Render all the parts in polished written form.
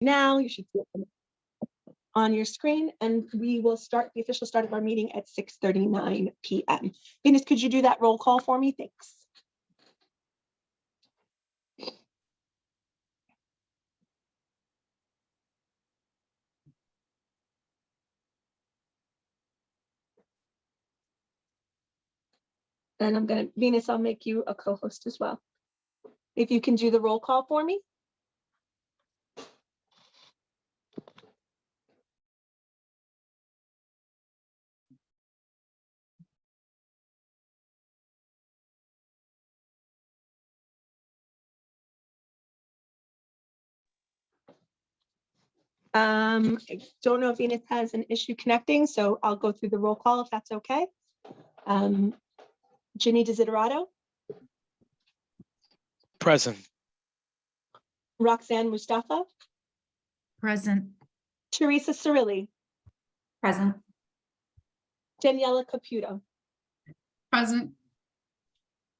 now. You should see it on your screen, and we will start the official start of our meeting at 6:39 p.m. Venus, could you do that roll call for me? Thanks. And Venus, I'll make you a co-host as well. If you can do the roll call for me. I don't know if Venus has an issue connecting, so I'll go through the roll call if that's okay. Ginny Desiderato. Present. Roxanne Mustafa. Present. Teresa Cirilli. Present. Daniela Caputo. Present.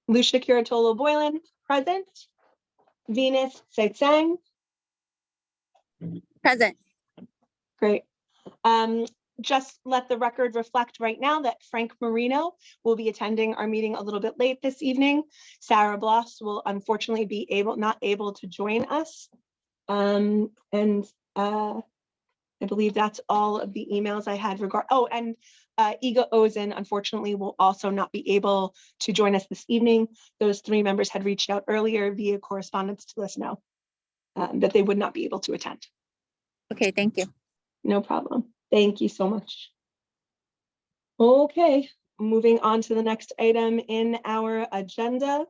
Lucia Curatolo Boylan, present. Venus Saitsang. Present. Great. Just let the record reflect right now that Frank Marino will be attending our meeting a little bit late this evening. Sarah Bloss will unfortunately be not able to join us. I believe that's all of the emails I had and Iga Ozen unfortunately will also not be able to join us this evening. Those 3 members had reached out earlier via correspondence to let us know that they would not be able to attend. Okay, thank you. No problem. Thank you so much. Okay, moving on to the next item in our agenda.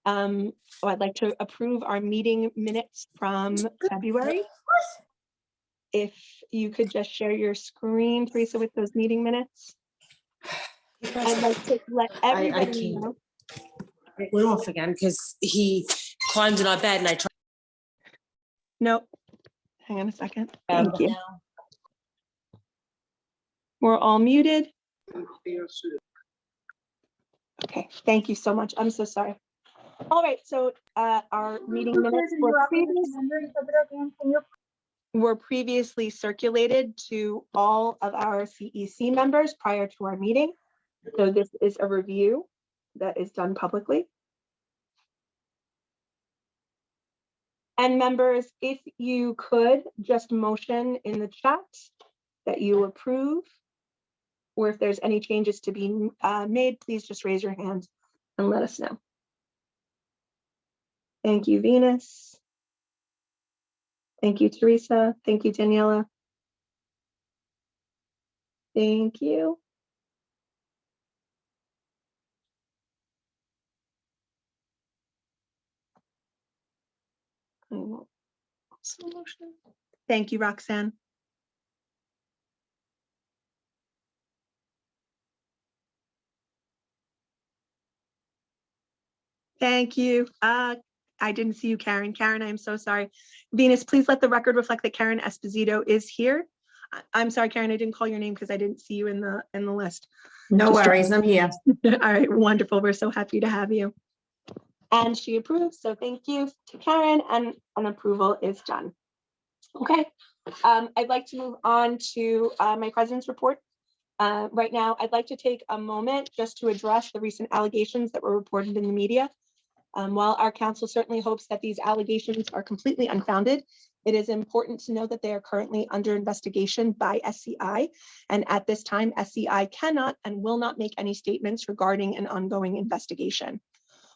I'd like to approve our meeting minutes from February. If you could just share your screen, Teresa, with those meeting minutes. I'd like to let everybody know. It went off again because he climbed in our bed and I tried. Nope. Hang on a second. Thank you. We're all muted. Okay, thank you so much. I'm so sorry. All right, so our meeting minutes were previously circulated to all of our CEC members prior to our meeting. So this is a review that is done publicly. And members, if you could just motion in the chat that you approve, or if there's any changes to be made, please just raise your hand and let us know. Thank you, Venus. Thank you, Teresa. Thank you, Daniela. Thank you. I will also motion. Thank you, Roxanne. Thank you. I didn't see you, Karen. Karen, I'm so sorry. Venus, please let the record reflect that Karen Esposito is here. I'm sorry, Karen, I didn't call your name because I didn't see you in the list. No worries, I'm here. All right, wonderful. We're so happy to have you. And she approves, so thank you to Karen, and an approval is done. Okay, I'd like to move on to my president's report. Right now, I'd like to take a moment just to address the recent allegations that were reported in the media. While our council certainly hopes that these allegations are completely unfounded, it is important to know that they are currently under investigation by SCI, and at this time, SCI cannot and will not make any statements regarding an ongoing investigation.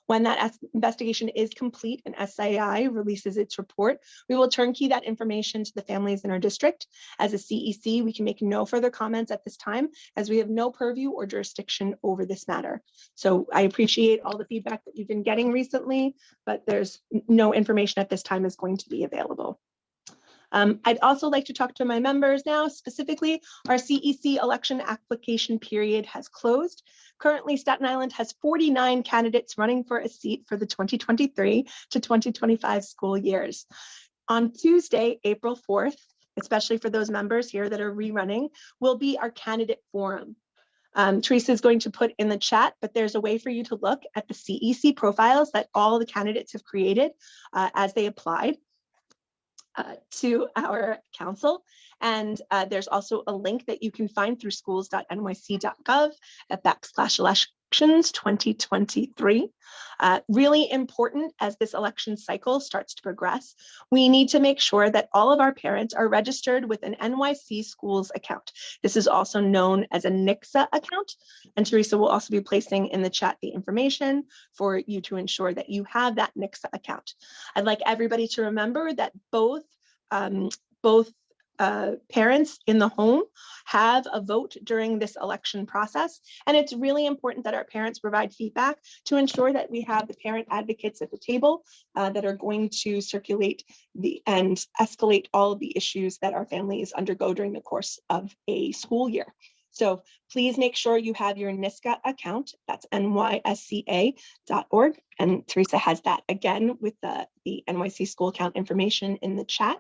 When that investigation is complete and SCI releases its report, we will turnkey that information to the families in our district. As a CEC, we can make no further comments at this time as we have no purview or jurisdiction over this matter. So I appreciate all the feedback that you've been getting recently, but there's no information at this time is going to be available. I'd also like to talk to my members now. Specifically, our CEC election application period has closed. Currently, Staten Island has 49 candidates running for a seat for the 2023 to 2025 school years. On Tuesday, April 4th, especially for those members here that are rerunning, will be our candidate forum. Teresa is going to put in the chat, but there's a way for you to look at the CEC profiles that all the candidates have created as they applied. to our council. And there's also a link that you can find through schools.nyc.gov /elections 2023. Really important as this election cycle starts to progress, we need to make sure that all of our parents are registered with an NYC schools account. This is also known as a NICSA account. And Teresa will also be placing in the chat the information for you to ensure that you have that NICSA account. I'd like everybody to remember that both parents in the home have a vote during this election process. And it's really important that our parents provide feedback to ensure that we have the parent advocates at the table that are going to circulate and escalate all of the issues that our families undergo during the course of a school year. So please make sure you have your NYSCA account, that's nysca.org. And Teresa has that again with the NYC school account information in the chat.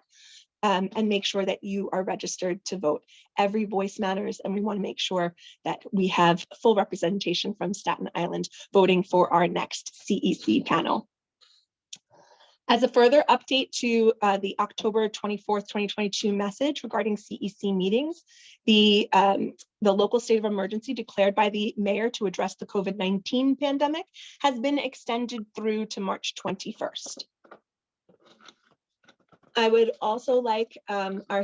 And make sure that you are registered to vote. Every voice matters, and we want to make sure that we have full representation from Staten Island voting for our next CEC panel. As a further update to the October 24th, 2022 message regarding CEC meetings, the local state of emergency declared by the mayor to address the COVID-19 pandemic has been extended through to March 21st. I would also like our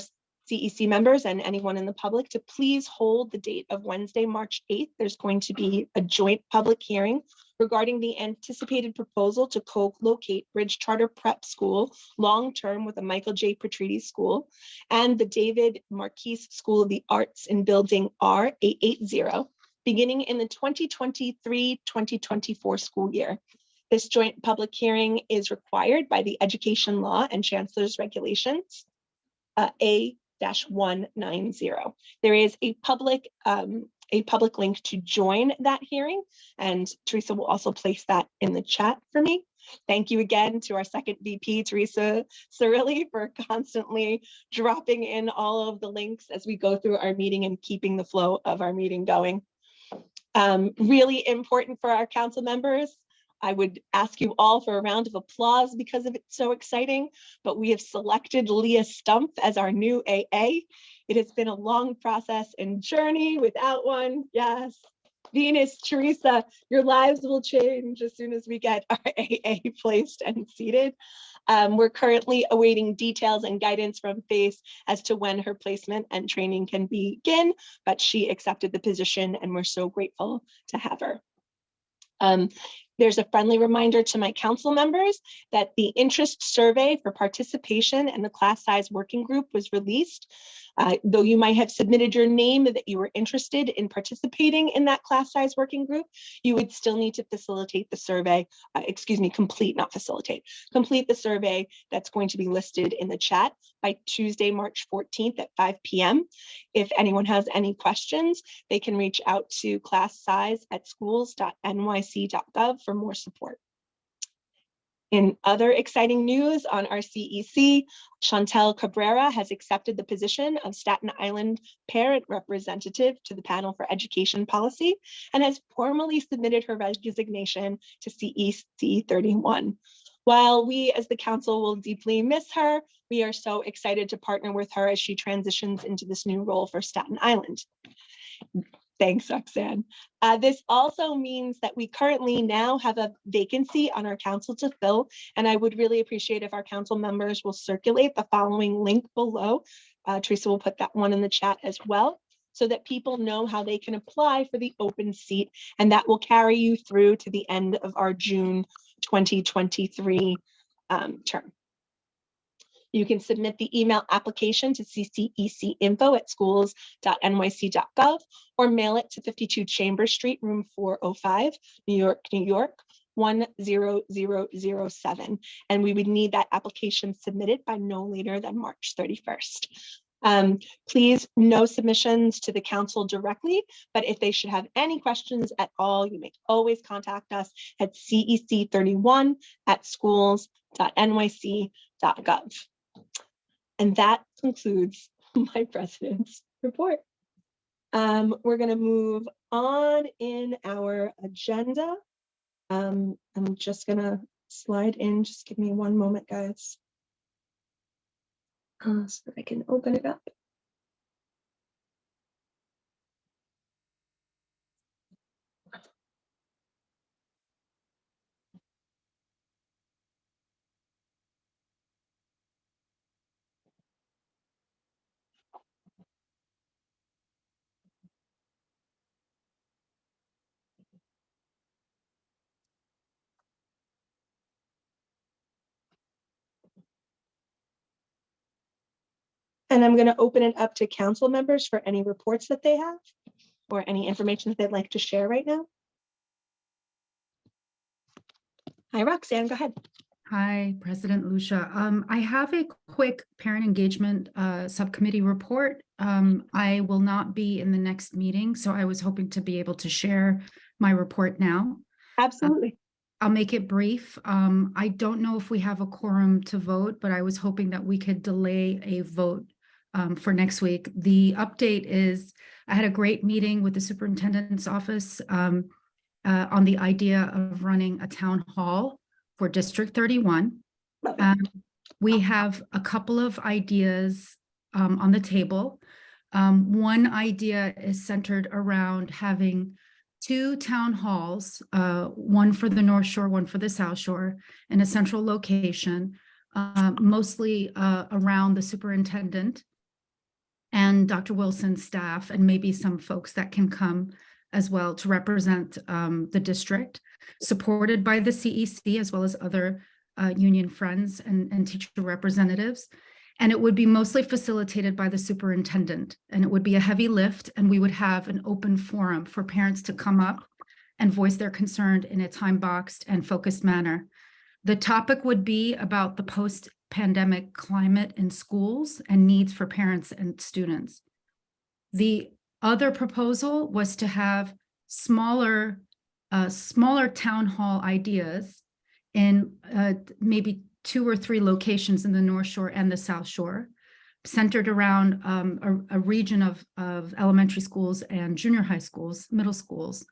CEC members and anyone in the public to please hold the date of Wednesday, March 8th. There's going to be a joint public hearing regarding the anticipated proposal to co-locate Bridge Charter Prep School long-term with the Michael J. Petrides School and the David Marquise School of the Arts in Building R880, beginning in the 2023-2024 school year. This joint public hearing is required by the Education Law and Chancellor's Regulations, A-190. There is a public link to join that hearing, and Teresa will also place that in the chat for me. Thank you again to our second VP, Teresa Cirilli, for constantly dropping in all of the links as we go through our meeting and keeping the flow of our meeting going. Really important for our council members. I would ask you all for a round of applause because of it's so exciting, but we have selected Leah Stumpf as our new AA. It has been a long process and journey without one. Yes. Venus, Teresa, your lives will change as soon as we get our AA placed and seated. We're currently awaiting details and guidance from FACE as to when her placement and training can begin, but she accepted the position and we're so grateful to have her. There's a friendly reminder to my council members that the interest survey for participation in the class size working group was released. Though you might have submitted your name that you were interested in participating in that class size working group, you would still need to facilitate the survey, complete, not facilitate, complete the survey that's going to be listed in the chat by Tuesday, March 14th at 5 p.m. If anyone has any questions, they can reach out to classsize@schools.nyc.gov for more support. In other exciting news on our CEC, Chantel Cabrera has accepted the position of Staten Island parent representative to the panel for education policy and has formally submitted her resignation to CEC 31. While we as the council will deeply miss her, we are so excited to partner with her as she transitions into this new role for Staten Island. Thanks, Roxanne. This also means that we currently now have a vacancy on our council to fill, and I would really appreciate if our council members will circulate the following link below. Teresa will put that one in the chat as well, so that people know how they can apply for the open seat, and that will carry you through to the end of our June 2023 term. You can submit the email application to ccecinfo@schools.nyc.gov or mail it to 52 Chambers Street, room 405, New York, New York, 10007. And we would need that application submitted by no later than March 31st. Please, no submissions to the council directly, but if they should have any questions at all, you may always contact us at cec31@schools.nyc.gov. And that concludes my president's report. We're going to move on in our agenda. I'm just going to slide in. Just give me one moment, guys. So that I can open it up. And I'm going to open it up to council members for any reports that they have or any information that they'd like to share right now. Hi, Roxanne, go ahead. Hi, President Lucia. I have a quick parent engagement subcommittee report. I will not be in the next meeting, so I was hoping to be able to share my report now. Absolutely. I'll make it brief. I don't know if we have a quorum to vote, but I was hoping that we could delay a vote for next week. The update is I had a great meeting with the superintendent's office on the idea of running a town hall for District 31. We have a couple of ideas on the table. One idea is centered around having 2 town halls, one for the North Shore, one for the South Shore, in a central location, mostly around the superintendent and Dr. Wilson's staff, and maybe some folks that can come as well to represent the district, supported by the CEC as well as other union friends and teacher representatives. And it would be mostly facilitated by the superintendent, and it would be a heavy lift, and we would have an open forum for parents to come up and voice their concern in a time-boxed and focused manner. The topic would be about the post-pandemic climate in schools and needs for parents and students. The other proposal was to have smaller town hall ideas in maybe 2 or 3 locations in the North Shore and the South Shore, centered around a region of elementary schools and junior high schools, middle schools,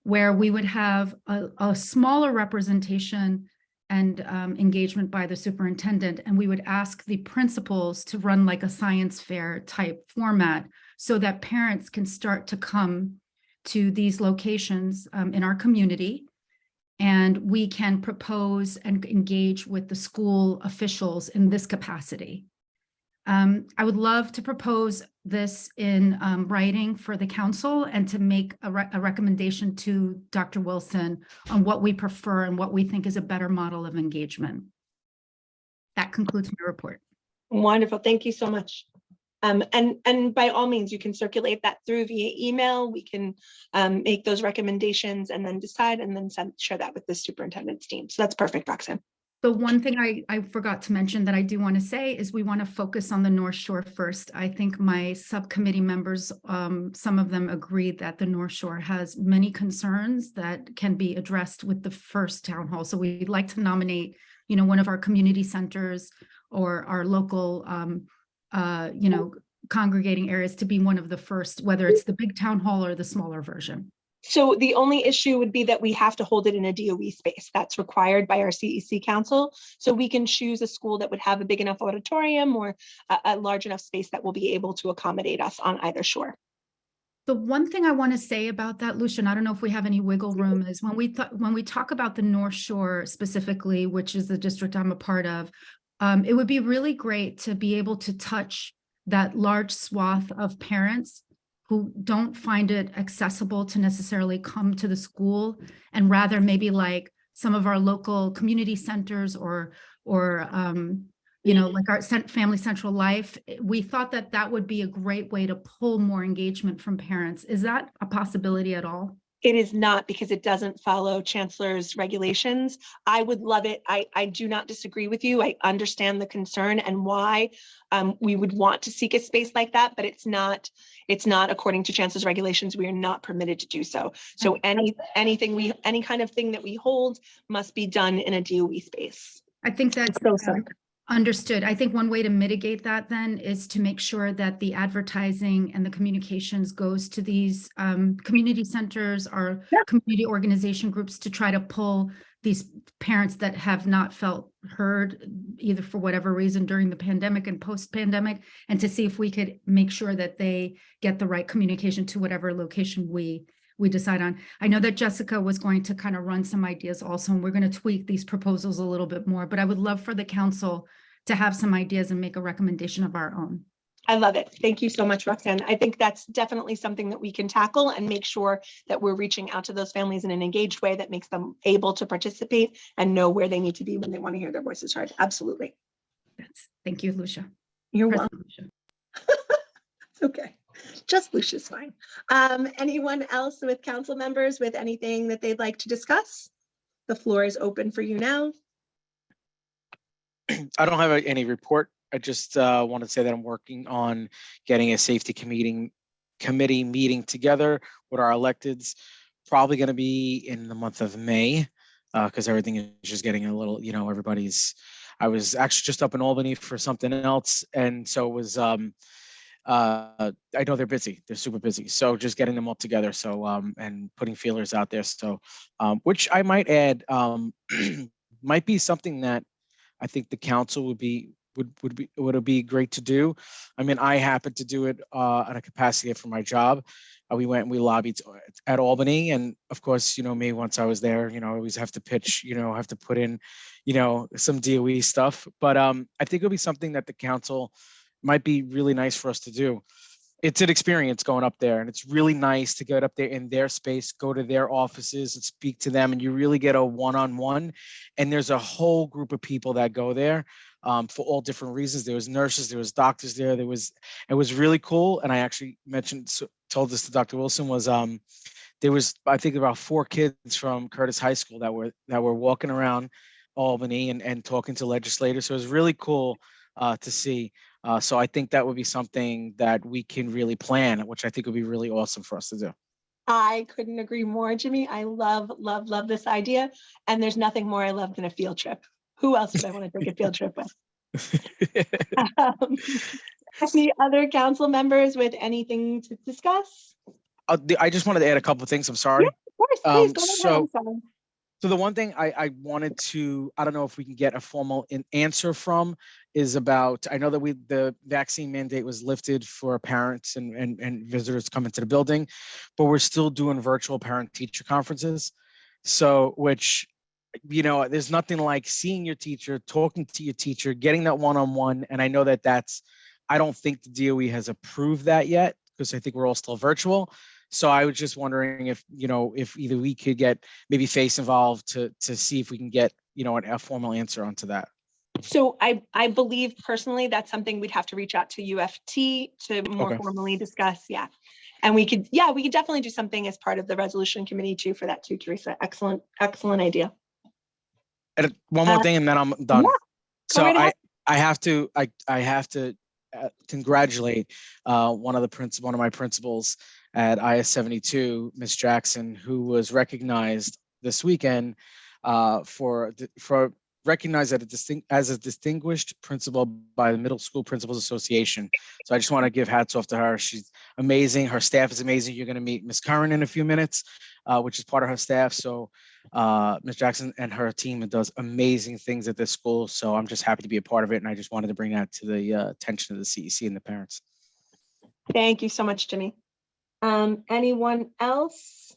where we would have a smaller representation and engagement by the superintendent, and we would ask the principals to run like a science fair type format so that parents can start to come to these locations in our community, and we can propose and engage with the school officials in this capacity. I would love to propose this in writing for the council and to make a recommendation to Dr. Wilson on what we prefer and what we think is a better model of engagement. That concludes my report. Wonderful. Thank you so much. And by all means, you can circulate that through via email. We can make those recommendations and then decide and then share that with the superintendent's team. So that's perfect, Roxanne. The one thing I forgot to mention that I do want to say is we want to focus on the North Shore first. I think my subcommittee members, some of them agree that the North Shore has many concerns that can be addressed with the first town hall. So we'd like to nominate, one of our community centers or our local, congregating areas to be one of the first, whether it's the big town hall or the smaller version. So the only issue would be that we have to hold it in a DOE space. That's required by our CEC council. So we can choose a school that would have a big enough auditorium or a large enough space that will be able to accommodate us on either shore. The one thing I want to say about that, Lucian, I don't know if we have any wiggle room, is when we talk about the North Shore specifically, which is the district I'm a part of, it would be really great to be able to touch that large swath of parents who don't find it accessible to necessarily come to the school, and rather maybe like some of our local community centers or like our Family Central Life. We thought that that would be a great way to pull more engagement from parents. Is that a possibility at all? It is not, because it doesn't follow Chancellor's regulations. I would love it. I do not disagree with you. I understand the concern and why we would want to seek a space like that, but it's not according to Chancellor's regulations. We are not permitted to do so. So any kind of thing that we hold must be done in a DOE space. I think that's So sorry. Understood. I think one way to mitigate that then is to make sure that the advertising and the communications goes to these community centers or Yeah. community organization groups to try to pull these parents that have not felt heard either for whatever reason during the pandemic and post-pandemic, and to see if we could make sure that they get the right communication to whatever location we decide on. I know that Jessica was going to kind of run some ideas also, and we're going to tweak these proposals a little bit more, but I would love for the council to have some ideas and make a recommendation of our own. I love it. Thank you so much, Roxanne. I think that's definitely something that we can tackle and make sure that we're reaching out to those families in an engaged way that makes them able to participate and know where they need to be when they want to hear their voices heard. Absolutely. Thank you, Lucia. You're welcome. President Lucia. It's okay. Just Lucia's fine. Anyone else with council members with anything that they'd like to discuss? The floor is open for you now. I don't have any report. I just want to say that I'm working on getting a safety committee meeting together with our electeds. Probably going to be in the month of May because everything is just getting a little, I was actually just up in Albany for something else. And so it was, I know they're busy. They're super busy. So just getting them all together. So, and putting feelers out there. So, which I might add, might be something that I think the council would be great to do. I mean, I happen to do it on a capacity for my job. We went and we lobbied at Albany, and of course, me, once I was there, I always have to pitch, have to put in, some DOE stuff. But I think it'll be something that the council might be really nice for us to do. It's an experience going up there, and it's really nice to get up there in their space, go to their offices and speak to them, and you really get a one-on-one. And there's a whole group of people that go there for all different reasons. There was nurses, there was doctors there. It was really cool. And I actually told this to Dr. Wilson there was, I think, about 4 kids from Curtis High School that were walking around Albany and talking to legislators. So it was really cool to see. So I think that would be something that we can really plan, which I think would be really awesome for us to do. I couldn't agree more, Jimmy. I love this idea. And there's nothing more I love than a field trip. Who else would I want to take a field trip with? Any other council members with anything to discuss? I just wanted to add a couple of things. I'm sorry. Yeah, of course, please go ahead. I'm sorry. So the one thing I wanted to, I don't know if we can get a formal answer from, is about, I know that the vaccine mandate was lifted for parents and visitors coming to the building, but we're still doing virtual parent-teacher conferences. So, which, there's nothing like seeing your teacher, talking to your teacher, getting that one-on-one. And I know I don't think the DOE has approved that yet, because I think we're all still virtual. So I was just wondering if either we could get maybe FACE involved to see if we can get, a formal answer onto that. So I believe personally that's something we'd have to reach out to UFT to more formally discuss. Yeah. And we could definitely do something as part of the resolution committee too for that too, Teresa. Excellent idea. And one more thing, and then I'm done. Yeah, so right I have to congratulate one of my principals at IS 72, Miss Jackson, who was recognized this weekend for recognized as a distinguished principal by the Middle School Principals Association. So I just want to give hats off to her. She's amazing. Her staff is amazing. You're going to meet Miss Curran in a few minutes, which is part of her staff. So Miss Jackson and her team does amazing things at this school. So I'm just happy to be a part of it. And I just wanted to bring that to the attention of the CEC and the parents. Thank you so much, Jimmy. Anyone else?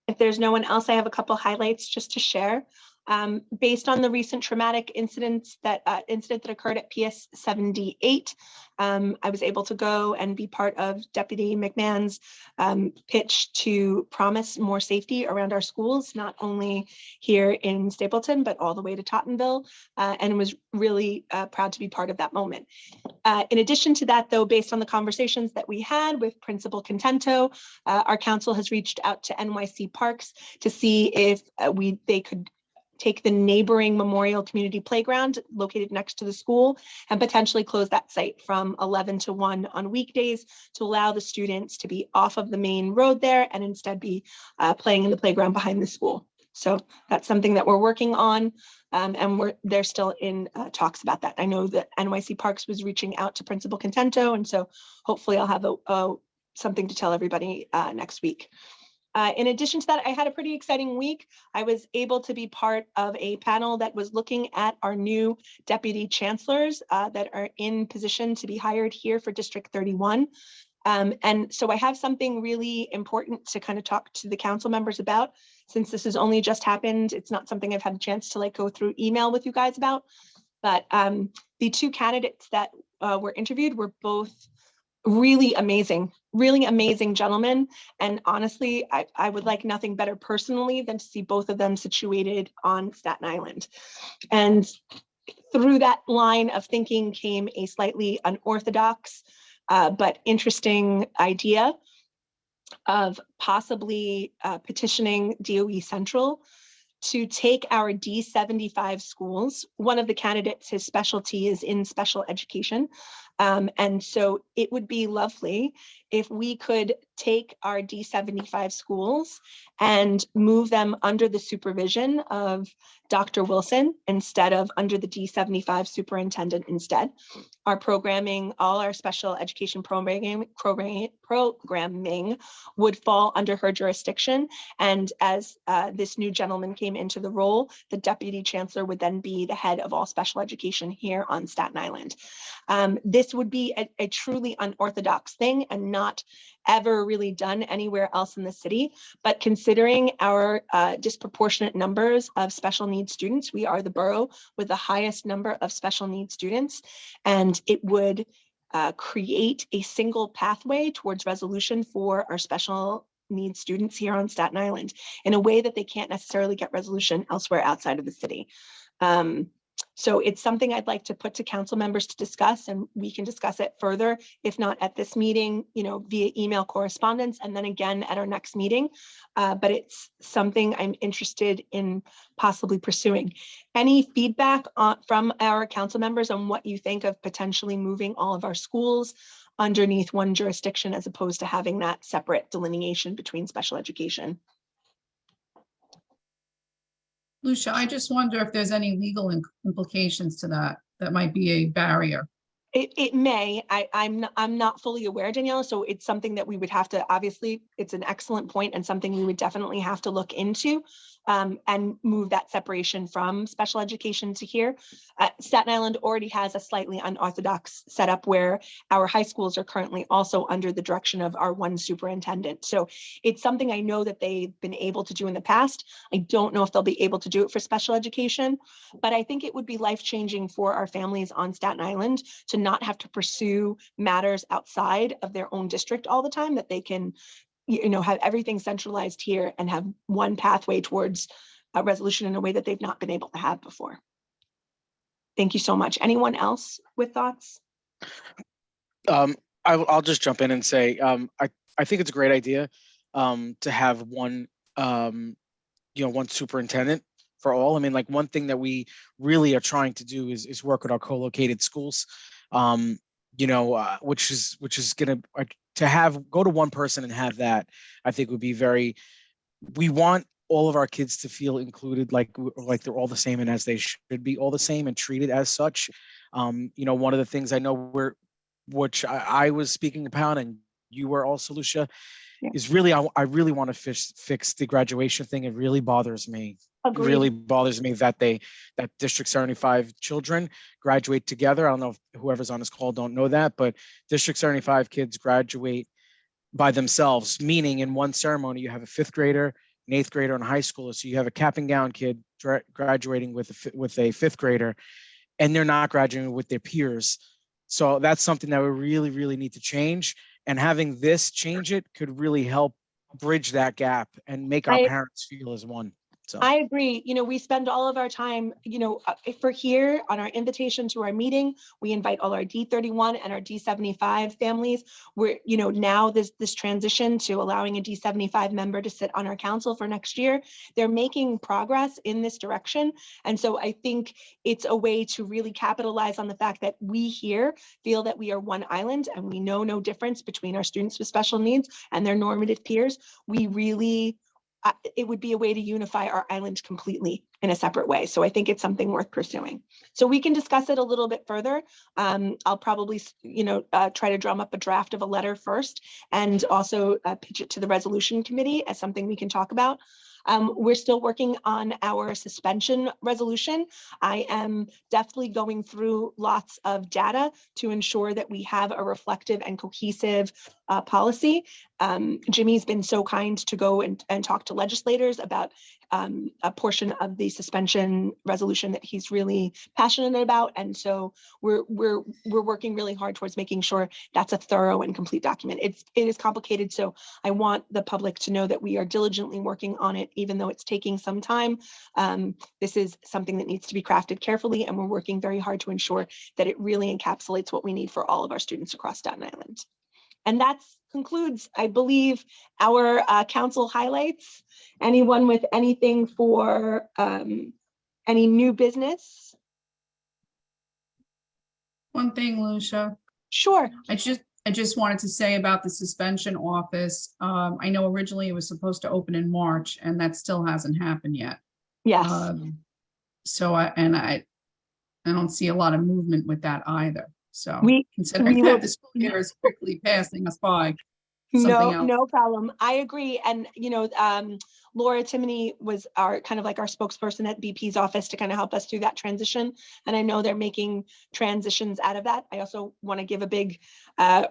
If there's no one else, I have a couple highlights just to share. Based on the recent traumatic incident that occurred at PS 78, I was able to go and be part of Deputy McMahon's pitch to promise more safety around our schools, not only here in Stapleton, but all the way to Tottenville, and was really proud to be part of that moment. In addition to that, though, based on the conversations that we had with Principal Contento, our council has reached out to NYC Parks to see if they could take the neighboring Memorial Community Playground located next to the school and potentially close that site from 11 to 1 on weekdays to allow the students to be off of the main road there and instead be playing in the playground behind the school. So that's something that we're working on, and they're still in talks about that. I know that NYC Parks was reaching out to Principal Contento, and so hopefully I'll have something to tell everybody next week. In addition to that, I had a pretty exciting week. I was able to be part of a panel that was looking at our new deputy chancellors that are in position to be hired here for District 31. And so I have something really important to kind of talk to the council members about. Since this has only just happened, it's not something I've had a chance to go through email with you guys about. But the two candidates that were interviewed were both really amazing gentlemen. And honestly, I would like nothing better personally than to see both of them situated on Staten Island. And through that line of thinking came a slightly unorthodox but interesting idea of possibly petitioning DOE Central to take our D75 schools. One of the candidates, his specialty is in special education. And so it would be lovely if we could take our D75 schools and move them under the supervision of Dr. Wilson instead of under the D75 superintendent instead. Our programming, all our special education programming would fall under her jurisdiction. And as this new gentleman came into the role, the deputy chancellor would then be the head of all special education here on Staten Island. This would be a truly unorthodox thing and not ever really done anywhere else in the city. But considering our disproportionate numbers of special needs students, we are the borough with the highest number of special needs students, and it would create a single pathway towards resolution for our special needs students here on Staten Island in a way that they can't necessarily get resolution elsewhere outside of the city. So it's something I'd like to put to council members to discuss, and we can discuss it further, if not at this meeting, via email correspondence, and then again at our next meeting. But it's something I'm interested in possibly pursuing. Any feedback from our council members on what you think of potentially moving all of our schools underneath one jurisdiction as opposed to having that separate delineation between special education? Lucia, I just wonder if there's any legal implications to that might be a barrier. It may. I'm not fully aware, Daniela, so it's something that we would have to, obviously, it's an excellent point and something we would definitely have to look into and move that separation from special education to here. Staten Island already has a slightly unorthodox setup where our high schools are currently also under the direction of our one superintendent. So it's something I know that they've been able to do in the past. I don't know if they'll be able to do it for special education, but I think it would be life-changing for our families on Staten Island to not have to pursue matters outside of their own district all the time, that they can have everything centralized here and have one pathway towards a resolution in a way that they've not been able to have before. Thank you so much. Anyone else with thoughts? I'll just jump in and say, I think it's a great idea to have one, one superintendent for all. I mean, one thing that we really are trying to do is work with our co-located schools, which is going to go to one person and have that, I think would be we want all of our kids to feel included, like they're all the same and as they should be all the same and treated as such. One of the things I know which I was speaking about, and you were also, Lucia, is really, I really want to fix the graduation thing. It really bothers me. Agreed. It really bothers me that District 75 children graduate together. I don't know if whoever's on this call don't know that, but District 75 kids graduate by themselves, meaning in one ceremony, you have a 5th grader, an 8th grader, and a high schooler. So you have a cap and gown kid graduating with a 5th grader, and they're not graduating with their peers. So that's something that we really, really need to change. And having this change it could really help bridge that gap and make our parents feel as one. So I agree. We spend all of our time, if we're here on our invitation to our meeting, we invite all our D31 and our D75 families. We're, now this transition to allowing a D75 member to sit on our council for next year, they're making progress in this direction. And so I think it's a way to really capitalize on the fact that we here feel that we are one island and we know no difference between our students with special needs and their normative peers. We really it would be a way to unify our island completely in a separate way. So I think it's something worth pursuing. So we can discuss it a little bit further. I'll probably, try to drum up a draft of a letter first and also pitch it to the resolution committee as something we can talk about. We're still working on our suspension resolution. I am definitely going through lots of data to ensure that we have a reflective and cohesive policy. Jimmy's been so kind to go and talk to legislators about a portion of the suspension resolution that he's really passionate about. And so we're working really hard towards making sure that's a thorough and complete document. It is complicated, so I want the public to know that we are diligently working on it, even though it's taking some time. This is something that needs to be crafted carefully, and we're working very hard to ensure that it really encapsulates what we need for all of our students across Staten Island. And that concludes, I believe, our council highlights. Anyone with anything for any new business? One thing, Lucia, Sure. I just wanted to say about the suspension office. I know originally it was supposed to open in March, and that still hasn't happened yet. Yes. So I don't see a lot of movement with that either. So We considering will- that the school year is quickly passing us by. Something else. No problem. I agree. And, Laura Timoney was our kind of like our spokesperson at BP's office to kind of help us through that transition. And I know they're making transitions out of that. I also want to give a big, a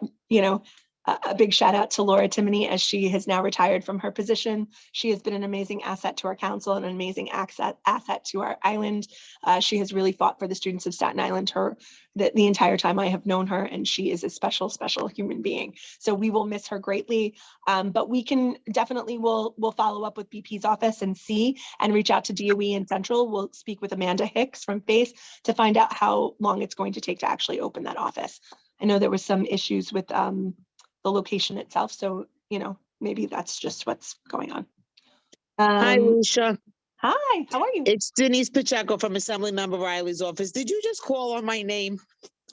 big shout out to Laura Timoney, as she has now retired from her position. She has been an amazing asset to our council and an amazing asset to our island. She has really fought for the students of Staten Island the entire time I have known her, and she is a special, special human being. So we will miss her greatly, but we can definitely, we'll follow up with BP's office and reach out to DOE and Central. We'll speak with Amanda Hicks from FACE to find out how long it's going to take to actually open that office. I know there was some issues with the location itself. So, maybe that's just what's going on. Hi, Lucia. Hi, how are you? It's Denise Pacheco from Assemblymember Riley's office. Did you just call on my name?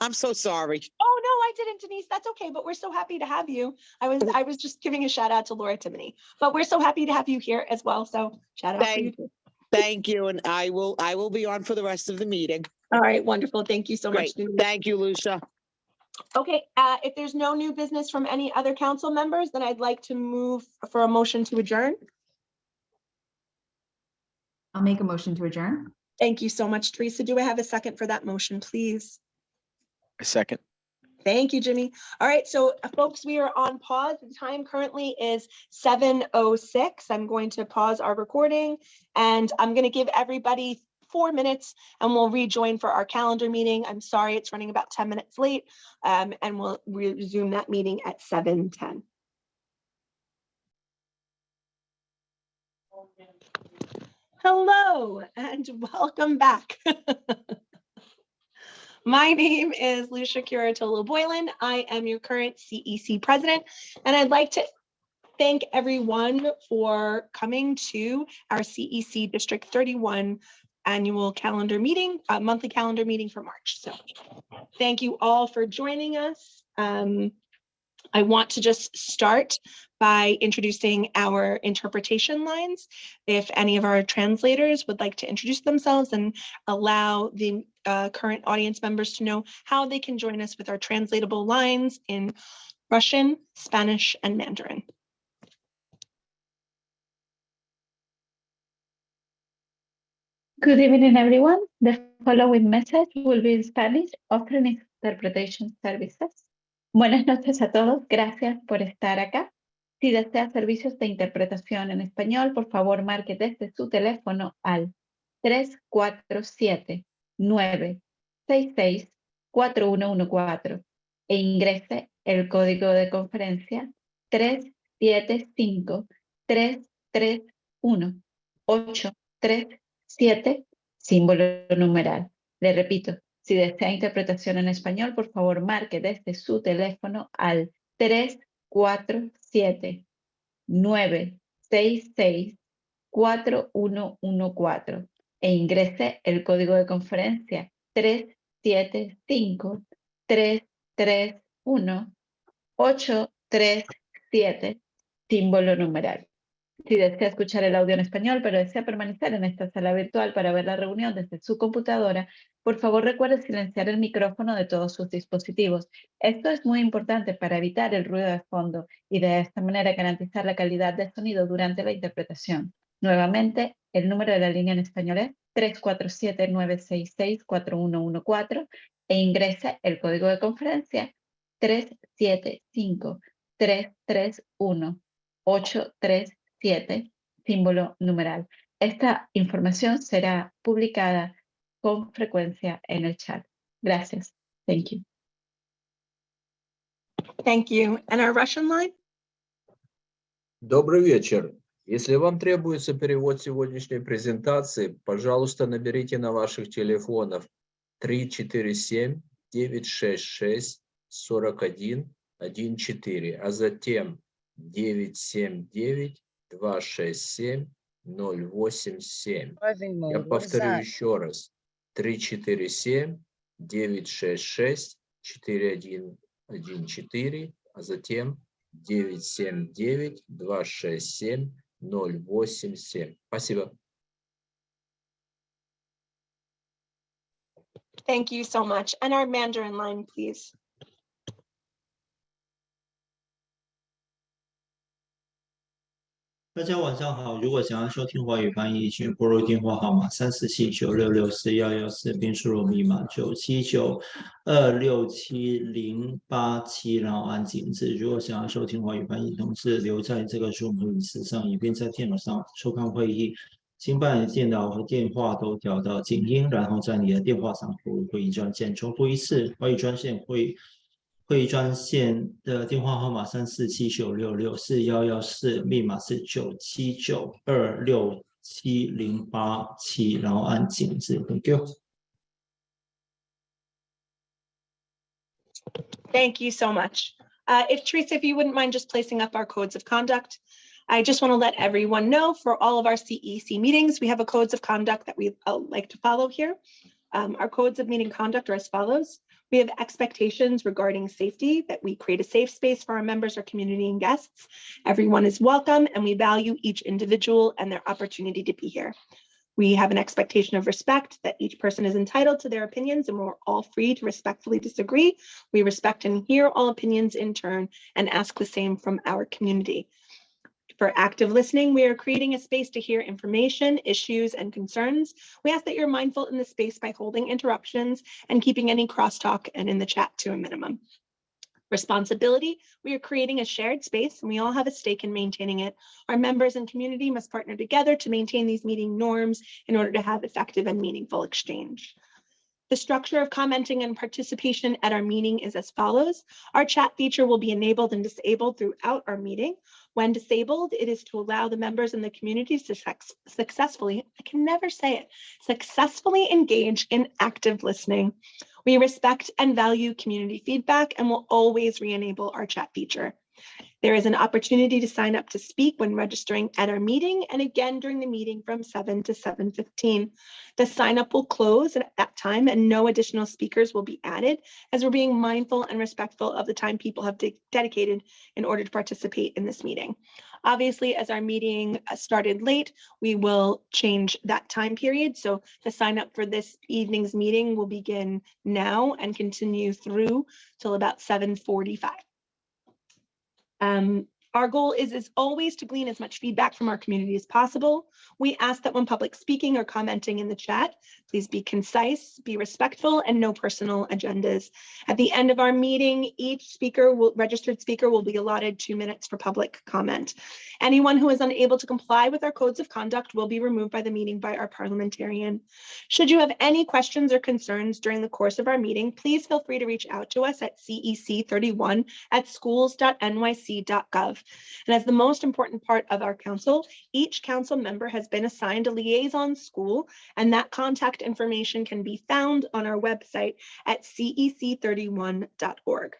I'm so sorry. Oh, no, I didn't, Denise. That's okay. But we're so happy to have you. I was just giving a shout out to Laura Timoney, but we're so happy to have you here as well. So shout out for you too. Thank you. And I will be on for the rest of the meeting. All right. Wonderful. Thank you so Great. much, Denise. Thank you, Lucia. Okay, if there's no new business from any other council members, then I'd like to move for a motion to adjourn. I'll make a motion to adjourn. Thank you so much, Teresa. Do I have a second for that motion, please? A second. Thank you, Jimmy. All right, so folks, we are on pause. The time currently is 7:06. I'm going to pause our recording, and I'm going to give everybody 4 minutes, and we'll rejoin for our calendar meeting. I'm sorry, it's running about 10 minutes late, and we'll resume that meeting at 7:10. Hello, and welcome back. My name is Lucia Curatolo Boylan. I am your current CEC president, and I'd like to thank everyone for coming to our CEC District 31 annual calendar meeting, monthly calendar meeting for March. So thank you all for joining us. I want to just start by introducing our interpretation lines. If any of our translators would like to introduce themselves and allow the current audience members to know how they can join us with our translatable lines in Russian, Spanish, and Mandarin. Good evening, everyone. The following message will be in Spanish, offering interpretation services. Buenas noches a todos. Gracias por estar acá. Si desea servicios de interpretación en español, por favor, marque desde su teléfono al 347-966-4114 e ingrese el código de conferencia 375-331-837, símbolo numeral. Le repito, si desea interpretación en español, por favor, marque desde su teléfono al 347-966-4114 e ingrese el código de conferencia 375-331-837, símbolo numeral. Si desea escuchar el audio en español, pero desea permanecer en esta sala virtual para ver la reunión desde su computadora, por favor recuerde silenciar el micrófono de todos sus dispositivos. Esto es muy importante para evitar el ruido de fondo y de esta manera garantizar la calidad del sonido durante la interpretación. Nuevamente, el número de la línea en español es 347-966-4114 e ingrese el código de conferencia 375-331-837, símbolo numeral. Esta información será publicada con frecuencia en el chat. Gracias. Thank you. Thank you. And our Russian line? Добрый вечер. Если вам требуется перевод сегодняшней презентации, пожалуйста, наберите на ваших телефонах 347-966-4114, а затем 979-267-087. Я повторю еще раз. 347-966-4114, а затем 979-267-087. Спасибо. Thank you so much. And our Mandarin line, please. 大家晚上好，如果想要收听华语翻译，请拨入电话号码347-966-4114，并输入密码979-267-087，然后按井字。如果想要收听华语翻译，同时留在这个Zoom会议室上，以便在电脑上收看会议，请把你的电脑和电话都调到静音，然后在你的电话上输入会议专线。重复一次，华语专线会议专线的电话号码347-966-4114，密码是979-267-087，然后按井字。Thank you. Thank you so much. Teresa, if you wouldn't mind just placing up our codes of conduct. I just want to let everyone know for all of our CEC meetings, we have a codes of conduct that we like to follow here. Our codes of meeting conduct are as follows. We have expectations regarding safety, that we create a safe space for our members, our community, and guests. Everyone is welcome, and we value each individual and their opportunity to be here. We have an expectation of respect, that each person is entitled to their opinions, and we're all free to respectfully disagree. We respect and hear all opinions in turn and ask the same from our community. For active listening, we are creating a space to hear information, issues, and concerns. We ask that you're mindful in the space by holding interruptions and keeping any crosstalk and in the chat to a minimum. Responsibility, we are creating a shared space and we all have a stake in maintaining it. Our members and community must partner together to maintain these meeting norms in order to have effective and meaningful exchange. The structure of commenting and participation at our meeting is as follows. Our chat feature will be enabled and disabled throughout our meeting. When disabled, it is to allow the members in the community to successfully engage in active listening. We respect and value community feedback and will always re-enable our chat feature. There is an opportunity to sign up to speak when registering at our meeting and again during the meeting from 7 to 7:15. The sign up will close at that time and no additional speakers will be added as we're being mindful and respectful of the time people have dedicated in order to participate in this meeting. Obviously, as our meeting started late, we will change that time period. So the sign up for this evening's meeting will begin now and continue through till about 7:45. Our goal is always to glean as much feedback from our community as possible. We ask that when public speaking or commenting in the chat, please be concise, be respectful, and no personal agendas. At the end of our meeting, each registered speaker will be allotted 2 minutes for public comment. Anyone who is unable to comply with our codes of conduct will be removed by the meeting by our parliamentarian. Should you have any questions or concerns during the course of our meeting, please feel free to reach out to us at cec31@schools.nyc.gov. And as the most important part of our council, each council member has been assigned a liaison school, and that contact information can be found on our website at cec31.org.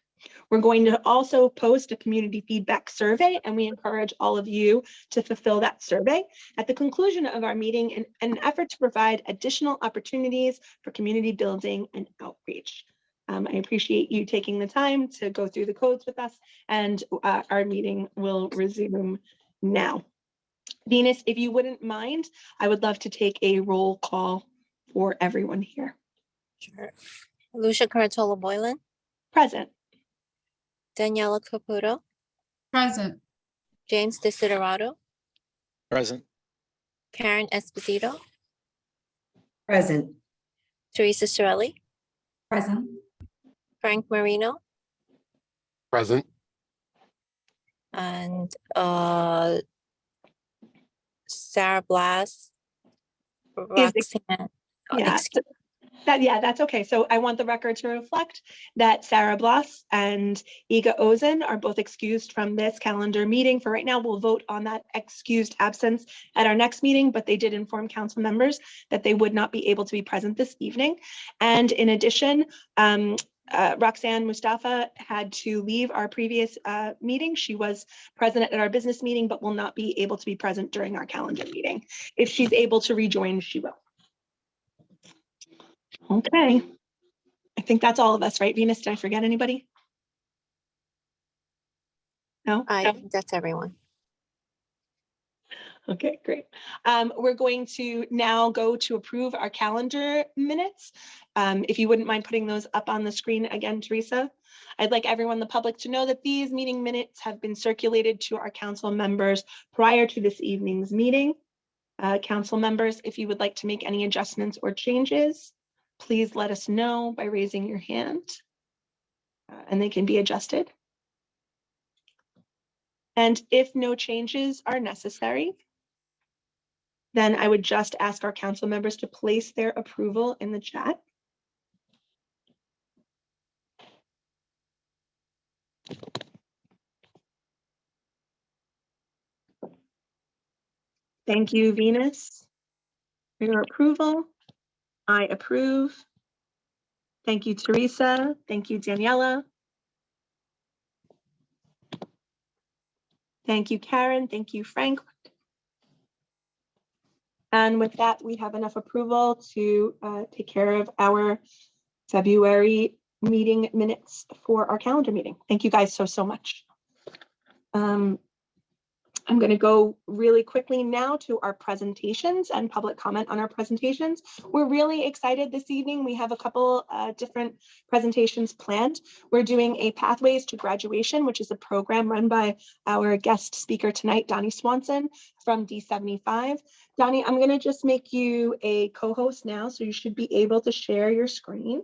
We're going to also post a community feedback survey, and we encourage all of you to fulfill that survey at the conclusion of our meeting in an effort to provide additional opportunities for community building and outreach. I appreciate you taking the time to go through the codes with us, and our meeting will resume now. Venus, if you wouldn't mind, I would love to take a roll call for everyone here. Sure. Lucia Cartola Boylan, Present. Daniela Caputo, Present. James Desiderato, Present. Karen Esposito, Present. Teresa Sorelli, Present. Frank Marino, Present. and Sarah Blas, Roxanne. Oh, Yeah, excuse- that's okay. So I want the record to reflect that Sarah Blas and Iga Ozen are both excused from this calendar meeting. For right now, we'll vote on that excused absence at our next meeting, but they did inform council members that they would not be able to be present this evening. And in addition, Roxanne Mustafa had to leave our previous meeting. She was present at our business meeting, but will not be able to be present during our calendar meeting. If she's able to rejoin, she will. Okay. I think that's all of us, right, Venus? Did I forget anybody? No? I think that's everyone. Okay, great. We're going to now go to approve our calendar minutes. If you wouldn't mind putting those up on the screen again, Teresa. I'd like everyone, the public, to know that these meeting minutes have been circulated to our council members prior to this evening's meeting. Council members, if you would like to make any adjustments or changes, please let us know by raising your hand, and they can be adjusted. And if no changes are necessary, then I would just ask our council members to place their approval in the chat. Thank you, Venus, for your approval. I approve. Thank you, Teresa. Thank you, Daniela. Thank you, Karen. Thank you, Frank. And with that, we have enough approval to take care of our February meeting minutes for our calendar meeting. Thank you guys so much. I'm going to go really quickly now to our presentations and public comment on our presentations. We're really excited this evening. We have a couple different presentations planned. We're doing a Pathways to Graduation, which is a program run by our guest speaker tonight, Donnie Swanson from D75. Donnie, I'm going to just make you a co-host now, so you should be able to share your screen.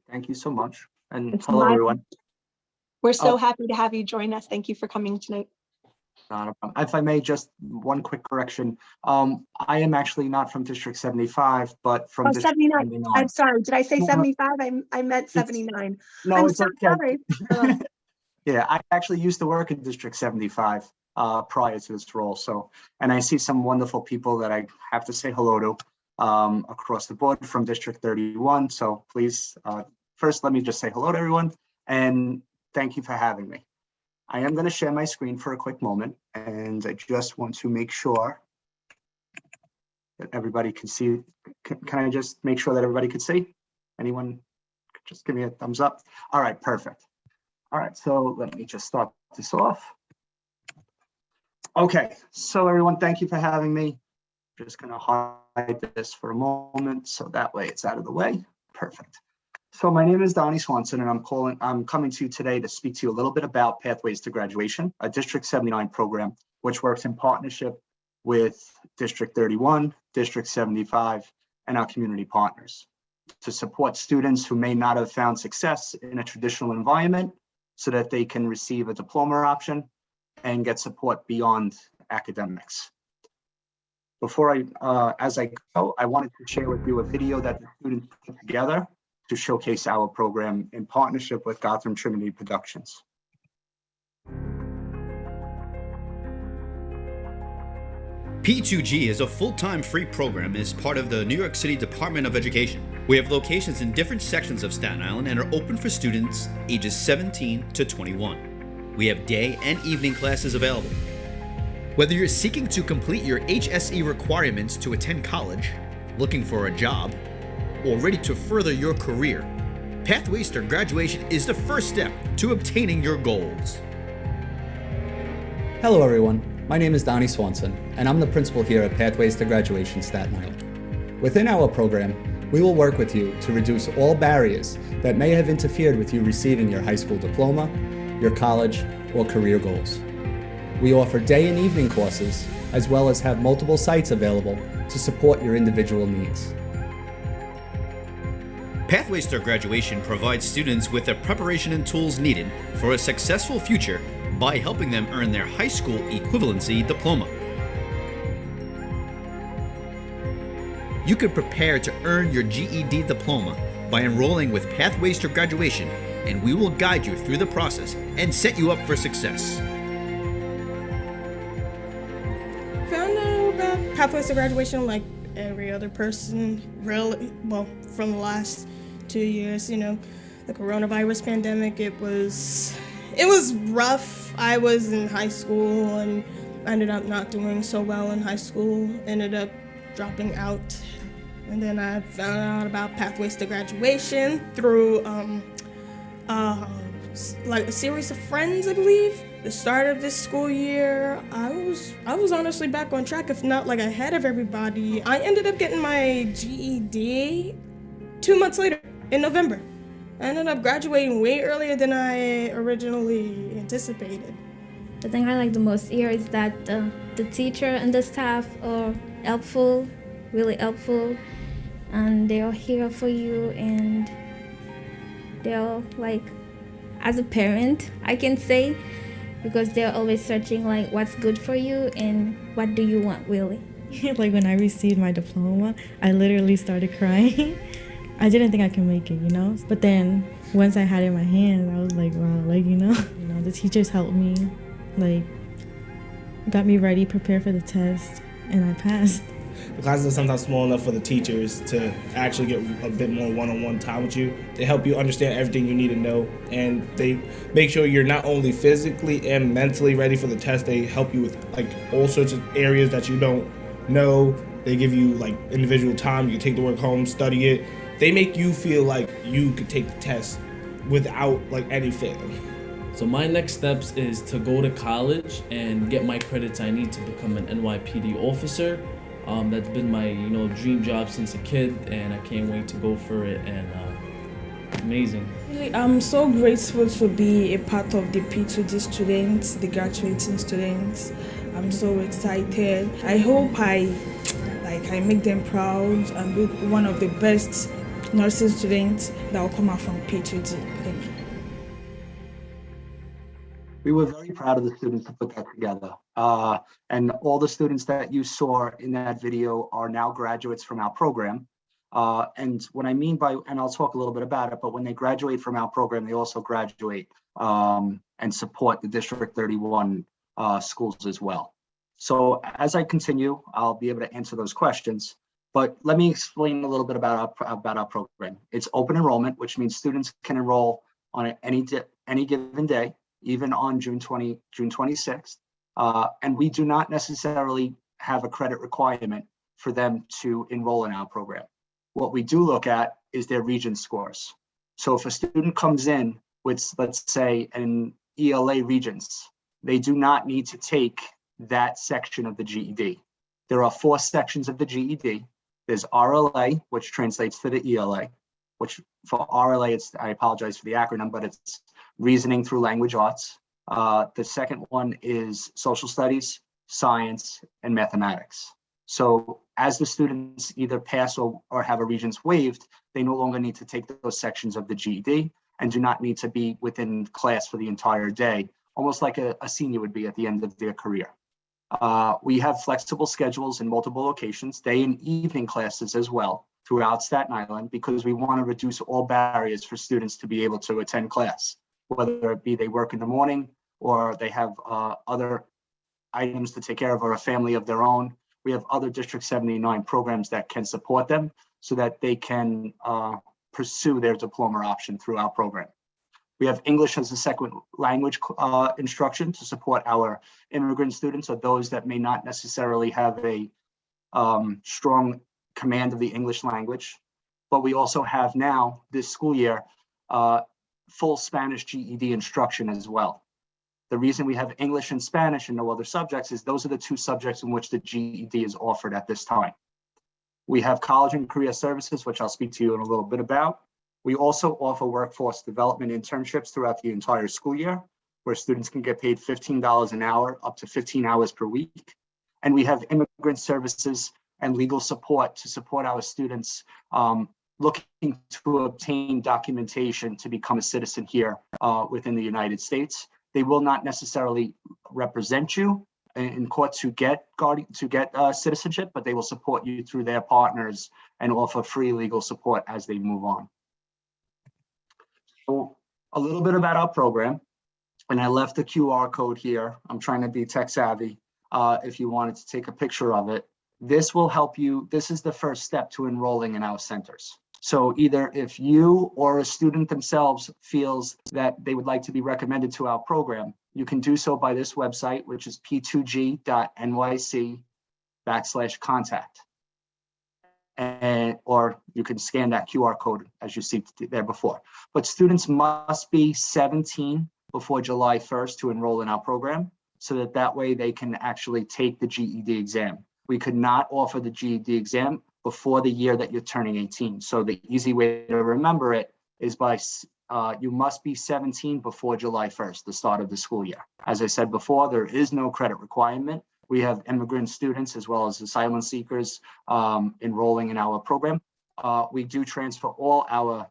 Thank you so much. And It's hello, my- everyone. We're so Oh. happy to have you join us. Thank you for coming tonight. Not a problem. If I may, just one quick correction. I am actually not from District 75, but from Oh, District 79. 79. I'm sorry. Did I say No, no. 75? I meant 79. No, I'm it's so okay. sorry. Yeah, I actually used to work in District 75 prior to this role. So, and I see some wonderful people that I have to say hello to across the board from District 31. So please, first, let me just say hello to everyone and thank you for having me. I am going to share my screen for a quick moment, and I just want to make sure that everybody can see. Can I just make sure that everybody can see? Anyone? Just give me a thumbs up. All right, perfect. All right, so let me just start this off. Okay, so everyone, thank you for having me. Just going to hide this for a moment, so that way it's out of the way. Perfect. So my name is Donnie Swanson, and I'm coming to you today to speak to you a little bit about Pathways to Graduation, a District 79 program, which works in partnership with District 31, District 75, and our community partners to support students who may not have found success in a traditional environment so that they can receive a diploma option and get support beyond academics. Before as I go, I wanted to share with you a video that the students put together to showcase our program in partnership with Gotham Trinity Productions. P2G is a full-time free program and is part of the New York City Department of Education. We have locations in different sections of Staten Island and are open for students ages 17 to 21. We have day and evening classes available. Whether you're seeking to complete your HSE requirements to attend college, looking for a job, or ready to further your career, Pathways to Graduation is the first step to obtaining your goals. Hello everyone, my name is Donnie Swanson, and I'm the principal here at Pathways to Graduation Staten Island. Within our program, we will work with you to reduce all barriers that may have interfered with you receiving your high school diploma, your college, or career goals. We offer day and evening courses, as well as have multiple sites available to support your individual needs. Pathways to Graduation provides students with the preparation and tools needed for a successful future by helping them earn their high school equivalency diploma. You can prepare to earn your GED diploma by enrolling with Pathways to Graduation, and we will guide you through the process and set you up for success. Found out about Pathways to Graduation like every other person, really, well, from the last 2 years, you know, the coronavirus pandemic, it was rough. I was in high school and ended up not doing so well in high school, ended up dropping out. And then I found out about Pathways to Graduation through like a series of friends, I believe. The start of this school year, I was honestly back on track, if not like ahead of everybody. I ended up getting my GED 2 months later in November. I ended up graduating way earlier than I originally anticipated. The thing I like the most here is that the teacher and the staff are helpful, really helpful, and they are here for you, and they're like, as a parent, I can say, because they're always searching like what's good for you and what do you want really. Like when I received my diploma, I literally started crying. I didn't think I could make it, you know? But then once I had it in my hand, I was like, wow, like, you know, the teachers helped me, like, got me ready, prepared for the test, and I passed. The classes are sometimes small enough for the teachers to actually get a bit more one-on-one time with you. They help you understand everything you need to know, and they make sure you're not only physically and mentally ready for the test, they help you with like all sorts of areas that you don't know. They give you like individual time, you can take the work home, study it. They make you feel like you could take the test without like any fail. So my next steps is to go to college and get my credits I need to become an NYPD officer. That's been my dream job since a kid, and I can't wait to go for it, and amazing. Really, I'm so grateful to be a part of the P2D students, the graduating students. I'm so excited. I hope I make them proud and be one of the best nursing students that will come out from P2D. Thank you. We were very proud of the students to put that together. And all the students that you saw in that video are now graduates from our program. And what I mean by, and I'll talk a little bit about it, but when they graduate from our program, they also graduate and support the District 31 schools as well. So as I continue, I'll be able to answer those questions. But let me explain a little bit about our program. It's open enrollment, which means students can enroll on any given day, even on June 26th. And we do not necessarily have a credit requirement for them to enroll in our program. What we do look at is their Regents scores. So if a student comes in with, let's say, an ELA Regents, they do not need to take that section of the GED. There are 4 sections of the GED. There's RLA, which translates to the ELA, which for RLA, I apologize for the acronym, but it's Reasoning Through Language Arts. The second one is Social Studies, Science, and Mathematics. So as the students either pass or have a Regents waived, they no longer need to take those sections of the GED and do not need to be within class for the entire day, almost like a senior would be at the end of their career. We have flexible schedules in multiple locations, day and evening classes as well throughout Staten Island, because we want to reduce all barriers for students to be able to attend class, whether it be they work in the morning or they have other items to take care of or a family of their own. We have other District 79 programs that can support them so that they can pursue their diploma option through our program. We have English as a second language instruction to support our immigrant students or those that may not necessarily have a strong command of the English language. But we also have now, this school year, full Spanish GED instruction as well. The reason we have English and Spanish and no other subjects is those are the 2 subjects in which the GED is offered at this time. We have college and career services, which I'll speak to you in a little bit about. We also offer workforce development internships throughout the entire school year, where students can get paid $15 an hour, up to 15 hours per week. And we have immigrant services and legal support to support our students looking to obtain documentation to become a citizen here within the United States. They will not necessarily represent you in court to get citizenship, but they will support you through their partners and offer free legal support as they move on. So a little bit about our program, and I left the QR code here. I'm trying to be tech savvy. If you wanted to take a picture of it, this will help you. This is the first step to enrolling in our centers. So either if you or a student themselves feels that they would like to be recommended to our program, you can do so by this website, which is p2g.nyc/contact. Or you can scan that QR code as you see there before. But students must be 17 before July 1st to enroll in our program, so that way they can actually take the GED exam. We could not offer the GED exam before the year that you're turning 18. So the easy way to remember it is by you must be 17 before July 1st, the start of the school year. As I said before, there is no credit requirement. We have immigrant students as well as asylum seekers enrolling in our program. We do transfer all our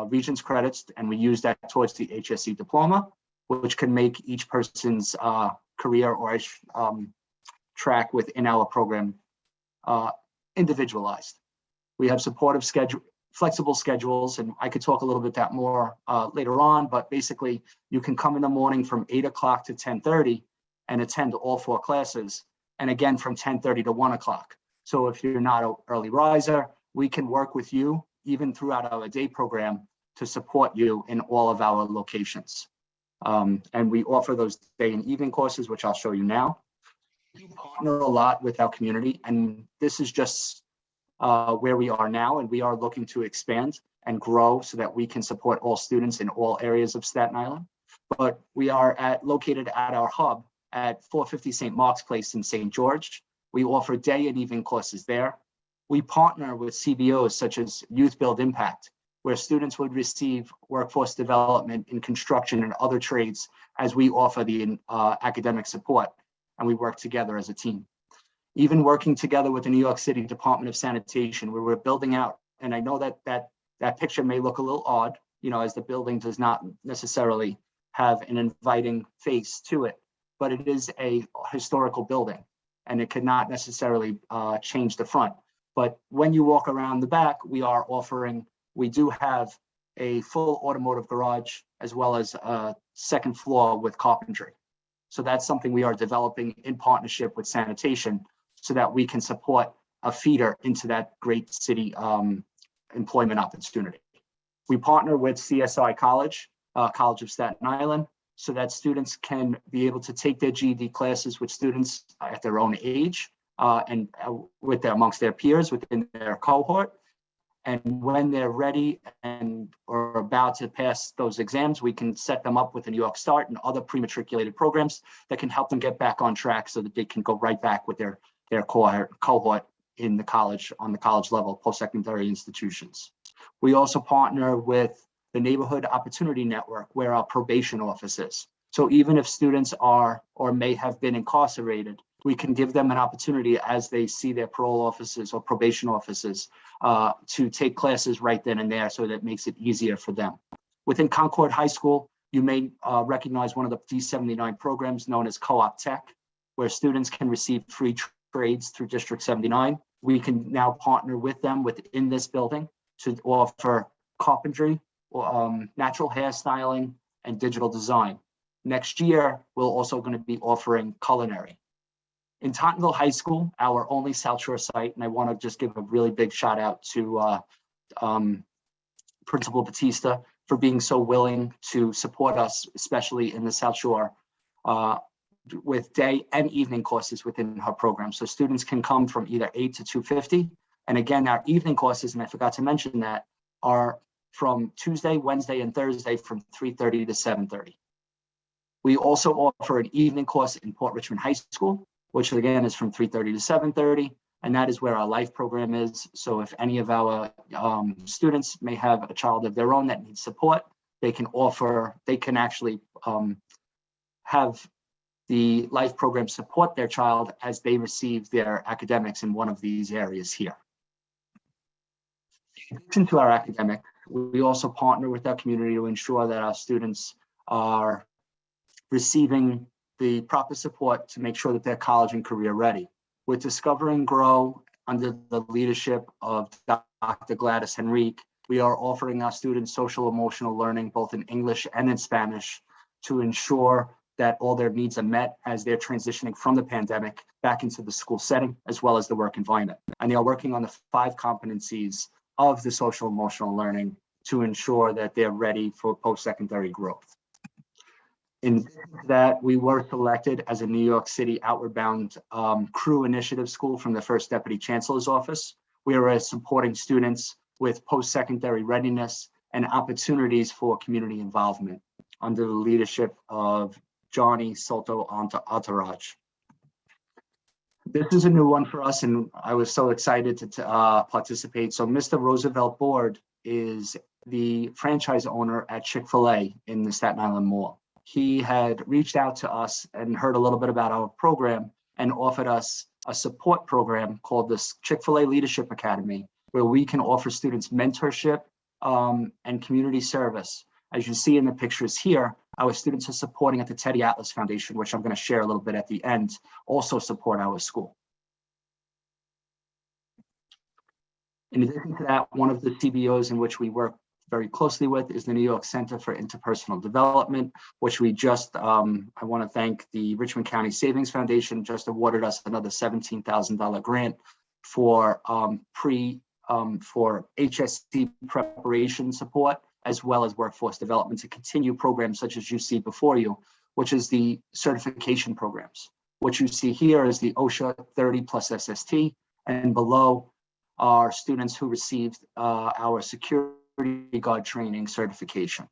Regents credits, and we use that towards the HSE diploma, which can make each person's career or track within our program individualized. We have supportive flexible schedules, and I could talk a little bit that more later on, but basically you can come in the morning from 8 o'clock to 10:30 and attend all 4 classes, and again from 10:30 to 1 o'clock. So if you're not an early riser, we can work with you even throughout our day program to support you in all of our locations. And we offer those day and evening courses, which I'll show you now. We partner a lot with our community, and this is just where we are now, and we are looking to expand and grow so that we can support all students in all areas of Staten Island. But we are located at our hub at 450 St. Mark's Place in St. George. We offer day and evening courses there. We partner with CBOs such as Youth Build Impact, where students would receive workforce development in construction and other trades as we offer the academic support, and we work together as a team. Even working together with the New York City Department of Sanitation, where we're building out, and I know that picture may look a little odd, as the building does not necessarily have an inviting face to it, but it is a historical building, and it could not necessarily change the front. But when you walk around the back, we do have a full automotive garage as well as a second floor with carpentry. So that's something we are developing in partnership with sanitation so that we can support a feeder into that great city employment opportunity. We partner with CSI College, College of Staten Island, so that students can be able to take their GED classes with students at their own age and amongst their peers within their cohort. And when they're ready or about to pass those exams, we can set them up with a New York Start and other pre-matriculated programs that can help them get back on track so that they can go right back with their cohort in the college, on the college level, post-secondary institutions. We also partner with the Neighborhood Opportunity Network, where our probation office is. So even if students are or may have been incarcerated, we can give them an opportunity as they see their parole officers or probation officers to take classes right then and there, so that it makes it easier for them. Within Concord High School, you may recognize one of the D79 programs known as Co-op Tech, where students can receive free trades through District 79. We can now partner with them within this building to offer carpentry, natural hairstyling, and digital design. Next year, we're also going to be offering culinary. In Tottenville High School, our only South Shore site, and I want to just give a really big shout out to Principal Batista for being so willing to support us, especially in the South Shore, with day and evening courses within her program. So students can come from either 8 to 2:50. And again, our evening courses, and I forgot to mention that, are from Tuesday, Wednesday, and Thursday from 3:30 to 7:30. We also offer an evening course in Port Richmond High School, which again is from 3:30 to 7:30. And that is where our life program is. So if any of our students may have a child of their own that needs support, they can actually have the life program support their child as they receive their academics in one of these areas here. In addition to our academic, we also partner with our community to ensure that our students are receiving the proper support to make sure that they're college and career ready. With Discover and Grow, under the leadership of Dr. Gladys Henrique, we are offering our students social emotional learning, both in English and in Spanish, to ensure that all their needs are met as they're transitioning from the pandemic back into the school setting, as well as the work environment. And they are working on the 5 competencies of the social emotional learning to ensure that they're ready for post-secondary growth. In addition to that, we were selected as a New York City Outward Bound Crew Initiative School from the First Deputy Chancellor's Office. We are supporting students with post-secondary readiness and opportunities for community involvement under the leadership of Johnny Soto Altaraj. This is a new one for us, and I was so excited to participate. So Mr. Roosevelt Board is the franchise owner at Chick-fil-A in the Staten Island Mall. He had reached out to us and heard a little bit about our program and offered us a support program called the Chick-fil-A Leadership Academy, where we can offer students mentorship and community service. As you see in the pictures here, our students are supporting at the Teddy Atlas Foundation, which I'm going to share a little bit at the end, also support our school. In addition to that, one of the CBOs in which we work very closely with is the New York Center for Interpersonal Development, which we just, I want to thank the Richmond County Savings Foundation, just awarded us another $17,000 grant for for HSC preparation support, as well as workforce development to continue programs such as you see before you, which is the certification programs. What you see here is the OSHA 30 plus SST, and below are students who received our security guard training certification.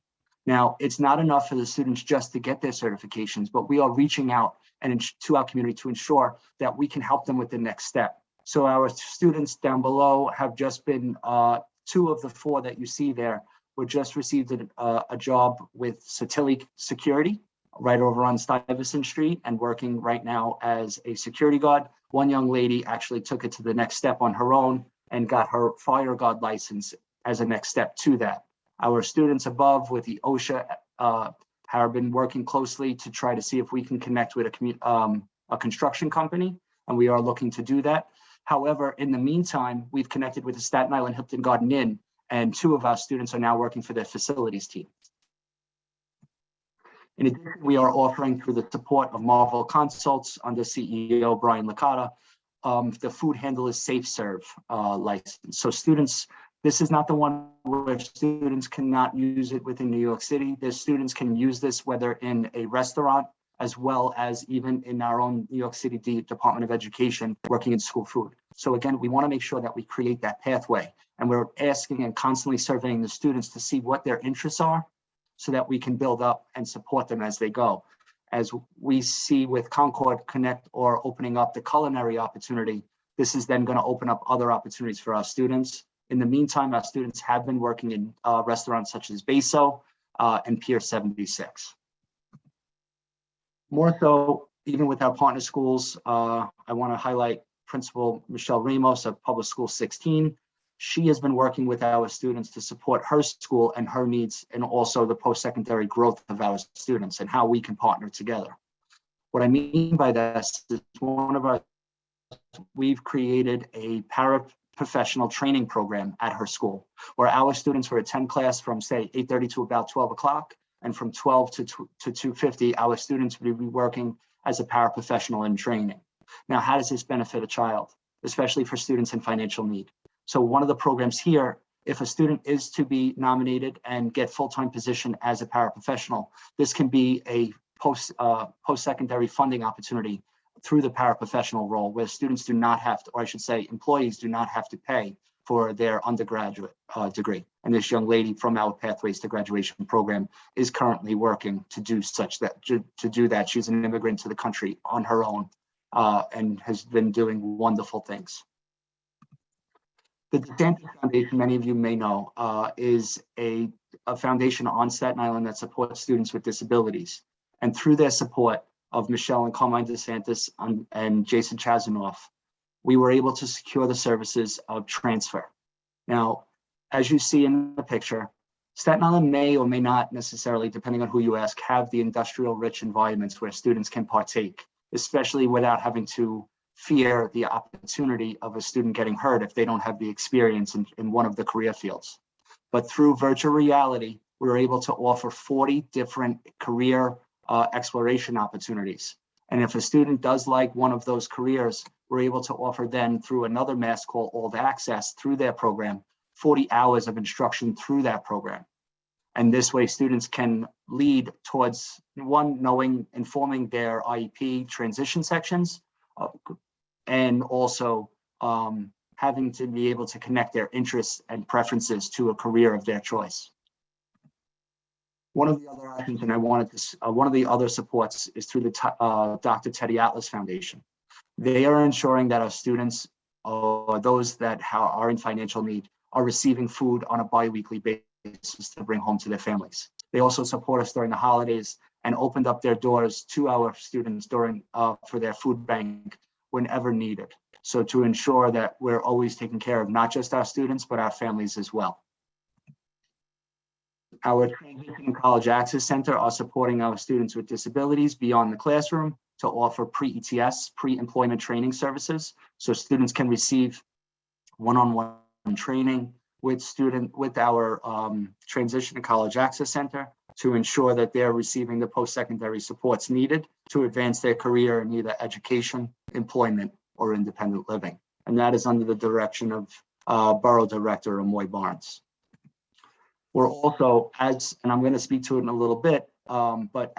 Now, it's not enough for the students just to get their certifications, but we are reaching out and to our community to ensure that we can help them with the next step. So our students down below have just been 2 of the 4 that you see there were just received a job with Satilic Security right over on Stuyvesant Street and working right now as a security guard. One young lady actually took it to the next step on her own and got her fire guard license as a next step to that. Our students above with the OSHA have been working closely to try to see if we can connect with a construction company, and we are looking to do that. However, in the meantime, we've connected with the Staten Island Hilton Garden Inn, and 2 of our students are now working for their facilities team. In addition, we are offering, through the support of Marvel Consults under CEO Brian Licata, the Food Handlers Safe Serve license. So students, this is not the one where students cannot use it within New York City. The students can use this whether in a restaurant, as well as even in our own New York City Department of Education, working in school food. So again, we want to make sure that we create that pathway, and we're asking and constantly surveying the students to see what their interests are so that we can build up and support them as they go. As we see with Concord Connect or opening up the culinary opportunity, this is then going to open up other opportunities for our students. In the meantime, our students have been working in restaurants such as Beso and Pier 76. More so, even with our partner schools, I want to highlight Principal Michelle Ramos of Public School 16. She has been working with our students to support her school and her needs, and also the post-secondary growth of our students and how we can partner together. What I mean by that is we've created a paraprofessional training program at her school, where our students will attend class from, say, 8:30 to about 12 o'clock, and from 12 to 2:50, our students will be working as a paraprofessional in training. Now, how does this benefit a child, especially for students in financial need? So one of the programs here, if a student is to be nominated and get full-time position as a paraprofessional, this can be a post-secondary funding opportunity through the paraprofessional role, where students do not have to, or I should say employees do not have to pay for their undergraduate degree. And this young lady from our Pathways to Graduation program is currently working to do that. She's an immigrant to the country on her own and has been doing wonderful things. The DeSantis Foundation, many of you may know, is a foundation on Staten Island that supports students with disabilities. And through their support of Michelle and Carmine DeSantis and Jason Chazanoff, we were able to secure the services of transfer. Now, as you see in the picture, Staten Island may or may not necessarily, depending on who you ask, have the industrial rich environments where students can partake, especially without having to fear the opportunity of a student getting hurt if they don't have the experience in one of the career fields. But through virtual reality, we were able to offer 40 different career exploration opportunities. And if a student does like one of those careers, we're able to offer then through another mass called All Access through their program, 40 hours of instruction through that program. And this way students can lead towards informing their IEP transition sections, and also having to be able to connect their interests and preferences to a career of their choice. One of the other options, and one of the other supports is through the Dr. Teddy Atlas Foundation. They are ensuring that our students or those that are in financial need are receiving food on a bi-weekly basis to bring home to their families. They also support us during the holidays and opened up their doors to our students during for their food bank whenever needed. So to ensure that we're always taking care of not just our students, but our families as well. Our Transition and College Access Center are supporting our students with disabilities beyond the classroom to offer pre-ETS, pre-employment training services. So students can receive one-on-one training with our Transition and College Access Center to ensure that they're receiving the post-secondary supports needed to advance their career in either education, employment, or independent living. And that is under the direction of Borough Director Amoy Barnes. We're also, and I'm going to speak to it in a little bit, but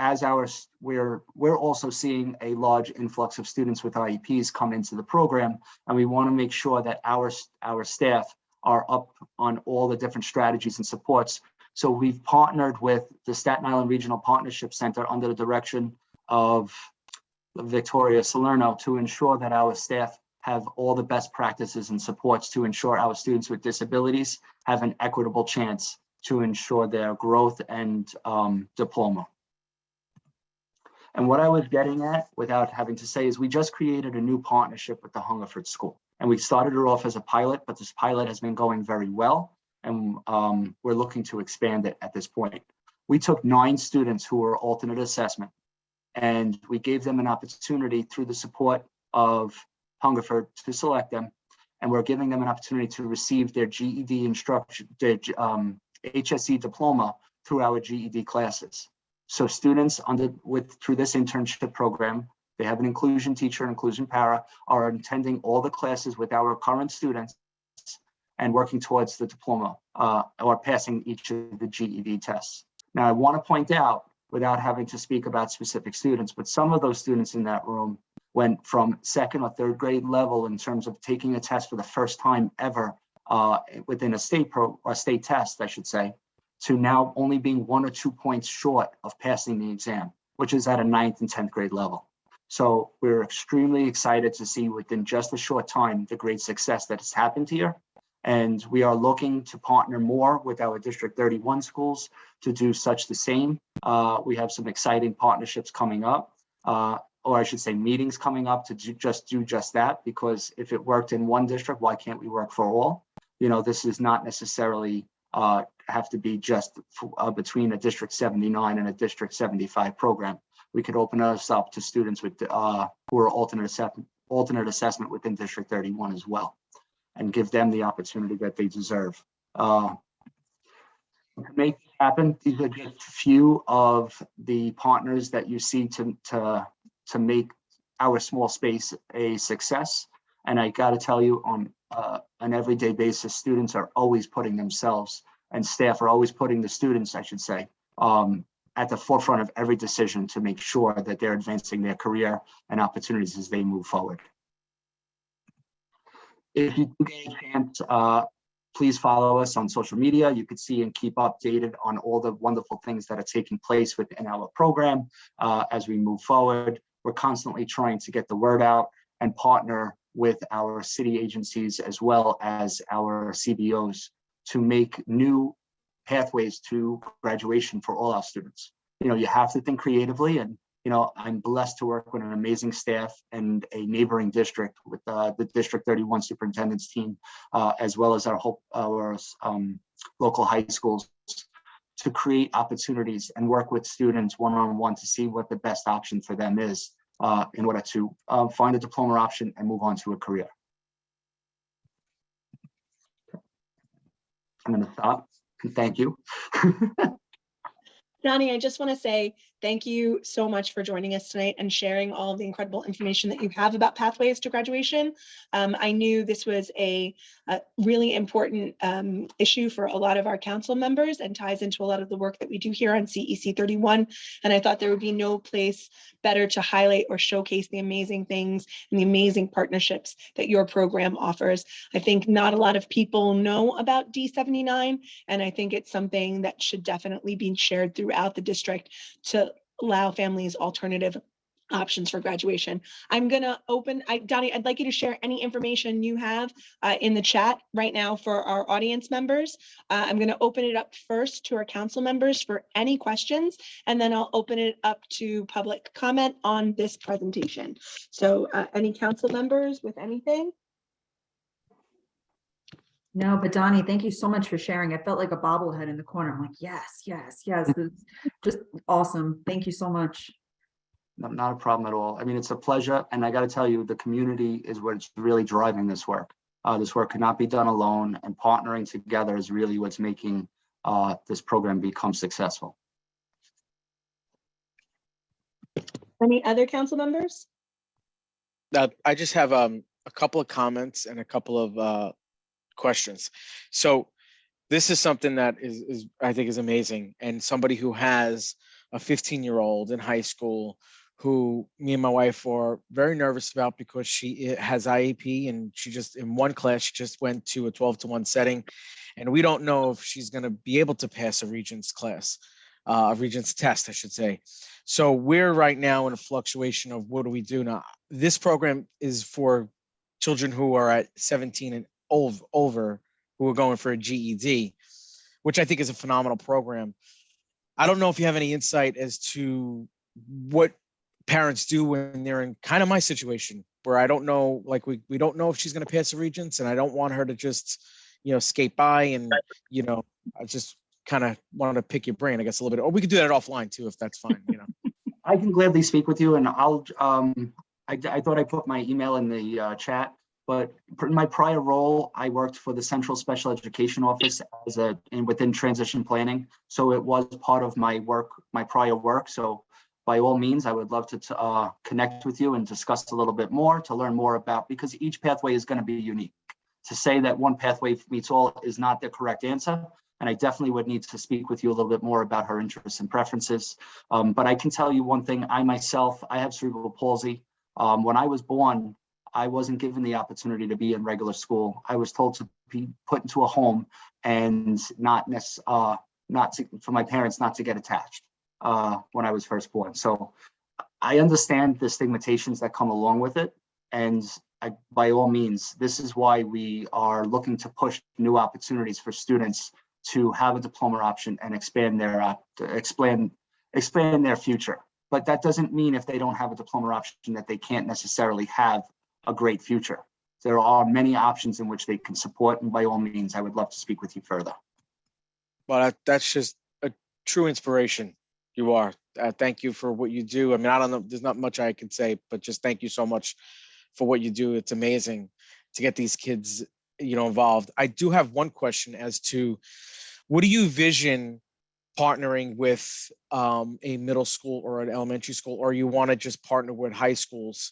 we're also seeing a large influx of students with IEPs come into the program, and we want to make sure that our staff are up on all the different strategies and supports. So we've partnered with the Staten Island Regional Partnership Center under the direction of Victoria Salerno to ensure that our staff have all the best practices and supports to ensure our students with disabilities have an equitable chance to ensure their growth and diploma. And what I was getting at, without having to say, is we just created a new partnership with the Hungerford School. And we started it off as a pilot, but this pilot has been going very well. And we're looking to expand it at this point. We took 9 students who were alternate assessment, and we gave them an opportunity through the support of Hungerford to select them. And we're giving them an opportunity to receive their GED instruction, their HSE diploma through our GED classes. So students through this internship program, they have an inclusion teacher, inclusion para, are attending all the classes with our current students and working towards the diploma or passing each of the GED tests. Now, I want to point out, without having to speak about specific students, but some of those students in that room went from 2nd or 3rd grade level in terms of taking a test for the first time ever within a state test, I should say, to now only being 1 or 2 points short of passing the exam, which is at a 9th and 10th grade level. So we're extremely excited to see within just a short time the great success that has happened here. And we are looking to partner more with our District 31 schools to do such the same. We have some exciting partnerships coming up, or I should say meetings coming up to do just that, because if it worked in one district, why can't we work for all? You know, this is not necessarily have to be just between a District 79 and a District 75 program. We could open us up to students with who are alternate assessment within District 31 as well, and give them the opportunity that they deserve. To make this happen, these are just a few of the partners that you see to make our small space a success. And I got to tell you, on an everyday basis, students are always putting themselves, and staff are always putting the students, I should say, at the forefront of every decision to make sure that they're advancing their career and opportunities as they move forward. If you do get a chance, Please follow us on social media. You could see and keep updated on all the wonderful things that are taking place within our program as we move forward. We're constantly trying to get the word out and partner with our city agencies as well as our CBOs to make new pathways to graduation for all our students. You know, you have to think creatively, and I'm blessed to work with an amazing staff and a neighboring district with the District 31 superintendent's team, as well as our local high schools, to create opportunities and work with students one-on-one to see what the best option for them is in order to find a diploma option and move on to a career. I'm going to stop and thank you. Donnie, I just want to say thank you so much for joining us tonight and sharing all of the incredible information that you have about pathways to graduation. I knew this was a really important issue for a lot of our council members and ties into a lot of the work that we do here on CEC 31. And I thought there would be no place better to highlight or showcase the amazing things and the amazing partnerships that your program offers. I think not a lot of people know about D79, and I think it's something that should definitely be shared throughout the district to allow families alternative options for graduation. I'm going to open, Donnie, I'd like you to share any information you have in the chat right now for our audience members. I'm going to open it up first to our council members for any questions, and then I'll open it up to public comment on this presentation. So any council members with anything? No, but Donnie, thank you so much for sharing. I felt like a bobblehead in the corner. I'm like, yes, yes, yes. This is just awesome. Thank you so much. Not a problem at all. I mean, it's a pleasure. And I got to tell you, the community is what's really driving this work. This work could not be done alone, and partnering together is really what's making this program become successful. Any other council members? I just have a couple of comments and a couple of questions. So this is something that is I think is amazing, and somebody who has a 15-year-old in high school who me and my wife are very nervous about because she has IEP, and she just in one class she just went to a 12-to-1 setting, and we don't know if she's going to be able to pass a Regents class, a Regents test, I should say. So we're right now in a fluctuation of what do we do now. This program is for children who are at 17 and over who are going for a GED, which I think is a phenomenal program. I don't know if you have any insight as to what parents do when they're in kind of my situation, where I don't know, like we don't know if she's going to pass the Regents, and I don't want her to just, skate by, and, I just kind of wanted to pick your brain, I guess, a little bit, or we could do that offline too, if that's fine, I can gladly speak with you, and I'll, I thought I put my email in the chat, but in my prior role, I worked for the Central Special Education Office within transition planning. So it was part of my work, my prior work. So by all means, I would love to connect with you and discuss a little bit more to learn more about, because each pathway is going to be unique. To say that one pathway meets all is not the correct answer. And I definitely would need to speak with you a little bit more about her interests and preferences. But I can tell you one thing, I have cerebral palsy. When I was born, I wasn't given the opportunity to be in regular school. I was told to be put into a home and for my parents not to get attached when I was first born. So I understand the stigmatizations that come along with it. And by all means, this is why we are looking to push new opportunities for students to have a diploma option and expand their future. But that doesn't mean if they don't have a diploma option that they can't necessarily have a great future. There are many options in which they can support, and by all means, I would love to speak with you further. Well, that's just a true inspiration. You are. Thank you for what you do. I mean, I don't know, there's not much I can say, but just thank you so much for what you do. It's amazing to get these kids, involved. I do have one question as to, what do you vision partnering with a middle school or an elementary school, or you want to just partner with high schools,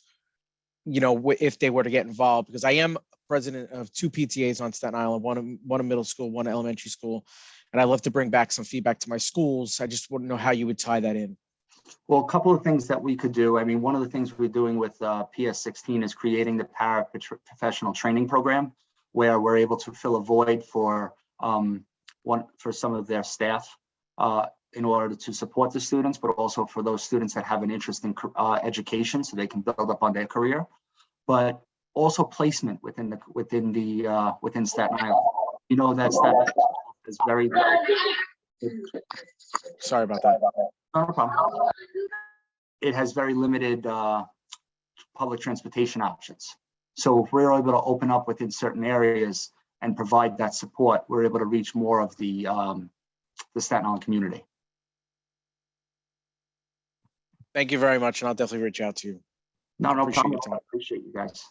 if they were to get involved? Because I am president of 2 PTAs on Staten Island, one a middle school, one elementary school, and I love to bring back some feedback to my schools. I just want to know how you would tie that in. Well, a couple of things that we could do. I mean, one of the things we're doing with PS16 is creating the paraprofessional training program. where we're able to fill a void for some of their staff in order to support the students, but also for those students that have an interest in education, so they can build up on their career. But also placement within Staten Island. You know that Staten Island is very. Sorry about that. Not a problem. It has very limited public transportation options. So if we're able to open up within certain areas and provide that support, we're able to reach more of the Staten Island community. Thank you very much, and I'll definitely reach out to you. No Appreciate problem. your time. I appreciate you guys.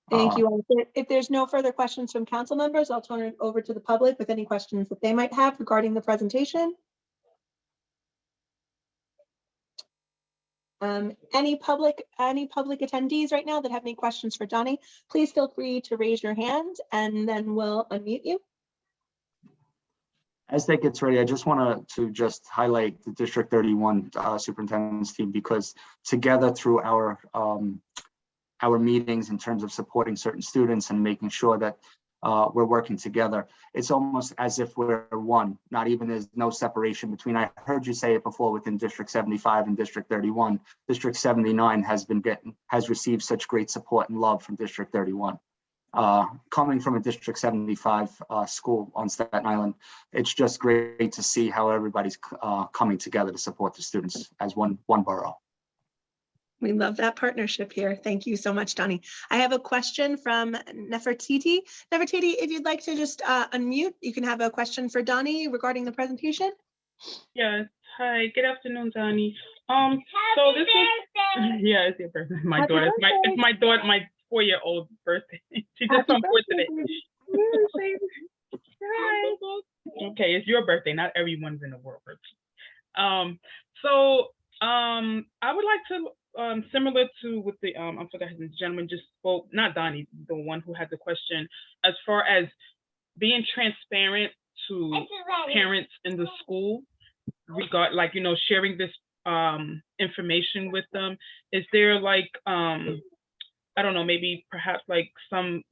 Thank you. If there's no further questions from council members, I'll turn it over to the public with any questions that they might have regarding the presentation. Any public attendees right now that have any questions for Donnie, please feel free to raise your hand and then we'll unmute you. As that gets ready, I just want to just highlight the District 31 superintendent's team, because together through our meetings in terms of supporting certain students and making sure that we're working together, it's almost as if we're one, not even there's no separation between. I heard you say it before within District 75 and District 31. District 79 has received such great support and love from District 31. Coming from a District 75 school on Staten Island, it's just great to see how everybody's coming together to support the students as one borough. We love that partnership here. Thank you so much, Donnie. I have a question from Nefertiti. Nefertiti, if you'd like to just unmute, you can have a question for Donnie regarding the presentation. Yes. Hi. Good afternoon, Donnie. So this is it's your birthday. My daughter. It's my daughter. My 4-year-old birthday. She just turned 4 today. Okay, it's your birthday. Not everyone's in the world birthday. I would like to. Similar to what the I forgot his gentleman just spoke, not Donnie, the one who had the question, as far as being transparent to parents in the school, sharing this information with them. Is there like I don't know, maybe perhaps like some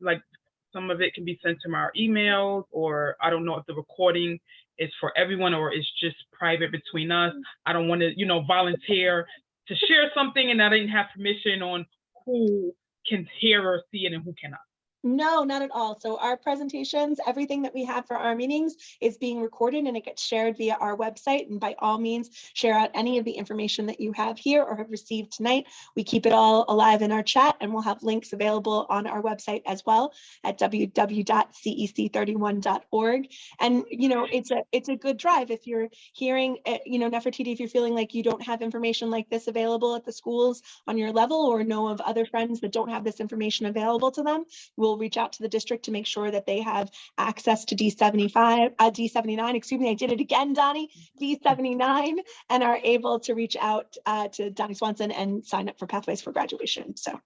of it can be sent to our emails, or I don't know if the recording is for everyone or it's just private between us. I don't want to, volunteer to share something and I didn't have permission on who can hear or see it and who cannot. No, not at all. So our presentations, everything that we have for our meetings is being recorded and it gets shared via our website. And by all means, share out any of the information that you have here or have received tonight. We keep it all alive in our chat, and we'll have links available on our website as well at www.cec31.org. And, it's a good drive if you're hearing, Nefertiti, if you're feeling like you don't have information like this available at the schools on your level, or know of other friends that don't have this information available to them, we'll reach out to the district to make sure that they have access to D79, excuse me, I did it again, Donnie, D79, and are able to reach out to Donnie Swanson and sign up for Pathways for Graduation. So,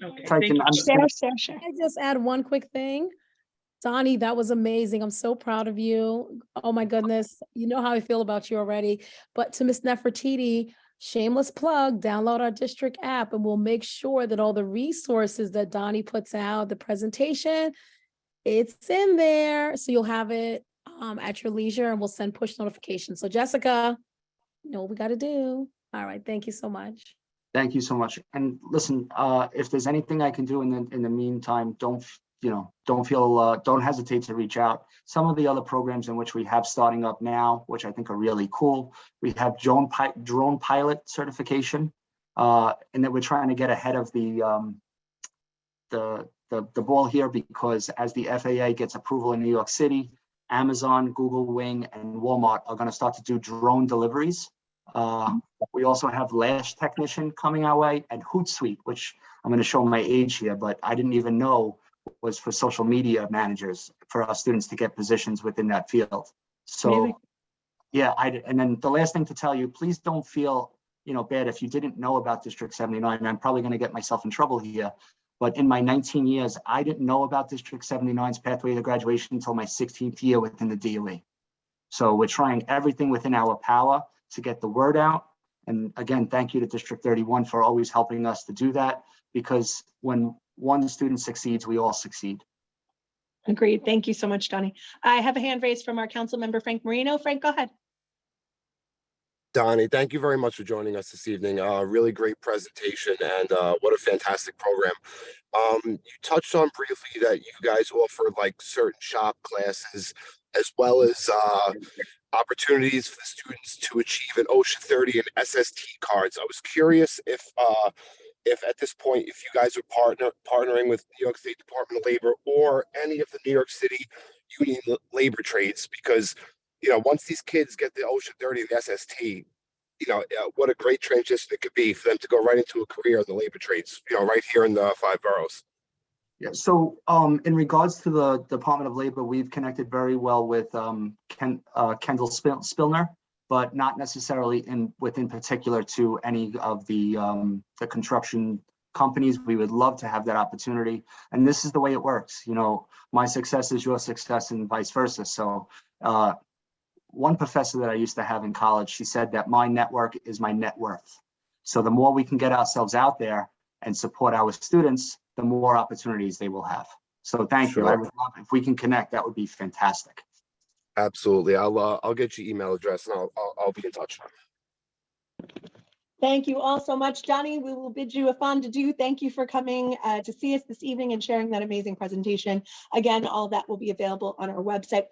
okay, share. I just add one quick thing. Donnie, that was amazing. I'm so proud of you. Oh my goodness. You know how I feel about you already. But to Ms. Nefertiti, shameless plug, download our district app and we'll make sure that all the resources that Donnie puts out, the presentation, it's in there. So you'll have it at your leisure, and we'll send push notifications. So Jessica, you know what we got to do. All right. Thank you so much. Thank you so much. And listen, if there's anything I can do in the meantime, don't hesitate to reach out. Some of the other programs in which we have starting up now, which I think are really cool, we have drone pilot certification, and that we're trying to get ahead of the ball here, because as the FAA gets approval in New York City, Amazon, Google Wing, and Walmart are going to start to do drone deliveries. We also have Lash Technician coming our way, and Hootsuite, which I'm going to show my age here, but I didn't even know was for social media managers for our students to get positions within that field. So yeah, and then the last thing to tell you, please don't feel bad if you didn't know about District 79. I'm probably going to get myself in trouble here, but in my 19 years, I didn't know about District 79's Pathway to Graduation until my 16th year within the DOE. So we're trying everything within our power to get the word out. And again, thank you to District 31 for always helping us to do that, because when one student succeeds, we all succeed. Agreed. Thank you so much, Donnie. I have a hand raised from our council member, Frank Marino. Frank, go ahead. Donnie, thank you very much for joining us this evening. Really great presentation and what a fantastic program. You touched on briefly that you guys offer like certain shop classes as well as opportunities for the students to achieve an OSHA 30 and SST cards. I was curious if at this point, if you guys are partnering with New York State Department of Labor or any of the New York City union labor trades, because once these kids get the OSHA 30 and the SST, what a great transition it could be for them to go right into a career in the labor trades, right here in the 5 boroughs. Yeah, so in regards to the Department of Labor, we've connected very well with Kendall Spillner, but not necessarily within particular to any of the construction companies. We would love to have that opportunity. And this is the way it works. My success is your success and vice versa. So one professor that I used to have in college, she said that my network is my net worth. So the more we can get ourselves out there and support our students, the more opportunities they will have. So thank you. I would love, if we can connect, that would be fantastic. Absolutely. I'll get your email address and I'll be in touch. Thank you all so much, Johnny. We will bid you a fond adieu. Thank you for coming to see us this evening and sharing that amazing presentation. Again, all of that will be available on our website.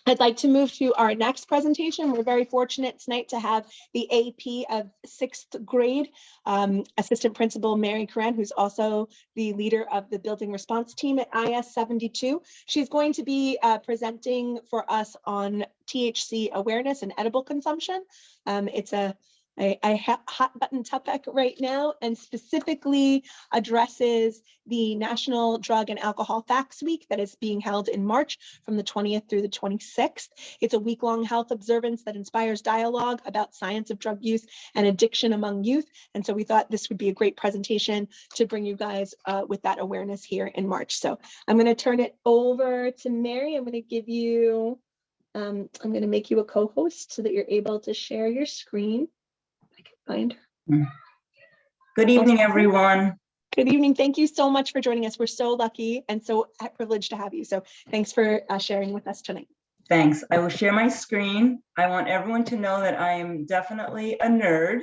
I'd like to move to our next presentation. We're very fortunate tonight to have the AP of 6th grade, Assistant Principal Mary Coran, who's also the leader of the building response team at IS 72. She's going to be presenting for us on THC awareness and edible consumption. It's a hot button topic right now, and specifically addresses the National Drug and Alcohol Facts Week that is being held in March from the 20th through the 26th. It's a week-long health observance that inspires dialogue about science of drug use and addiction among youth. And so we thought this would be a great presentation to bring you guys with that awareness here in March. So I'm going to turn it over to Mary. I'm going to give you, I'm going to make you a co-host so that you're able to share your screen. Find her. Good evening, everyone. Good evening. Thank you so much for joining us. We're so lucky and so privileged to have you. So thanks for sharing with us tonight. Thanks. I will share my screen. I want everyone to know that I am definitely a nerd.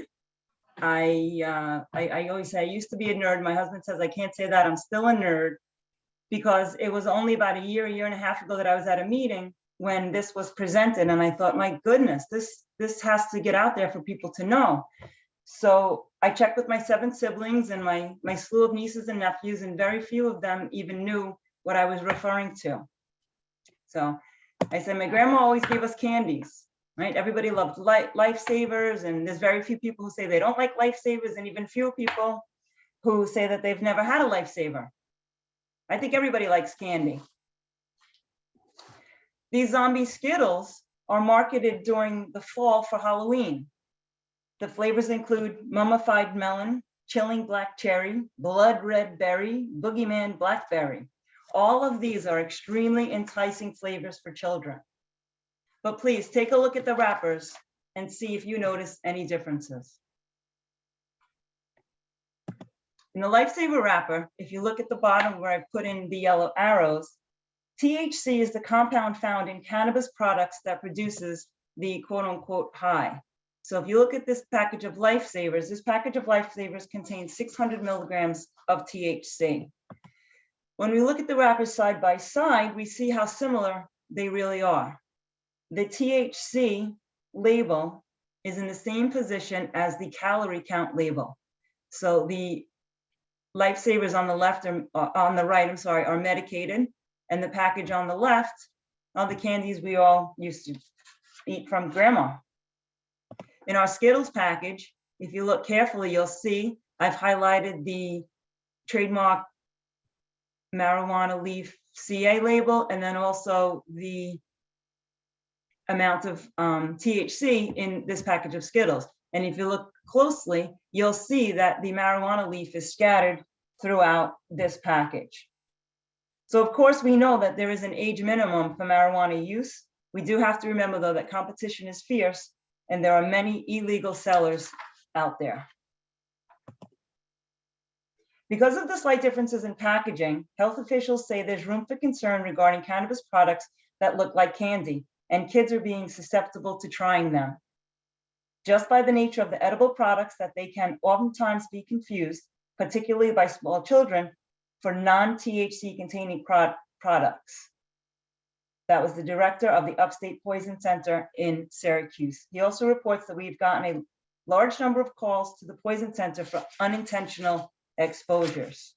I always say I used to be a nerd. My husband says I can't say that. I'm still a nerd because it was only about a year and a half ago that I was at a meeting when this was presented, and I thought, my goodness, this has to get out there for people to know. So I checked with my 7 siblings and my slew of nieces and nephews, and very few of them even knew what I was referring to. So I said, my grandma always gave us candies, right? Everybody loved lifesavers, and there's very few people who say they don't like lifesavers, and even fewer people who say that they've never had a lifesaver. I think everybody likes candy. These zombie Skittles are marketed during the fall for Halloween. The flavors include mummified melon, chilling black cherry, blood red berry, boogeyman blackberry. All of these are extremely enticing flavors for children. But please take a look at the wrappers and see if you notice any differences. In the Lifesaver wrapper, if you look at the bottom where I put in the yellow arrows, THC is the compound found in cannabis products that produces the quote unquote high. So if you look at this package of Lifesavers, this package of Lifesavers contains 600 milligrams of THC. When we look at the wrappers side by side, we see how similar they really are. The THC label is in the same position as the calorie count label. So the Lifesavers on the left, on the right, I'm sorry, are medicated. And the package on the left are the candies we all used to eat from grandma. In our Skittles package, if you look carefully, you'll see I've highlighted the trademark marijuana leaf CA label, and then also the amount of THC in this package of Skittles. And if you look closely, you'll see that the marijuana leaf is scattered throughout this package. So of course, we know that there is an age minimum for marijuana use. We do have to remember though that competition is fierce and there are many illegal sellers out there. Because of the slight differences in packaging, health officials say there's room for concern regarding cannabis products that look like candy, and kids are being susceptible to trying them. Just by the nature of the edible products, that they can oftentimes be confused, particularly by small children, for non-THC containing products. That was the director of the Upstate Poison Center in Syracuse. He also reports that we've gotten a large number of calls to the Poison Center for unintentional exposures.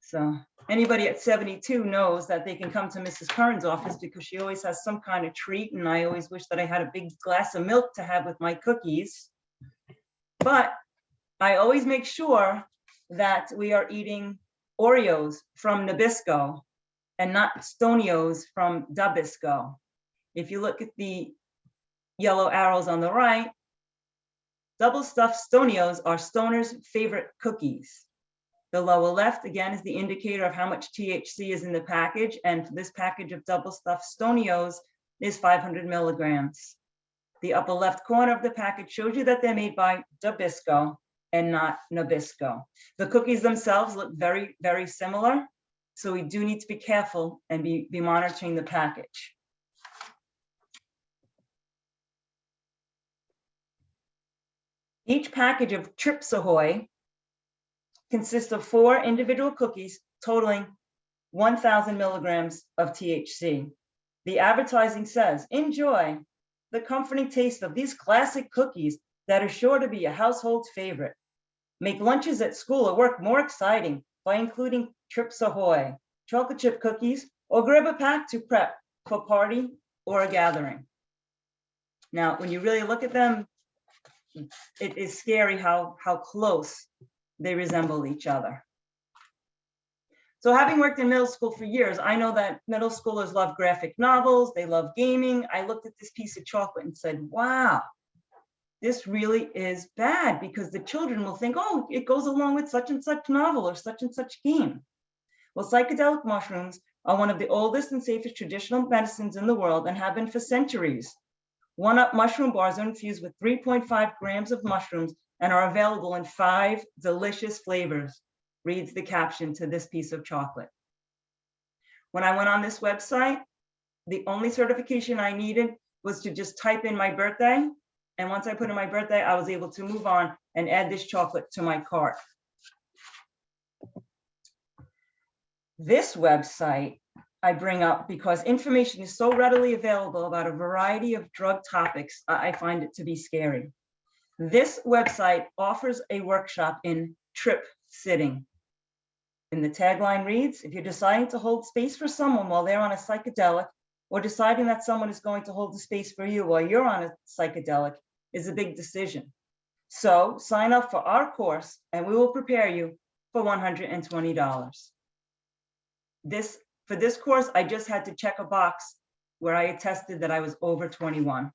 So anybody at 72 knows that they can come to Mrs. Curran's office because she always has some kind of treat, and I always wish that I had a big glass of milk to have with my cookies. But I always make sure that we are eating Oreos from Nabisco and not Stonios from Dabisco. If you look at the yellow arrows on the right, double stuffed Stonios are Stoner's favorite cookies. The lower left, again, is the indicator of how much THC is in the package. And for this package of double stuffed Stonios is 500 milligrams. The upper left corner of the package shows you that they're made by Dabisco and not Nabisco. The cookies themselves look very, very similar. So we do need to be careful and be monitoring the package. Each package of Chips Ahoy consists of 4 individual cookies totaling 1,000 milligrams of THC. The advertising says, enjoy the comforting taste of these classic cookies that are sure to be a household favorite. Make lunches at school or work more exciting by including Chips Ahoy, chocolate chip cookies, or grab a pack to prep for a party or a gathering. Now, when you really look at them, it is scary how close they resemble each other. So having worked in middle school for years, I know that middle schoolers love graphic novels, they love gaming. I looked at this piece of chocolate and said, wow, this really is bad, because the children will think, oh, it goes along with such and such novel or such and such game. Well, psychedelic mushrooms are one of the oldest and safest traditional medicines in the world and have been for centuries. 1-Up mushroom bars are infused with 3.5 grams of mushrooms and are available in 5 delicious flavors, reads the caption to this piece of chocolate. When I went on this website, the only certification I needed was to just type in my birthday. And once I put in my birthday, I was able to move on and add this chocolate to my cart. This website I bring up because information is so readily available about a variety of drug topics, I find it to be scary. This website offers a workshop in trip sitting. And the tagline reads, if you're deciding to hold space for someone while they're on a psychedelic, or deciding that someone is going to hold the space for you while you're on a psychedelic, is a big decision. So sign up for our course and we will prepare you for $120. For this course, I just had to check a box where I attested that I was over 21.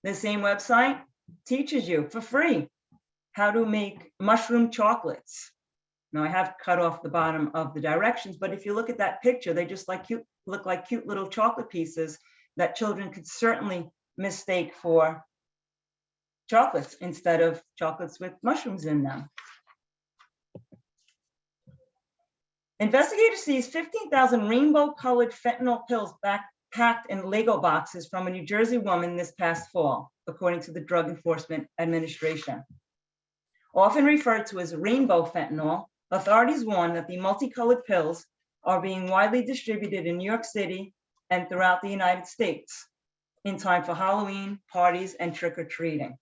The same website teaches you for free how to make mushroom chocolates. Now I have cut off the bottom of the directions, but if you look at that picture, they just look like cute little chocolate pieces that children could certainly mistake for chocolates instead of chocolates with mushrooms in them. Investigators seized 15,000 rainbow-colored fentanyl pills packed in Lego boxes from a New Jersey woman this past fall, according to the Drug Enforcement Administration. Often referred to as rainbow fentanyl, authorities warn that the multicolored pills are being widely distributed in New York City and throughout the United States in time for Halloween, parties, and trick-or-treating.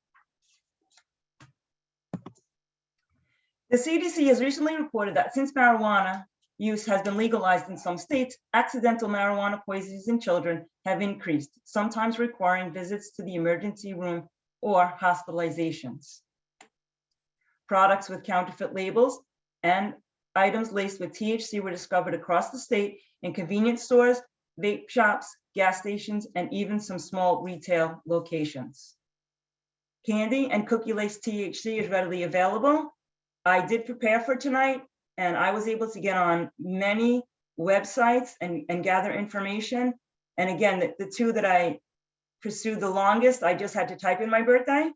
The CDC has recently reported that since marijuana use has been legalized in some states, accidental marijuana poisonings in children have increased, sometimes requiring visits to the emergency room or hospitalizations. Products with counterfeit labels and items laced with THC were discovered across the state in convenience stores, vape shops, gas stations, and even some small retail locations. Candy and cookie-laced THC is readily available. I did prepare for tonight, and I was able to get on many websites and gather information. And again, the two that I pursued the longest, I just had to type in my birthday,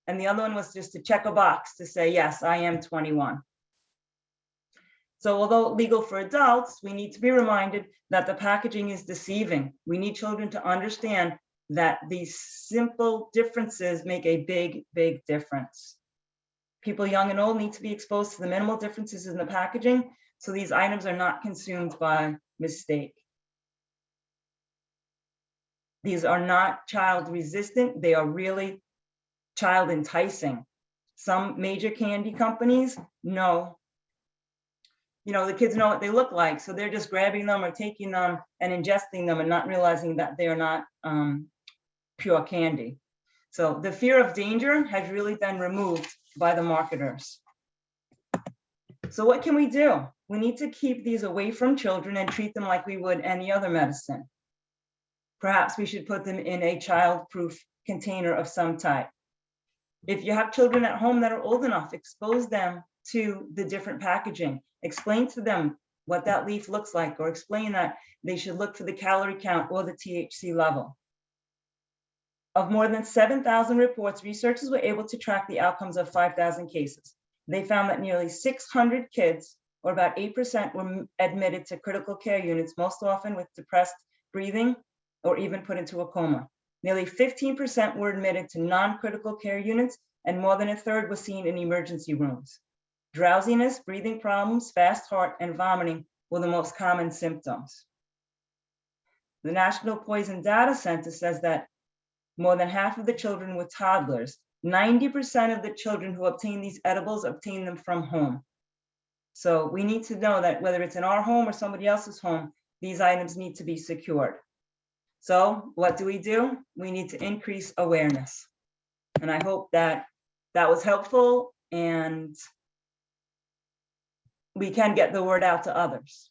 And the other one was just to check a box to say, yes, I am 21. So although legal for adults, we need to be reminded that the packaging is deceiving. We need children to understand that these simple differences make a big, big difference. People young and old need to be exposed to the minimal differences in the packaging so these items are not consumed by mistake. These are not child resistant, they are really child enticing. Some major candy companies know, the kids know what they look like, so they're just grabbing them or taking them and ingesting them and not realizing that they are not pure candy. So the fear of danger has really been removed by the marketers. So what can we do? We need to keep these away from children and treat them like we would any other medicine. Perhaps we should put them in a child-proof container of some type. If you have children at home that are old enough, expose them to the different packaging. Explain to them what that leaf looks like, or explain that they should look for the calorie count or the THC level. Of more than 7,000 reports, researchers were able to track the outcomes of 5,000 cases. They found that nearly 600 kids, or about 8%, were admitted to critical care units, most often with depressed breathing or even put into a coma. Nearly 15% were admitted to non-critical care units, and more than a third was seen in emergency rooms. Drowsiness, breathing problems, fast heart, and vomiting were the most common symptoms. The National Poison Data Center says that more than half of the children were toddlers. 90% of the children who obtain these edibles obtain them from home. So we need to know that whether it's in our home or somebody else's home, these items need to be secured. So what do? We need to increase awareness. And I hope that that was helpful and we can get the word out to others.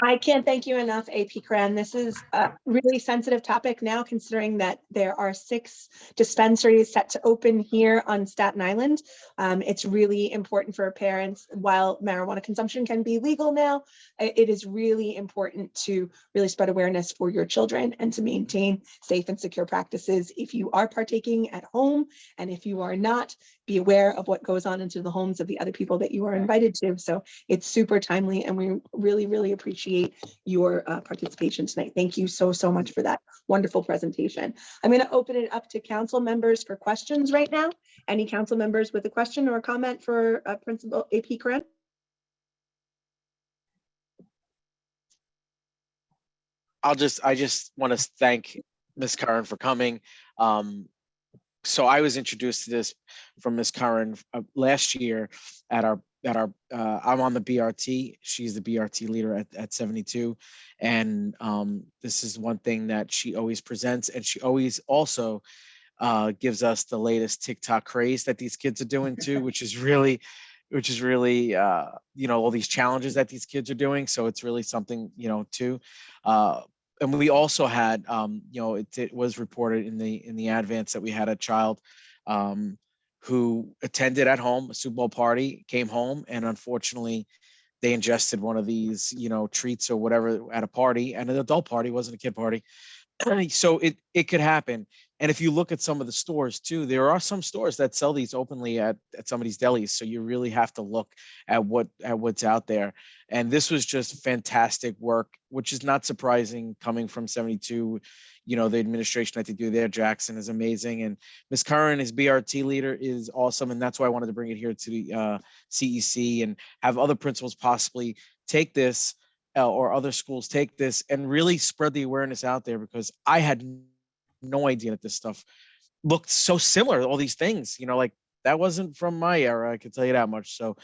I can't thank you enough, AP Karen. This is a really sensitive topic now, considering that there are 6 dispensaries set to open here on Staten Island. It's really important for parents. While marijuana consumption can be legal now, it is really important to really spread awareness for your children and to maintain safe and secure practices. If you are partaking at home, and if you are not, be aware of what goes on into the homes of the other people that you are invited to. So it's super timely, and we really, really appreciate your participation tonight. Thank you so much for that wonderful presentation. I'm going to open it up to council members for questions right now. Any council members with a question or a comment for Principal AP Karen? I just want to thank Ms. Curran for coming. So I was introduced to this from Ms. Curran last year at our I'm on the BRT. She's the BRT leader at 72. And this is one thing that she always presents. And she always also gives us the latest TikTok craze that these kids are doing too, which is really, all these challenges that these kids are doing. So it's really something, too. And we also had, it was reported in the advance that we had a child who attended at home a Super Bowl party, came home, and unfortunately they ingested one of these, treats or whatever at a party, and an adult party, wasn't a kid party. So it could happen. And if you look at some of the stores too, there are some stores that sell these openly at some of these delis. So you really have to look at what's out there. And this was just fantastic work, which is not surprising coming from 72. The administration that they do there, Jackson, is amazing. And Ms. Curran, his BRT leader, is awesome. And that's why I wanted to bring it here to the CEC and have other principals possibly take this or other schools take this and really spread the awareness out there, because I had no idea that this stuff looked so similar. All these things, like that wasn't from my era. I can tell you that much. So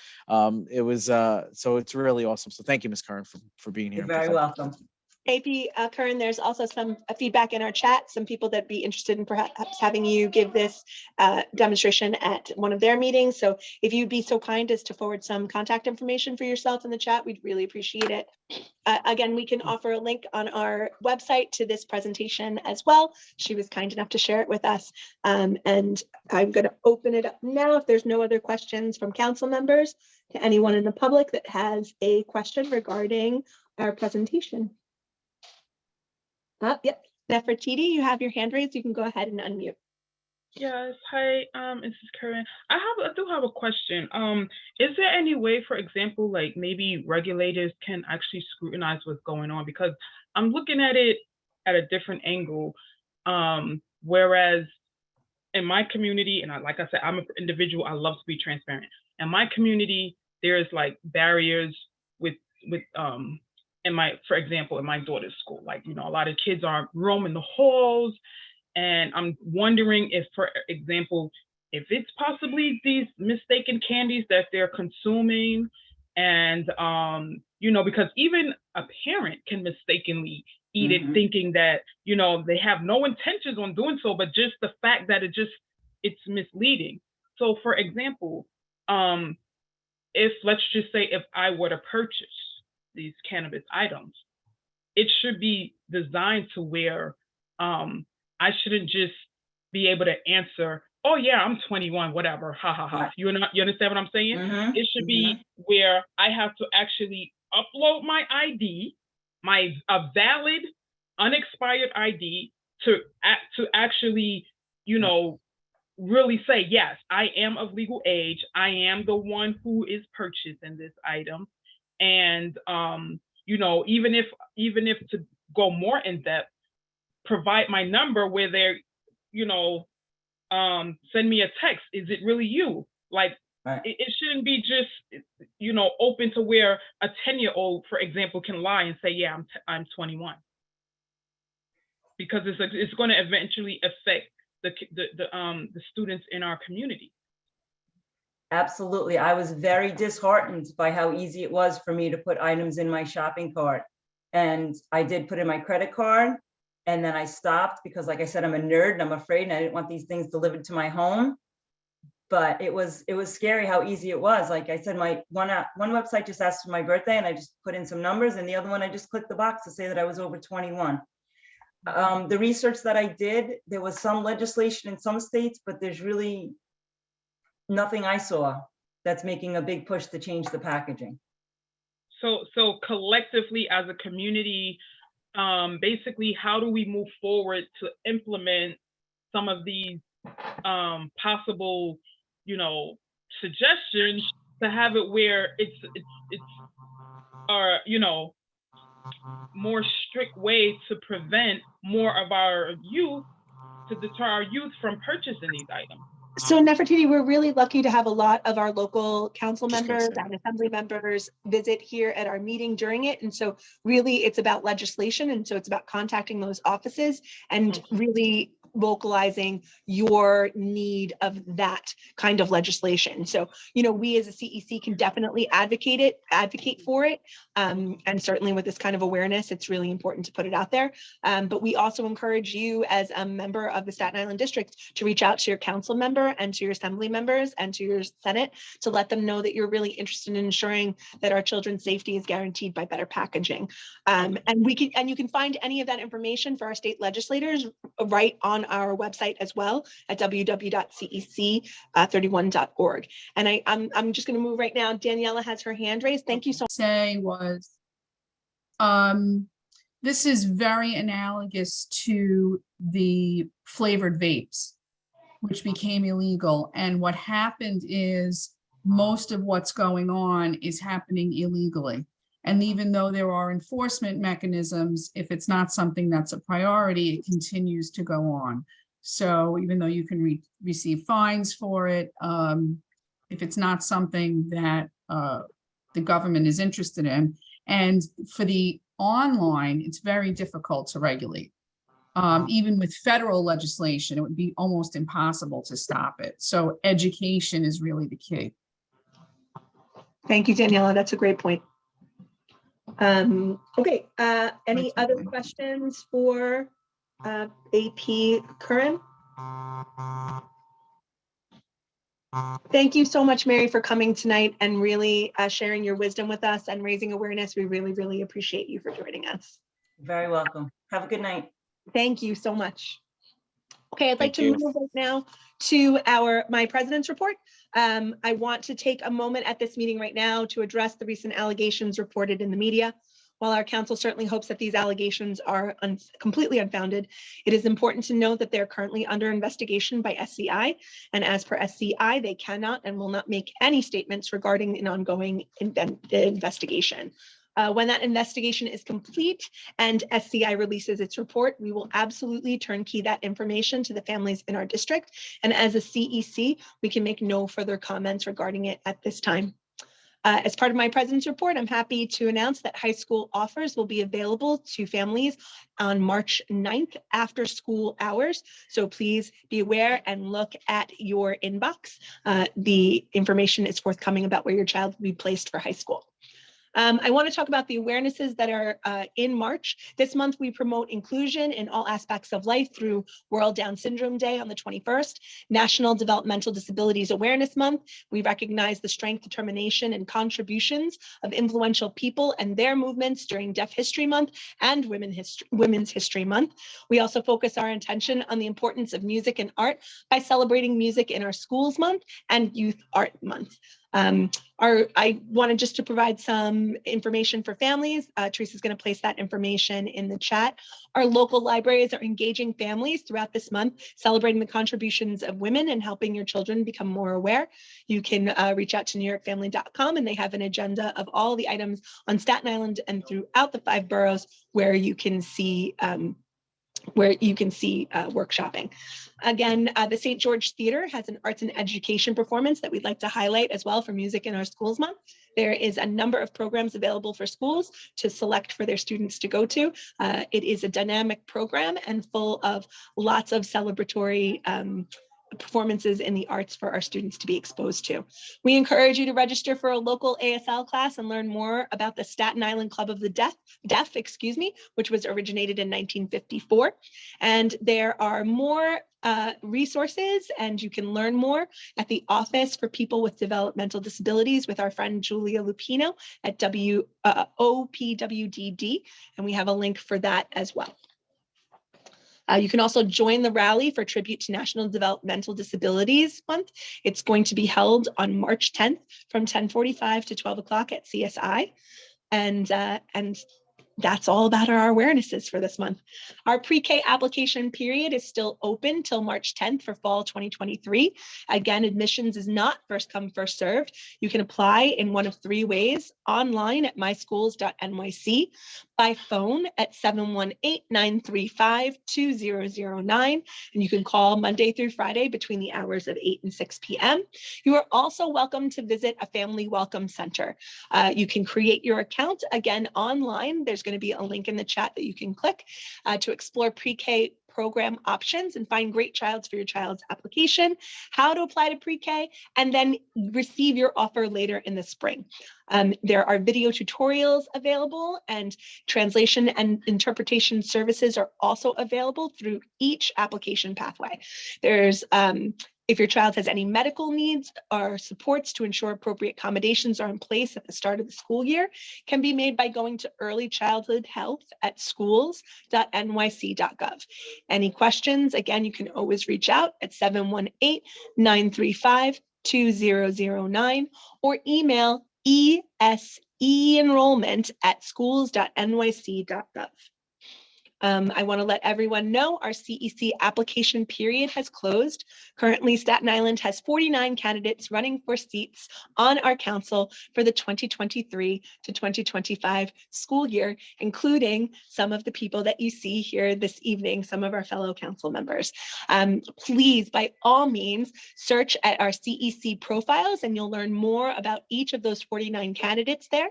it was, so it's really awesome. So thank you, Ms. Curran, for being here. You're very welcome. AP Karen, there's also some feedback in our chat, some people that'd be interested in perhaps having you give this demonstration at one of their meetings. So if you'd be so kind as to forward some contact information for yourself in the chat, we'd really appreciate it. Again, we can offer a link on our website to this presentation as well. She was kind enough to share it with us. And I'm going to open it up now if there's no other questions from council members, to anyone in the public that has a question regarding our presentation. Yep, Nefertiti, you have your hand raised. You can go ahead and unmute. Yes, hi, this is Karen. I do have a question. Is there any way, for example, like maybe regulators can actually scrutinize what's going on? Because I'm looking at it at a different angle. Whereas in my community, and like I said, I'm an individual, I love to be transparent. In my community, there's like barriers with for example, in my daughter's school, like, you know, a lot of kids are roaming the halls. And I'm wondering if, for example, if it's possibly these mistaken candies that they're consuming. And, you know, because even a parent can mistakenly eat it thinking that, you know, they have no intentions on doing so, but just the fact that it's misleading. So for example, if let's just say if I were to purchase these cannabis items, it should be designed to where I shouldn't just be able to answer, oh yeah, I'm 21, whatever, ha ha ha. You understand what I'm saying? It should be where I have to actually upload my ID, a valid, unexpired ID to actually, you know, really say, yes, I am of legal age. I am the one who is purchasing this item. And, you know, even if to go more in depth, provide my number where they're, you know, send me a text. Is it really you? Like, it shouldn't be just, you know, open to where a 10-year-old, for example, can lie and say, yeah, I'm 21. Because it's going to eventually affect the students in our community. Absolutely. I was very disheartened by how easy it was for me to put items in my shopping cart. And I did put in my credit card, and then I stopped because, like I said, I'm a nerd and I'm afraid and I didn't want these things delivered to my home. But it was scary how easy it was. Like I said, my one website just asked for my birthday and I just put in some numbers, and the other one I just clicked the box to say that I was over 21. The research that I did, there was some legislation in some states, but there's really nothing I saw that's making a big push to change the packaging. So collectively as a community, basically, how do we move forward to implement some of these possible, you know, suggestions to have it where it's you know, more strict way to prevent more of our youth, to deter our youth from purchasing these items? So Nefertiti, we're really lucky to have a lot of our local council members and assembly members visit here at our meeting during it. And so really it's about legislation. And so it's about contacting those offices and really vocalizing your need of that kind of legislation. So, you know, we as a CEC can definitely advocate for it. And certainly with this kind of awareness, it's really important to put it out there. But we also encourage you as a member of the Staten Island District to reach out to your council member and to your assembly members and to your Senate to let them know that you're really interested in ensuring that our children's safety is guaranteed by better packaging. And you can find any of that information for our state legislators right on our website as well at www.cec31.org. And I'm just going to move right now. Daniela has her hand raised. Thank you so much. Say was, this is very analogous to the flavored vapes, which became illegal. And what happened is most of what's going on is happening illegally. And even though there are enforcement mechanisms, if it's not something that's a priority, it continues to go on. So even though you can receive fines for it, if it's not something that the government is interested in, and for the online, it's very difficult to regulate. Even with federal legislation, it would be almost impossible to stop it. So education is really the key. Thank you, Daniela. That's a great point. Okay, any other questions for AP Curran? Thank you so much, Mary, for coming tonight and really sharing your wisdom with us and raising awareness. We really, really appreciate you for joining us. Very welcome. Have a good night. Thank you so much. Okay, I'd like to move right now to my president's report. I want to take a moment at this meeting right now to address the recent allegations reported in the media. While our council certainly hopes that these allegations are completely unfounded, it is important to note that they're currently under investigation by SCI. And as per SCI, they cannot and will not make any statements regarding an ongoing investigation. When that investigation is complete and SCI releases its report, we will absolutely turnkey that information to the families in our district. And as a CEC, we can make no further comments regarding it at this time. As part of my president's report, I'm happy to announce that high school offers will be available to families on March 9th after school hours. So please be aware and look at your inbox. The information is forthcoming about where your child will be placed for high school. I want to talk about the awarenesses that are in March. This month, we promote inclusion in all aspects of life through World Down Syndrome Day on the 21st, National Developmental Disabilities Awareness Month. We recognize the strength, determination, and contributions of influential people and their movements during Deaf History Month and Women's History Month. We also focus our attention on the importance of music and art by celebrating Music in Our Schools Month and Youth Art Month. I wanted just to provide some information for families. Teresa's going to place that information in the chat. Our local libraries are engaging families throughout this month, celebrating the contributions of women and helping your children become more aware. You can reach out to newyorkfamily.com and they have an agenda of all the items on Staten Island and throughout the 5 boroughs where you can see workshopping. Again, the St. George Theater has an arts and education performance that we'd like to highlight as well for Music in Our Schools Month. There is a number of programs available for schools to select for their students to go to. It is a dynamic program and full of lots of celebratory performances in the arts for our students to be exposed to. We encourage you to register for a local ASL class and learn more about the Staten Island Club of the Deaf, which was originated in 1954. And there are more resources and you can learn more at the Office for People with Developmental Disabilities with our friend Julia Lupino at OPWDD, and we have a link for that as well. You can also join the rally for tribute to National Developmental Disabilities Month. It's going to be held on March 10th from 10:45 to 12 o'clock at CSI. And that's all about our awarenesses for this month. Our pre-K application period is still open till March 10th for fall 2023. Again, admissions is not first come, first served. You can apply in one of 3 ways: online at myschools.nyc, by phone at 718-935-2009, and you can call Monday through Friday between the hours of 8 and 6 p.m. You are also welcome to visit a family welcome center. You can create your account again online. There's going to be a link in the chat that you can click to explore pre-K program options and find great childs for your child's application, how to apply to pre-K, and then receive your offer later in the spring. There are video tutorials available, and translation and interpretation services are also available through each application pathway. There's if your child has any medical needs or supports to ensure appropriate accommodations are in place at the start of the school year, can be made by going to early childhood health at schools.nyc.gov. Any questions, again, you can always reach out at 718-935-2009 or email esenrollment@schools.nyc.gov. I want to let everyone know our CEC application period has closed. Currently, Staten Island has 49 candidates running for seats on our council for the 2023 to 2025 school year, including some of the people that you see here this evening, some of our fellow council members. Please, by all means, search at our CEC profiles and you'll learn more about each of those 49 candidates there.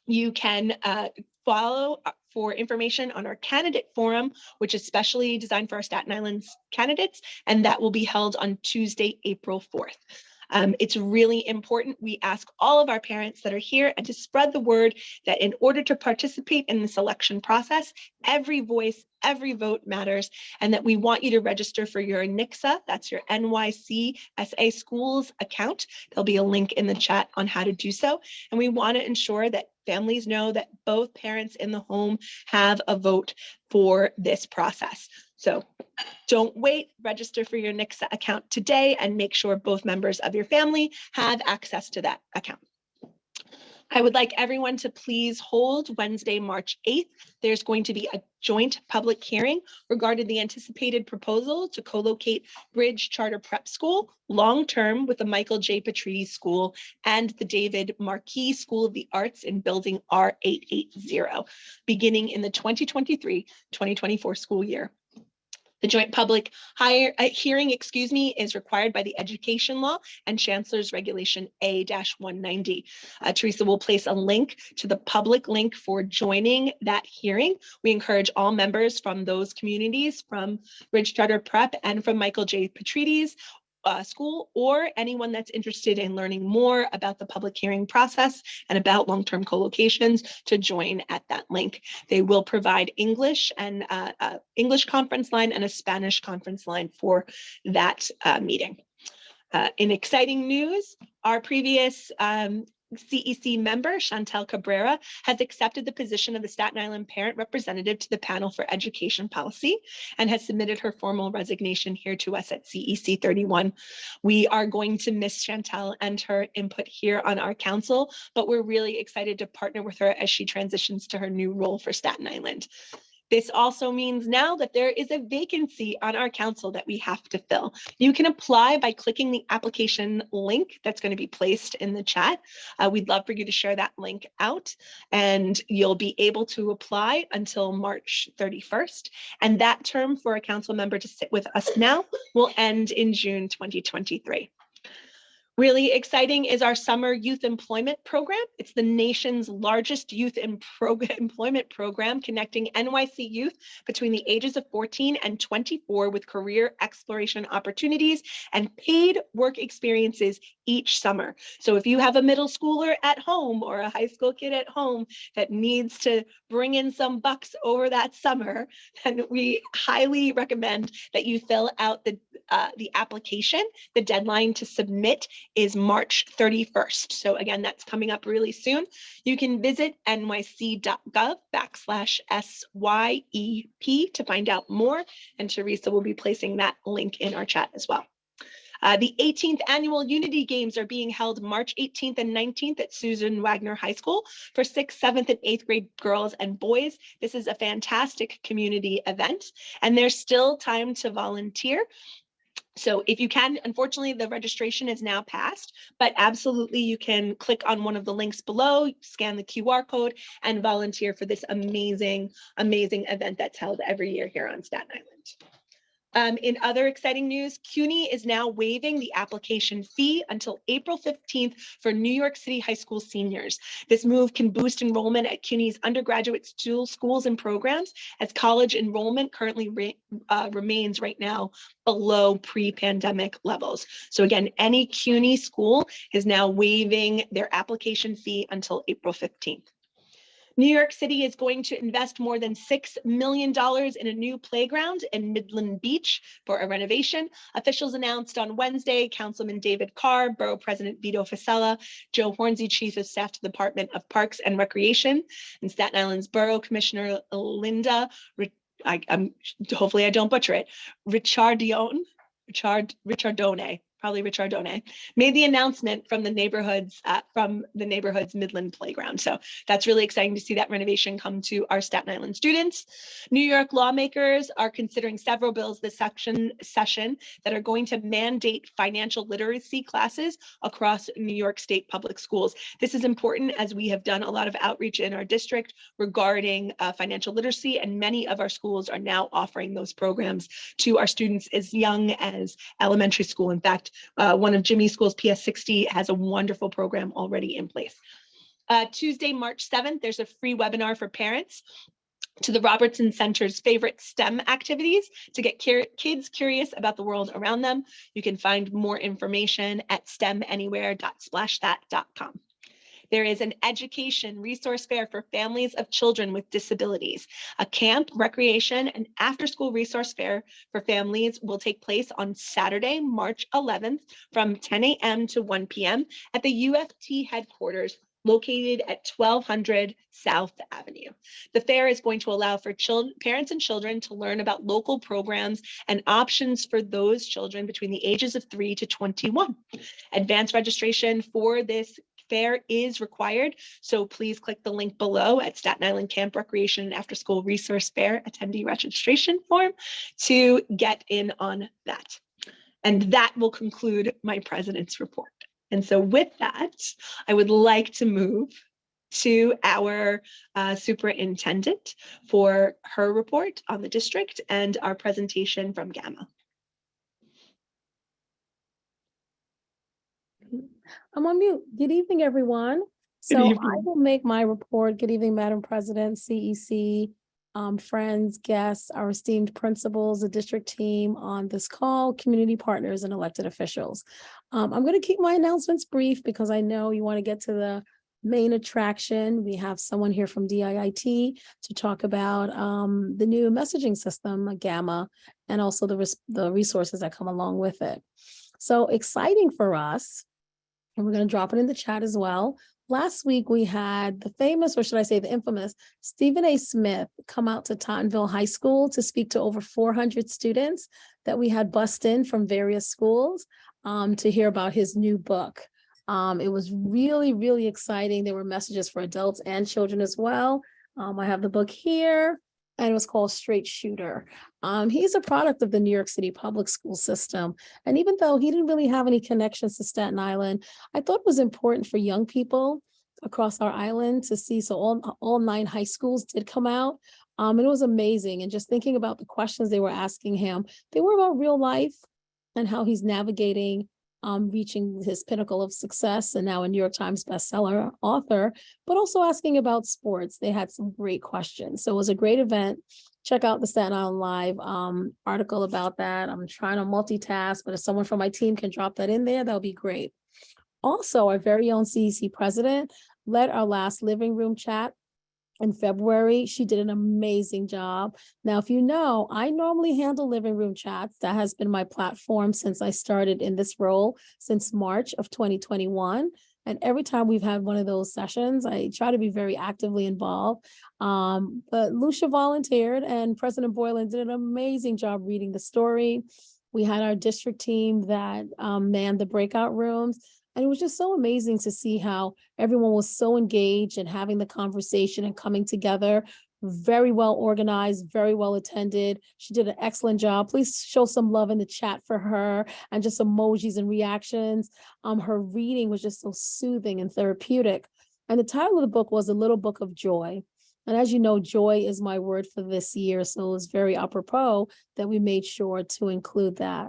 You can follow for information on our candidate forum, which is specially designed for our Staten Island candidates, and that will be held on Tuesday, April 4th. It's really important we ask all of our parents that are here and to spread the word that in order to participate in the selection process, every voice, every vote matters, and that we want you to register for your NYCSA, that's your NYCSA Schools account. There'll be a link in the chat on how to do so. And we want to ensure that families know that both parents in the home have a vote for this process. So don't wait, register for your NYCSA account today and make sure both members of your family have access to that account. I would like everyone to please hold Wednesday, March 8th. There's going to be a joint public hearing regarding the anticipated proposal to co-locate Bridge Charter Prep School long-term with the Michael J. Patrides School and the David Marquis School of the Arts in Building R880, beginning in the 2023-2024 school year. The joint public hearing, is required by the education law and Chancellor's Regulation A-190. Teresa will place a link to the public link for joining that hearing. We encourage all members from those communities, from Bridge Charter Prep and from Michael J. Patrides School, or anyone that's interested in learning more about the public hearing process and about long-term co-locations, to join at that link. They will provide English and English conference line and a Spanish conference line for that meeting. In exciting news, our previous CEC member, Chantel Cabrera, has accepted the position of the Staten Island parent representative to the panel for education policy and has submitted her formal resignation here to us at CEC 31. We are going to miss Chantel and her input here on our council, but we're really excited to partner with her as she transitions to her new role for Staten Island. This also means now that there is a vacancy on our council that we have to fill. You can apply by clicking the application link that's going to be placed in the chat. We'd love for you to share that link out, and you'll be able to apply until March 31st. And that term for a council member to sit with us now will end in June 2023. Really exciting is our summer youth employment program. It's the nation's largest youth employment program, connecting NYC youth between the ages of 14 and 24 with career exploration opportunities and paid work experiences each summer. So if you have a middle schooler at home or a high school kid at home that needs to bring in some bucks over that summer, then we highly recommend that you fill out the application. The deadline to submit is March 31st. So again, that's coming up really soon. You can visit nyc.gov/SYEP to find out more, and Teresa will be placing that link in our chat as well. The 18th annual Unity Games are being held March 18th and 19th at Susan Wagner High School for 6th, 7th, and 8th grade girls and boys. This is a fantastic community event, and there's still time to volunteer. So if you can, unfortunately, the registration is now passed, but absolutely you can click on one of the links below, scan the QR code, and volunteer for this amazing, amazing event that's held every year here on Staten Island. In other exciting news, CUNY is now waiving the application fee until April 15th for New York City high school seniors. This move can boost enrollment at CUNY's undergraduate schools and programs, as college enrollment currently remains right now below pre-pandemic levels. So again, any CUNY school is now waiving their application fee until April 15th. New York City is going to invest more than $6 million in a new playground in Midland Beach for a renovation. Officials announced on Wednesday, Councilman David Carr, Borough President Vito Fasella, Joe Hornsey, Chief of Staff to the Department of Parks and Recreation, and Staten Island's Borough Commissioner Linda, hopefully I don't butcher it, Richardone, made the announcement from the neighborhood's Midland playground. So that's really exciting to see that renovation come to our Staten Island students. New York lawmakers are considering several bills this session that are going to mandate financial literacy classes across New York State public schools. This is important as we have done a lot of outreach in our district regarding financial literacy, and many of our schools are now offering those programs to our students as young as elementary school. In fact, one of Jimmy's schools, PS 60, has a wonderful program already in place. Tuesday, March 7th, there's a free webinar for parents to the Robertson Center's favorite STEM activities to get kids curious about the world around them. You can find more information at stemanywhere.splashthat.com. There is an education resource fair for families of children with disabilities. A camp, recreation, and after-school resource fair for families will take place on Saturday, March 11th from 10 a.m. to 1 p.m. at the UFT headquarters located at 1200 South Avenue. The fair is going to allow for parents and children to learn about local programs and options for those children between the ages of 3 to 21. Advanced registration for this fare is required. So please click the link below at Staten Island Camp Recreation and After School Resource Fair attendee registration form to get in on that. And that will conclude my president's report. And so with that, I would like to move to our superintendent for her report on the district and our presentation from Gamma. I'm on mute. Good evening, everyone. So I will make my report. Good evening, Madam President, CEC, friends, guests, our esteemed principals, the district team on this call, community partners, and elected officials. I'm going to keep my announcements brief because I know you want to get to the main attraction. We have someone here from DIIT to talk about the new messaging system, Gamma, and also the resources that come along with it. So exciting for us. And we're going to drop it in the chat as well. Last week, we had the famous, or should I say the infamous, Stephen A. Smith come out to Tottenville High School to speak to over 400 students that we had bussed in from various schools to hear about his new book. It was really, really exciting. There were messages for adults and children as well. I have the book here. And it was called Straight Shooter. He's a product of the New York City public school system. And even though he didn't really have any connections to Staten Island, I thought it was important for young people across our island to see. So all 9 high schools did come out. And it was amazing. And just thinking about the questions they were asking him, they were about real life and how he's navigating reaching his pinnacle of success and now a New York Times bestseller author, but also asking about sports. They had some great questions. So it was a great event. Check out the Staten Island Live article about that. I'm trying to multitask, but if someone from my team can drop that in there, that'll be great. Also, our very own CEC president led our last living room chat in February. She did an amazing job. Now, if you know, I normally handle living room chats. That has been my platform since I started in this role since March of 2021. And every time we've had one of those sessions, I try to be very actively involved. But Lucia volunteered and President Boylan did an amazing job reading the story. We had our district team that manned the breakout rooms. And it was just so amazing to see how everyone was so engaged and having the conversation and coming together. Very well organized, very well attended. She did an excellent job. Please show some love in the chat for her and just emojis and reactions. Her reading was just so soothing and therapeutic. And the title of the book was A Little Book of Joy. And as you know, joy is my word for this year. So it was very apropos that we made sure to include that.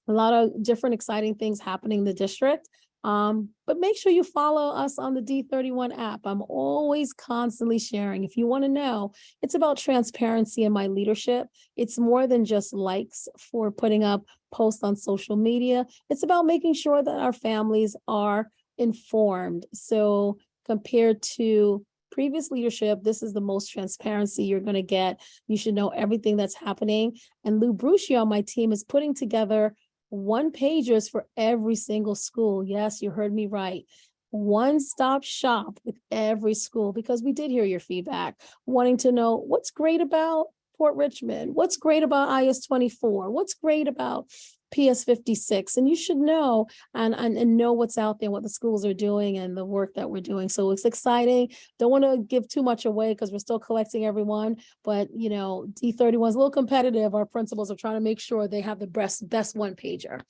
A lot of different exciting things happening in the district. But make sure you follow us on the D31 app. I'm always constantly sharing. If you want to know, it's about transparency in my leadership. It's more than just likes for putting up posts on social media. It's about making sure that our families are informed. So compared to previous leadership, this is the most transparency you're going to get. You should know everything that's happening. And Lou Brucci on my team is putting together one-pagers for every single school. Yes, you heard me right. One-stop shop with every school, because we did hear your feedback, wanting to know what's great about Port Richmond, what's great about IS-24, what's great about PS-56, and you should know and know what's out there, what the schools are doing and the work that we're doing. So it's exciting. Don't want to give too much away because we're still collecting everyone, but you know, D31 is a little competitive. Our principals are trying to make sure they have the best one-pager.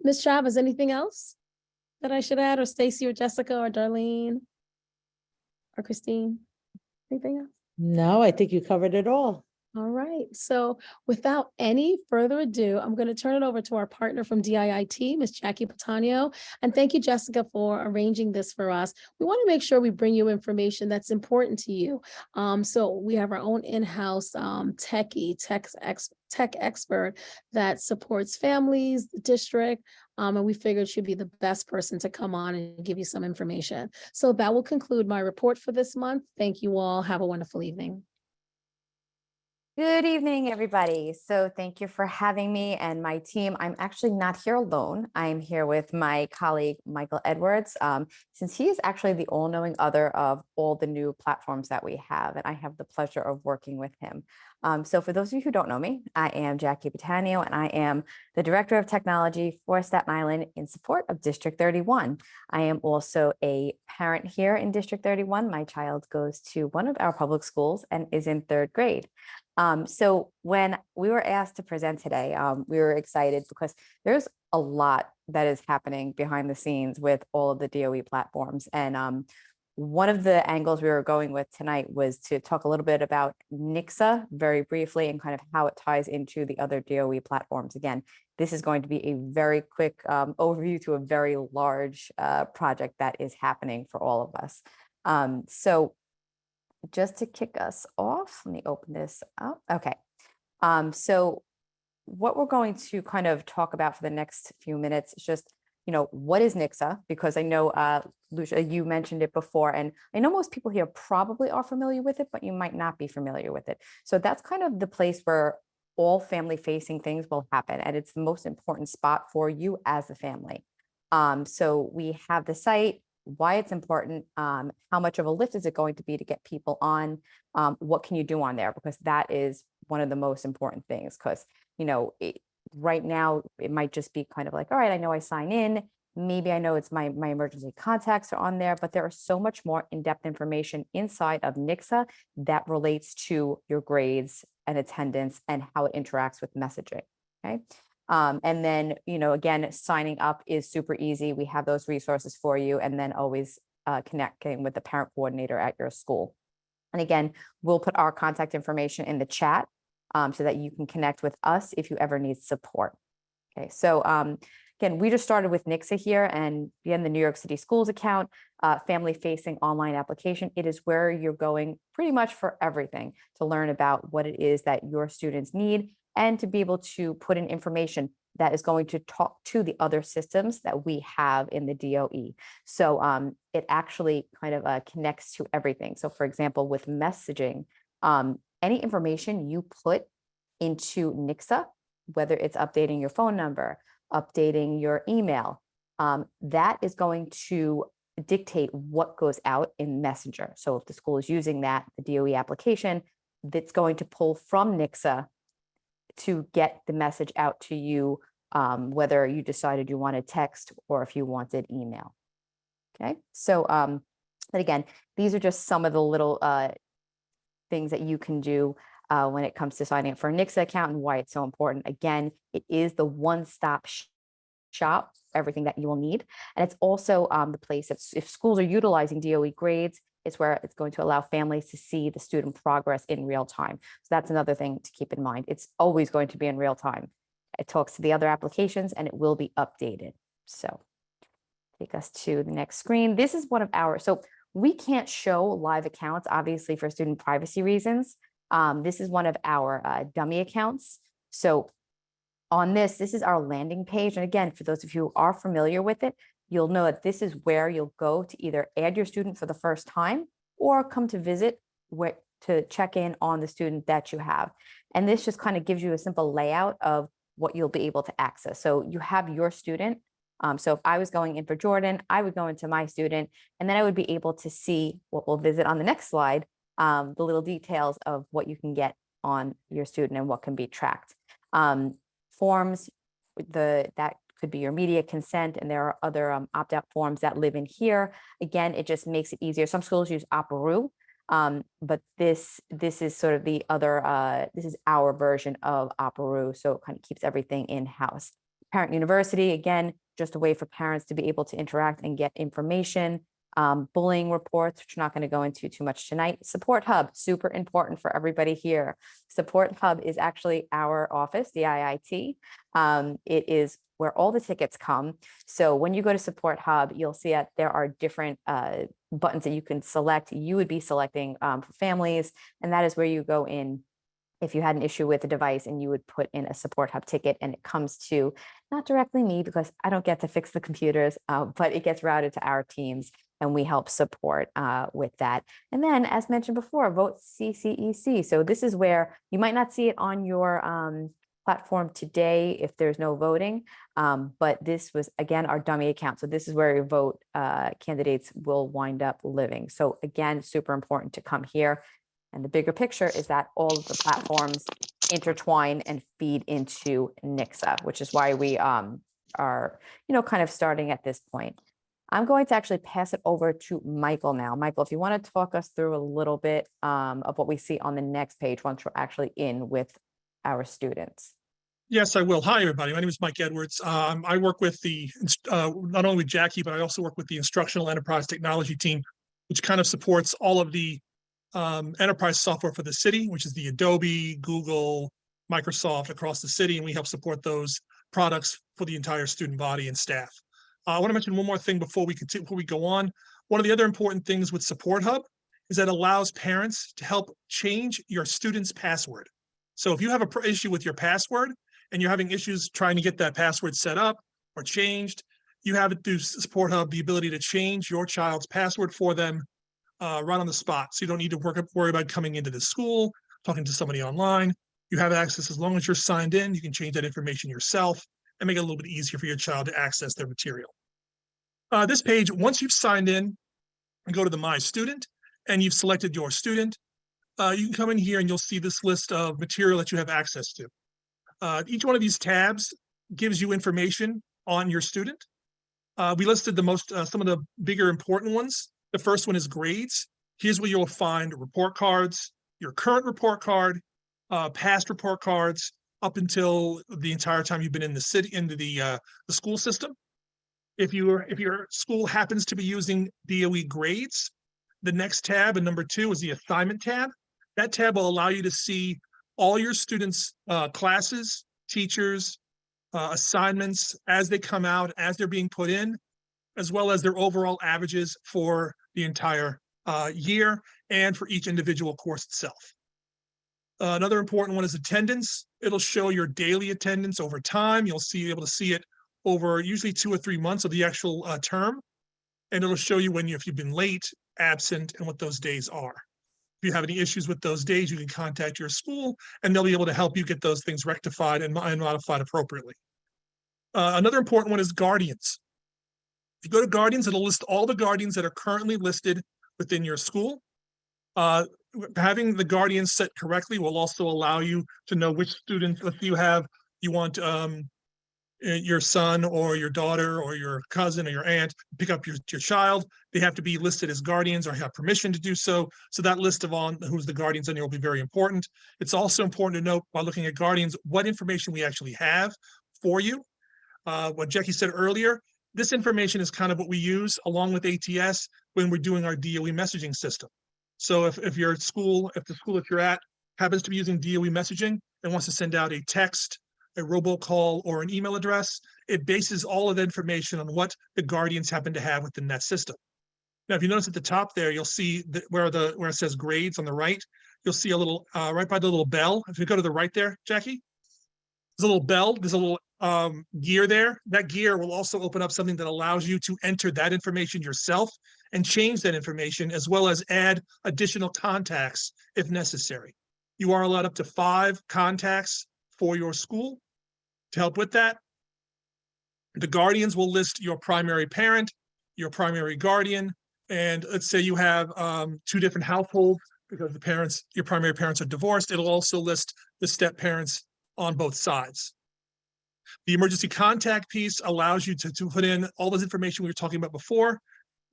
Ms. Chavez, anything else that I should add, or Stacy or Jessica or Darlene or Christine? Anything else? No, I think you covered it all. All right. So without any further ado, I'm going to turn it over to our partner from DIIT, Ms. Jackie Patanio. And thank you, Jessica, for arranging this for us. We want to make sure we bring you information that's important to you. So we have our own in-house tech expert that supports families, the district, and we figured she'd be the best person to come on and give you some information. So that will conclude my report for this month. Thank you all. Have a wonderful evening. Good evening, everybody. So thank you for having me and my team. I'm actually not here alone. I'm here with my colleague, Michael Edwards, since he is actually the all-knowing other of all the new platforms that we have, and I have the pleasure of working with him. So for those of you who don't know me, I am Jackie Batanio, and I am the Director of Technology for Staten Island in support of District 31. I am also a parent here in District 31. My child goes to one of our public schools and is in 3rd grade. So when we were asked to present today, we were excited because there's a lot that is happening behind the scenes with all of the DOE platforms. And one of the angles we were going with tonight was to talk a little bit about NICSA very briefly and kind of how it ties into the other DOE platforms. Again, this is going to be a very quick overview to a very large project that is happening for all of us. So just to kick us off, let me open this up. Okay. So what we're going to kind of talk about for the next few minutes is just, what is NICSA? Because I know, Lucia, you mentioned it before, and I know most people here probably are familiar with it, but you might not be familiar with it. So that's kind of the place where all family-facing things will happen, and it's the most important spot for you as a family. So we have the site, why it's important, how much of a lift is it going to be to get people on, what can you do on there? Because that is one of the most important things, because, right now it might just be kind of like, all right, I know I sign in, maybe I know it's my emergency contacts are on there, but there are so much more in-depth information inside of NICSA that relates to your grades and attendance and how it interacts with messaging, okay? And then, again, signing up is super easy. We have those resources for you, and then always connecting with the parent coordinator at your school. And again, we'll put our contact information in the chat so that you can connect with us if you ever need support. Okay, so again, we just started with NICSA here, and again, the New York City Schools account, family-facing online application. It is where you're going pretty much for everything to learn about what it is that your students need and to be able to put in information that is going to talk to the other systems that we have in the DOE. So it actually kind of connects to everything. So for example, with messaging, any information you put into NICSA, whether it's updating your phone number, updating your email, that is going to dictate what goes out in Messenger. So if the school is using that, the DOE application, that's going to pull from NICSA to get the message out to you, whether you decided you wanted text or if you wanted email. Okay, so but again, these are just some of the little things that you can do when it comes to signing up for a NICSA account and why it's so important. Again, it is the one-stop shop for everything that you will need. And it's also the place that if schools are utilizing DOE grades, it's where it's going to allow families to see the student progress in real time. So that's another thing to keep in mind. It's always going to be in real time. It talks to the other applications and it will be updated. So take us to the next screen. This is one of our, so we can't show live accounts, obviously, for student privacy reasons. This is one of our dummy accounts. So on this is our landing page. And again, for those of you who are familiar with it, you'll know that this is where you'll go to either add your student for the first time or come to visit to check in on the student that you have. And this just kind of gives you a simple layout of what you'll be able to access. So you have your student. So if I was going in for Jordan, I would go into my student, and then I would be able to see what we'll visit on the next slide, the little details of what you can get on your student and what can be tracked. Forms, that could be your media consent, and there are other opt-out forms that live in here. Again, it just makes it easier. Some schools use Aparoo, but this is sort of the other, this is our version of Aparoo, so it kind of keeps everything in-house. Parent University, again, just a way for parents to be able to interact and get information. Bullying reports, which we're not going to go into too much tonight. Support Hub, super important for everybody here. Support Hub is actually our office, the IIT. It is where all the tickets come. So when you go to Support Hub, you'll see that there are different buttons that you can select. You would be selecting for families, and that is where you go in if you had an issue with the device and you would put in a Support Hub ticket, and it comes to not directly me because I don't get to fix the computers, but it gets routed to our teams and we help support with that. And then, as mentioned before, vote CCEC. So this is where you might not see it on your platform today if there's no voting, but this was, again, our dummy account. So this is where your vote candidates will wind up living. So again, super important to come here. And the bigger picture is that all of the platforms intertwine and feed into Nixa, which is why we are, kind of starting at this point. I'm going to actually pass it over to Michael now. Michael, if you want to talk us through a little bit of what we see on the next page once we're actually in with our students. Yes, I will. Hi, everybody. My name is Mike Edwards. I work with not only with Jackie, but I also work with the Instructional Enterprise Technology team, which kind of supports all of the enterprise software for the city, which is the Adobe, Google, Microsoft across the city, and we help support those products for the entire student body and staff. I want to mention one more thing before we go on. One of the other important things with Support Hub is that it allows parents to help change your student's password. So if you have an issue with your password and you're having issues trying to get that password set up or changed, you have it through Support Hub, the ability to change your child's password for them right on the spot. So you don't need to worry about coming into the school, talking to somebody online. You have access as long as you're signed in. You can change that information yourself and make it a little bit easier for your child to access their material. This page, once you've signed in and go to the My Student and you've selected your student, you can come in here and you'll see this list of material that you have access to. Each one of these tabs gives you information on your student. We listed some of the bigger important ones. The first one is grades. Here's where you'll find report cards, your current report card, past report cards, up until the entire time you've been in the city, into the school system. If your school happens to be using DOE grades, the next tab, and number 2, is the assignment tab. That tab will allow you to see all your students' classes, teachers, assignments as they come out, as they're being put in, as well as their overall averages for the entire year and for each individual course itself. Another important one is attendance. It'll show your daily attendance over time. You'll be able to see it over usually 2 or 3 months of the actual term. And it'll show you if you've been late, absent, and what those days are. If you have any issues with those days, you can contact your school and they'll be able to help you get those things rectified and modified appropriately. Another important one is guardians. If you go to guardians, it'll list all the guardians that are currently listed within your school. Having the guardians set correctly will also allow you to know which students, if you want your son or your daughter or your cousin or your aunt pick up your child, they have to be listed as guardians or have permission to do so. So that list of who's the guardians on here will be very important. It's also important to note, by looking at guardians, what information we actually have for you. What Jackie said earlier, this information is kind of what we use along with ATS when we're doing our DOE messaging system. So if the school that you're at happens to be using DOE messaging and wants to send out a text, a robocall, or an email address, it bases all of the information on what the guardians happen to have within that system. Now, if you notice at the top there, you'll see that where it says grades on the right, you'll see a little, right by the little bell. If you go to the right there, Jackie, there's a little bell, there's a little gear there. That gear will also open up something that allows you to enter that information yourself and change that information, as well as add additional contacts if necessary. You are allowed up to 5 contacts for your school to help with that. The guardians will list your primary parent, your primary guardian, and let's say you have 2 different households because your primary parents are divorced. It'll also list the step parents on both sides. The emergency contact piece allows you to put in all this information we were talking about before.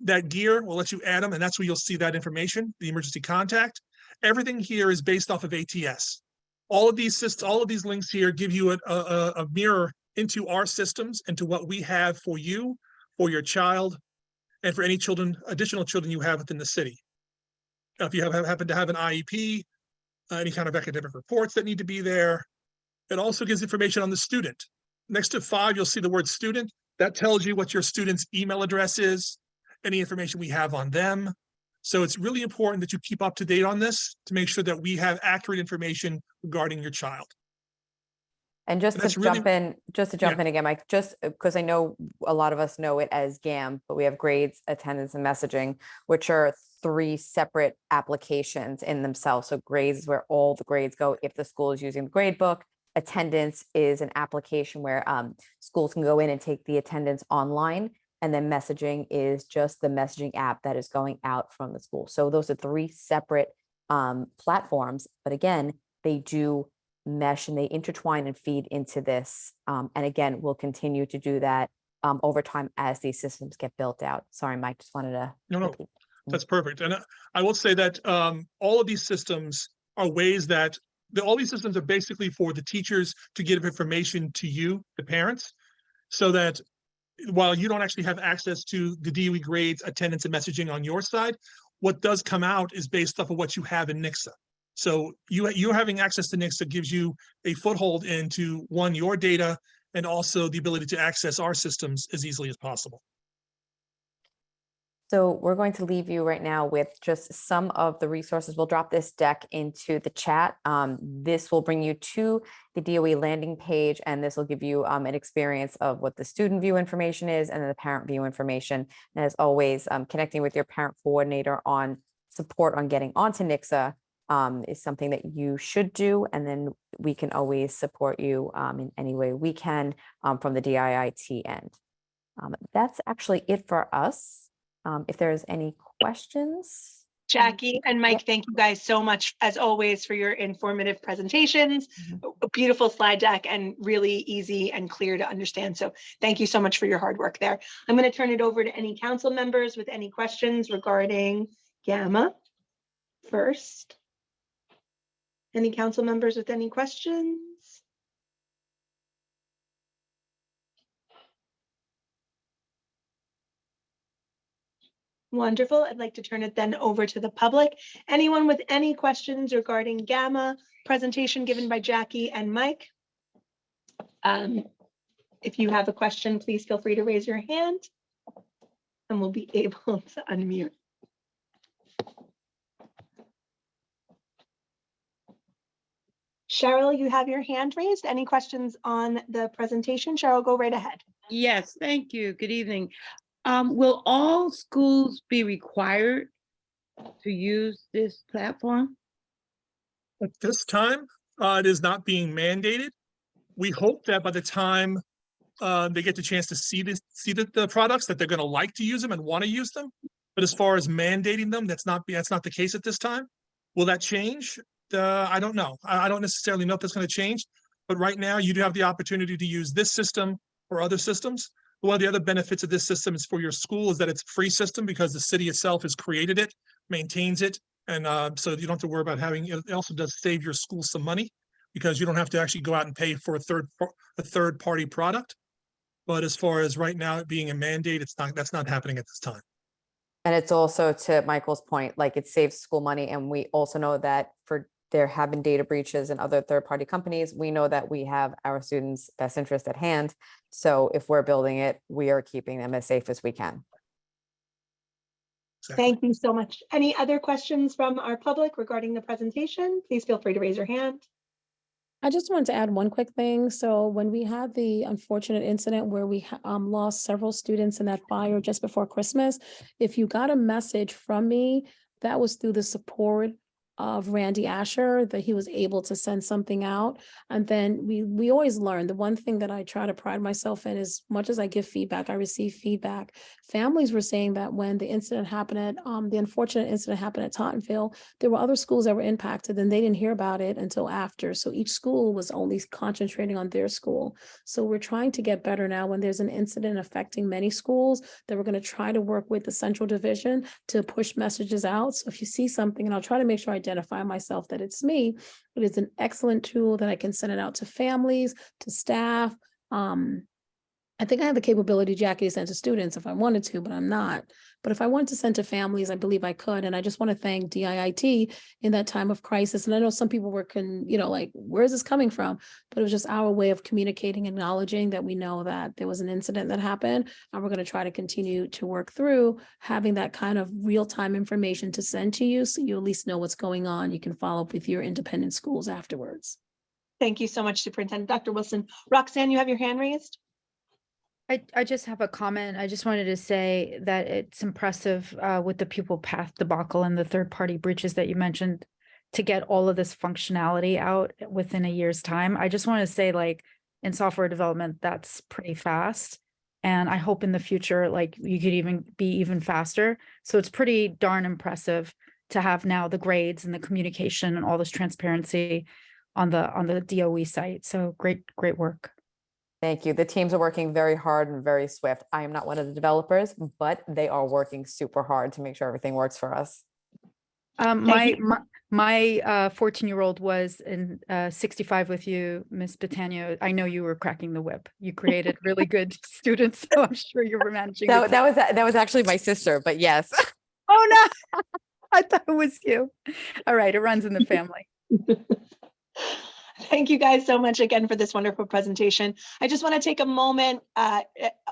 That gear will let you add them, and that's where you'll see that information, the emergency contact. Everything here is based off of ATS. All of these links here give you a mirror into our systems and to what we have for you, for your child, and for any additional children you have within the city. If you happen to have an IEP, any kind of academic reports that need to be there. It also gives information on the student. Next to 5, you'll see the word student. That tells you what your student's email address is, any information we have on them. So it's really important that you keep up to date on this to make sure that we have accurate information regarding your child. And just to jump in again, Mike, just because I know a lot of us know it as GAM, but we have grades, attendance, and messaging, which are 3 separate applications in themselves. So grades is where all the grades go if the school is using the grade book. Attendance is an application where schools can go in and take the attendance online. And then messaging is just the messaging app that is going out from the school. So those are 3 separate platforms. But again, they do mesh and they intertwine and feed into this. And again, we'll continue to do that over time as these systems get built out. Sorry, Mike, just wanted to. No, that's perfect. And I will say that all of these systems are ways that all these systems are basically for the teachers to give information to you, the parents, so that while you don't actually have access to the DOE grades, attendance, and messaging on your side, what does come out is based off of what you have in NICSA. So you having access to NICSA gives you a foothold into, one, your data, and also the ability to access our systems as easily as possible. So we're going to leave you right now with just some of the resources. We'll drop this deck into the chat. This will bring you to the DOE landing page, and this will give you an experience of what the student view information is and then the parent view information. And as always, connecting with your parent coordinator on support on getting onto NICSA is something that you should do. And then we can always support you in any way we can from the DIIT end. That's actually it for us. If there's any questions. Jackie and Mike, thank you guys so much, as always, for your informative presentations, a beautiful slide deck, and really easy and clear to understand. So thank you so much for your hard work there. I'm going to turn it over to any council members with any questions regarding Gamma first. Any council members with any questions? Wonderful. I'd like to turn it then over to the public. Anyone with any questions regarding Gamma presentation given by Jackie and Mike? If you have a question, please feel free to raise your hand and we'll be able to unmute. Cheryl, you have your hand raised. Any questions on the presentation? Cheryl, go right ahead. Yes, thank you. Good evening. Will all schools be required to use this platform? At this time, it is not being mandated. We hope that by the time they get the chance to see the products, that they're going to like to use them and want to use them. But as far as mandating them, that's not the case at this time. Will that change? I don't know. I don't necessarily know if that's going to change. But right now, you do have the opportunity to use this system or other systems. One of the other benefits of this system is for your school is that it's a free system because the city itself has created it, maintains it, and so you don't have to worry about having. It also does save your school some money because you don't have to actually go out and pay for a third party product. But as far as right now it being a mandate, that's not happening at this time. And it's also, to Michael's point, like, it saves school money. And we also know that there have been data breaches in other third-party companies. We know that we have our students' best interest at hand. So if we're building it, we are keeping them as safe as we can. Thank you so much. Any other questions from our public regarding the presentation? Please feel free to raise your hand. I just wanted to add one quick thing. So when we had the unfortunate incident where we lost several students in that fire just before Christmas, if you got a message from me, that was through the support of Randy Asher, that he was able to send something out. And then we always learn. The one thing that I try to pride myself in is, much as I give feedback, I receive feedback. Families were saying that when the incident happened at the unfortunate incident happened at Tottenville, there were other schools that were impacted and they didn't hear about it until after. So each school was only concentrating on their school. So we're trying to get better now when there's an incident affecting many schools, that we're going to try to work with the central division to push messages out. So if you see something, and I'll try to make sure I identify myself that it's me, but it's an excellent tool that I can send it out to families, to staff. I think I have the capability, Jackie, to send to students if I wanted to, but I'm not. But if I wanted to send to families, I believe I could. And I just want to thank DIIT in that time of crisis. And I know some people were, like, where is this coming from? But it was just our way of communicating, acknowledging that we know that there was an incident that happened. And we're going to try to continue to work through having that kind of real-time information to send to you, so you at least know what's going on. You can follow up with your independent schools afterwards. Thank you so much, Superintendent. Dr. Wilson. Roxanne, you have your hand raised? I just have a comment. I just wanted to say that it's impressive with the pupil path debacle and the third-party breaches that you mentioned, to get all of this functionality out within a year's time. I just want to say, like, in software development, that's pretty fast. And I hope in the future, like, you could even be even faster. So it's pretty darn impressive. to have now the grades and the communication and all this transparency on the DOE site. So great work. Thank you. The teams are working very hard and very swift. I am not one of the developers, but they are working super hard to make sure everything works for us. My 14-year-old was in 65 with you, Miss Betania. I know you were cracking the whip. You created really good students, so I'm sure you were managing. That was actually my sister, but yes. Oh no, I thought it was you. All right, it runs in the family. Thank you guys so much again for this wonderful presentation. I just want to take a moment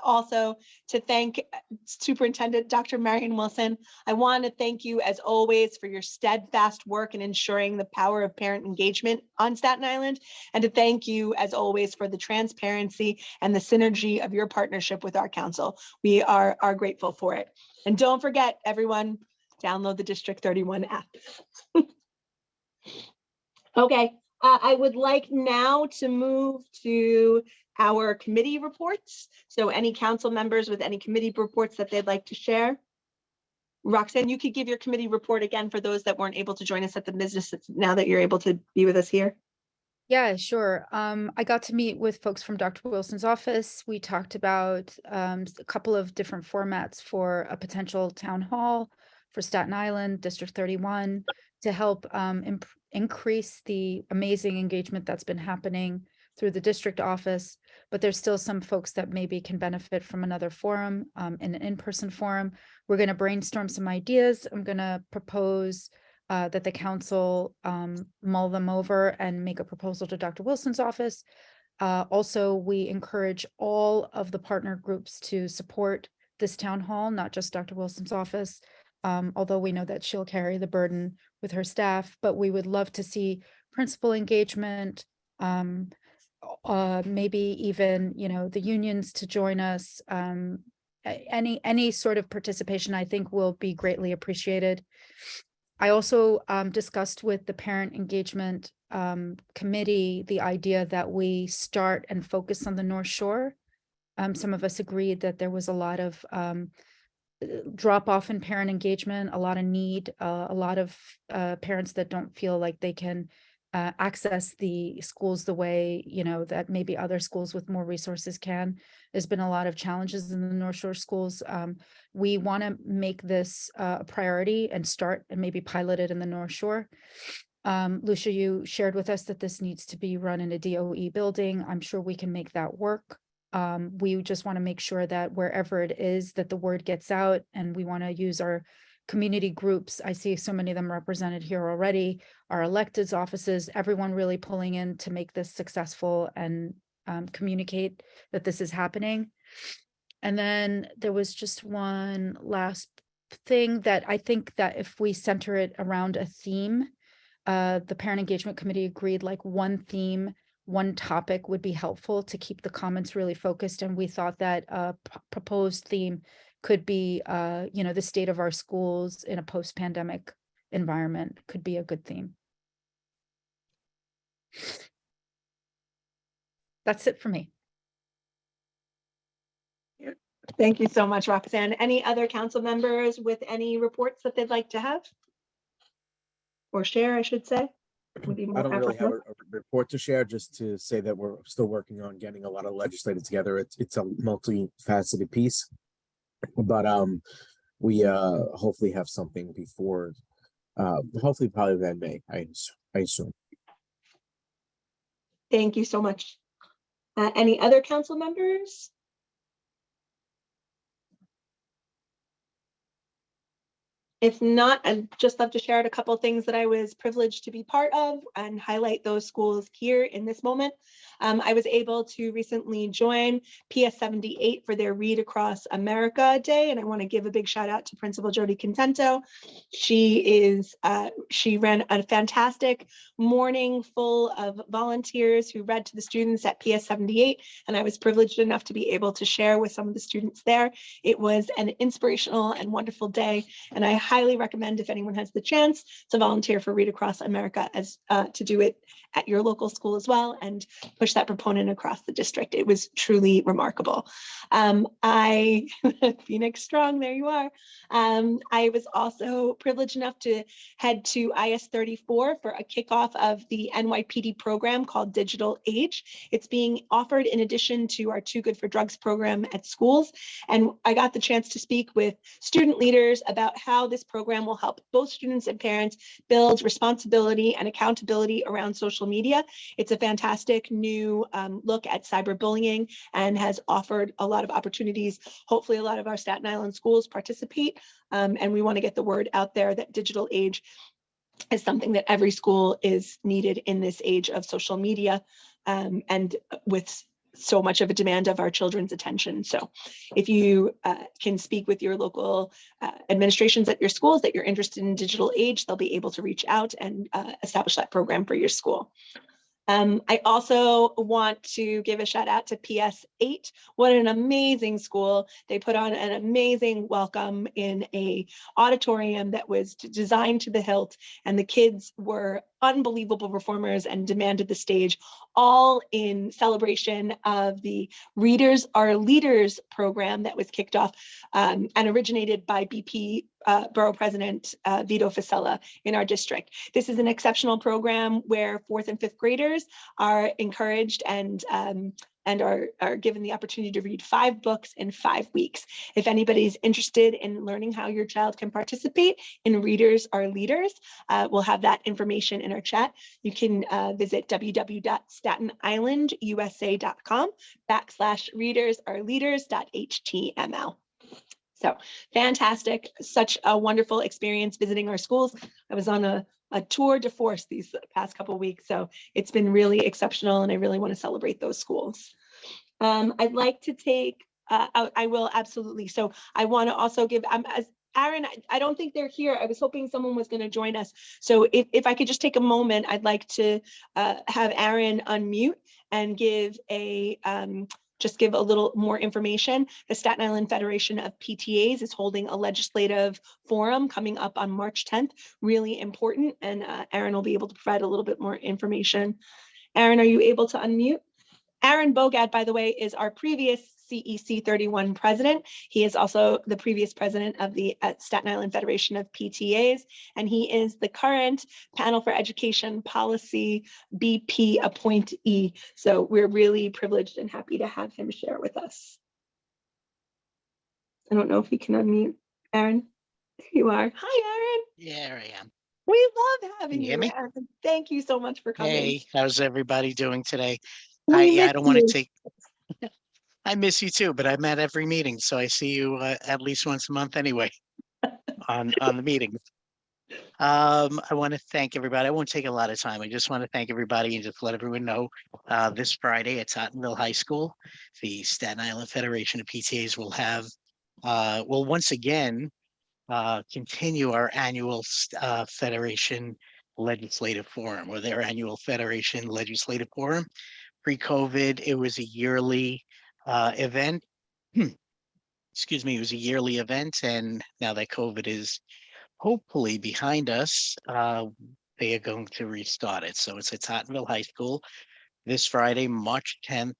also to thank Superintendent Dr. Marion Wilson. I want to thank you as always for your steadfast work in ensuring the power of parent engagement on Staten Island, and to thank you as always for the transparency and the synergy of your partnership with our council. We are grateful for it. And don't forget, everyone, download the District 31 app. Okay. I would like now to move to our committee reports. So any council members with any committee reports that they'd like to share. Roxanne, you could give your committee report again for those that weren't able to join us at the business now that you're able to be with us here. Yeah, sure. I got to meet with folks from Dr. Wilson's office. We talked about a couple of different formats for a potential town hall for Staten Island, District 31, to help increase the amazing engagement that's been happening through the district office. But there's still some folks that maybe can benefit from another forum, an in-person forum. We're going to brainstorm some ideas. I'm going to propose that the council mull them over and make a proposal to Dr. Wilson's office. Also, we encourage all of the partner groups to support this town hall, not just Dr. Wilson's office, although we know that she'll carry the burden with her staff, but we would love to see principal engagement, maybe even, the unions to join us. Any sort of participation, I think, will be greatly appreciated. I also discussed with the parent engagement committee the idea that we start and focus on the North Shore. Some of us agreed that there was a lot of drop off in parent engagement, a lot of need, a lot of parents that don't feel like they can access the schools the way, that maybe other schools with more resources can. There's been a lot of challenges in the North Shore schools. We want to make this a priority and start and maybe pilot it in the North Shore. Lucia, you shared with us that this needs to be run in a DOE building. I'm sure we can make that work. We just want to make sure that wherever it is, that the word gets out, and we want to use our community groups. I see so many of them represented here already, our electeds offices, everyone really pulling in to make this successful and communicate that this is happening. And then there was just one last thing that I think that if we center it around a theme, the Parent Engagement Committee agreed like one theme, one topic would be helpful to keep the comments really focused. And we thought that a proposed theme could be, the state of our schools in a post-pandemic environment could be a good theme. That's it for me. Thank you so much, Roxanne. Any other council members with any reports that they'd like to have? Or share, I should say. I don't really have a report to share, just to say that we're still working on getting a lot of legislative together. It's a multifaceted piece, but we hopefully have something before, hopefully probably then May, I assume. Thank you so much. Any other council members? If not, I'd just love to share a couple of things that I was privileged to be part of and highlight those schools here in this moment. I was able to recently join PS 78 for their Read Across America Day, and I want to give a big shout out to Principal Jody Contento. She ran a fantastic morning full of volunteers who read to the students at PS 78, and I was privileged enough to be able to share with some of the students there. It was an inspirational and wonderful day, and I highly recommend, if anyone has the chance, to volunteer for Read Across America, as to do it at your local school as well, and push that proponent across the district. It was truly remarkable. Phoenix Strong, there you are. I was also privileged enough to head to IS 34 for a kickoff of the NYPD program called Digital Age. It's being offered in addition to our Too Good for Drugs program at schools. And I got the chance to speak with student leaders about how this program will help both students and parents build responsibility and accountability around social media. It's a fantastic new look at cyberbullying and has offered a lot of opportunities. Hopefully a lot of our Staten Island schools participate, and we want to get the word out there that digital age is something that every school is needed in this age of social media, and with so much of a demand of our children's attention. So if you can speak with your local administrations at your schools that you're interested in digital age, they'll be able to reach out and establish that program for your school. I also want to give a shout out to PS8. What an amazing school. They put on an amazing welcome in a auditorium that was designed to the hilt, and the kids were unbelievable performers and demanded the stage, all in celebration of the Readers Are Leaders program that was kicked off and originated by BP Borough President Vito Fasella in our district. This is an exceptional program where 4th and 5th graders are encouraged and are given the opportunity to read 5 books in 5 weeks. If anybody's interested in learning how your child can participate in Readers Are Leaders, we'll have that information in our chat. You can visit www.statenislandUSA.com/readersareLeaders.html. So fantastic, such a wonderful experience visiting our schools. I was on a tour de force these past couple of weeks, so it's been really exceptional, and I really want to celebrate those schools. I'd like to take, I will absolutely. So I want to also give, as Aaron, I don't think they're here. I was hoping someone was going to join us. So if I could just take a moment, I'd like to have Aaron unmute and give a, just give a little more information. The Staten Island Federation of PTAs is holding a legislative forum coming up on March 10th, really important. And Aaron will be able to provide a little bit more information. Aaron, are you able to unmute? Aaron Bogad, by the way, is our previous CEC 31 president. He is also the previous president of the Staten Island Federation of PTAs, and he is the current Panel for Education Policy BP appointee. So we're really privileged and happy to have him share with us. I don't know if he can unmute. Aaron, there you are. Hi, Aaron. There I am. We love having Can you hear you, me? Aaron. Thank you so much for coming. Hey, how's everybody doing today? We I miss don't want to you. take, I miss you too, but I'm at every meeting, so I see you at least once a month anyway on the meetings. I want to thank everybody. I won't take a lot of time. I just want to thank everybody and just let everyone know this Friday at Tottenville High School, the Staten Island Federation of PTAs will have, will once again continue our annual Federation Legislative Forum, or their annual Federation Legislative Forum. Pre-COVID, it was a yearly event. Excuse me, it was a yearly event, and now that COVID is hopefully behind us, they are going to restart it. So it's at Tottenville High School this Friday, March 10th,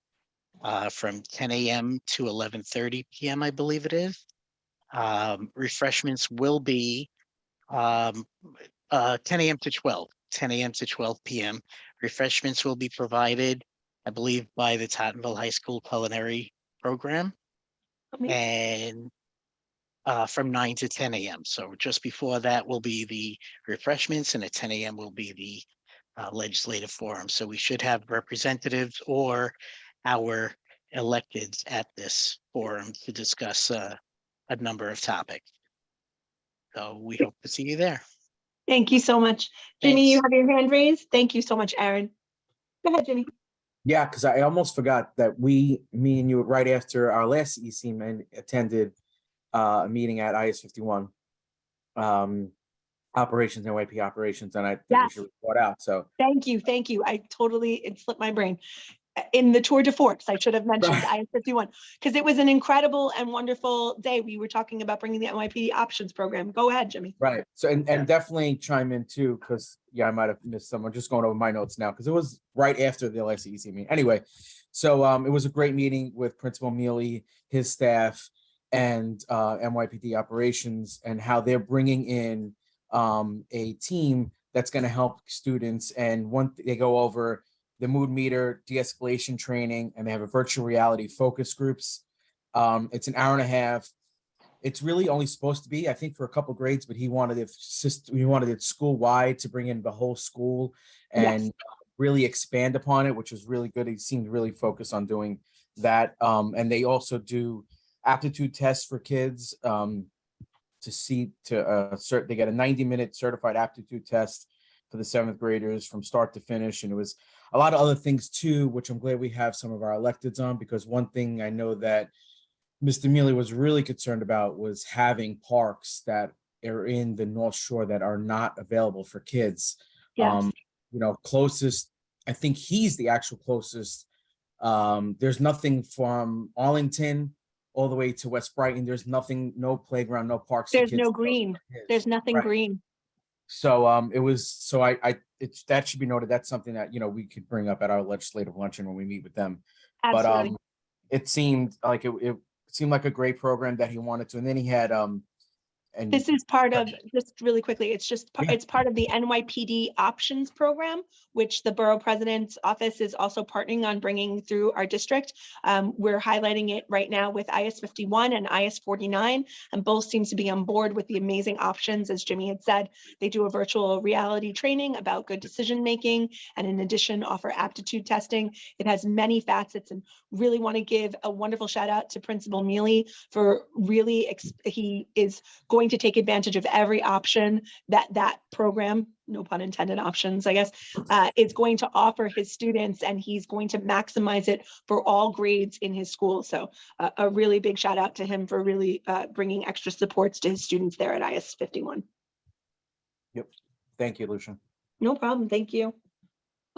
from 10 a.m. to 11:30 p.m., I believe it is. Refreshments will be 10 a.m. to 12 p.m. Refreshments will be provided, I believe, by the Tottenville High School Culinary Program, and from 9 to 10 a.m. So just before that will be the refreshments, and at 10 a.m. will be the legislative forum. So we should have representatives or our electeds at this forum to discuss a number of topics. So we hope to see you there. Thank you so much. Jimmy, you have your hand raised. Thank you so much, Aaron. Go ahead, Jimmy. Yeah, because I almost forgot that me and you, right after our last CEC attended a meeting at IS 51, operations, NYP operations, and I think we should report out. So thank you. I totally, it slipped my brain. in the Tour de Force. I should have mentioned IS-51 because it was an incredible and wonderful day. We were talking about bringing the NYPD options program. Go ahead, Jimmy. Right. So, and definitely chime in too, because I might have missed someone. Just going over my notes now, because it was right after the CEC meeting. Anyway, so it was a great meeting with Principal Mealy, his staff, and NYPD operations, and how they're bringing in a team that's going to help students. And they go over the mood meter, de-escalation training, and they have a virtual reality focus groups. It's an hour and a half. It's really only supposed to be, I think, for a couple grades, but he wanted it school wide to bring in the whole school and really expand upon it, which was really good. He seemed really focused on doing that. And they also do aptitude tests for kids they get a 90-minute certified aptitude test for the 7th graders from start to finish. And it was a lot of other things too, which I'm glad we have some of our electeds on, because one thing I know that Mr. Mealy was really concerned about was having parks that are in the North Shore that are not available for kids. Yes. Closest, I think he's the actual closest. There's nothing from Arlington all the way to West Brighton. There's nothing, no playground, no parks. There's no green. There's nothing green. So that should be noted. That's something that, we could bring up at our legislative luncheon when we meet with them. Absolutely. But it seemed like it seemed like a great program that he wanted to. And then he had and this is part of, just really quickly, it's part of the NYPD options program, which the borough president's office is also partnering on bringing through our district. We're highlighting it right now with IS-51 and IS-49, and both seems to be on board with the amazing options. As Jimmy had said, they do a virtual reality training about good decision making, and in addition offer aptitude testing. It has many facets, and really want to give a wonderful shout out to Principal Mealy for really, he is going to take advantage of every option that program, no pun intended, options, I guess, is going to offer his students, and he's going to maximize it for all grades in his school. So a really big shout out to him for really bringing extra supports to his students there at IS-51. Yep. Thank you, Lucia. No problem. Thank you.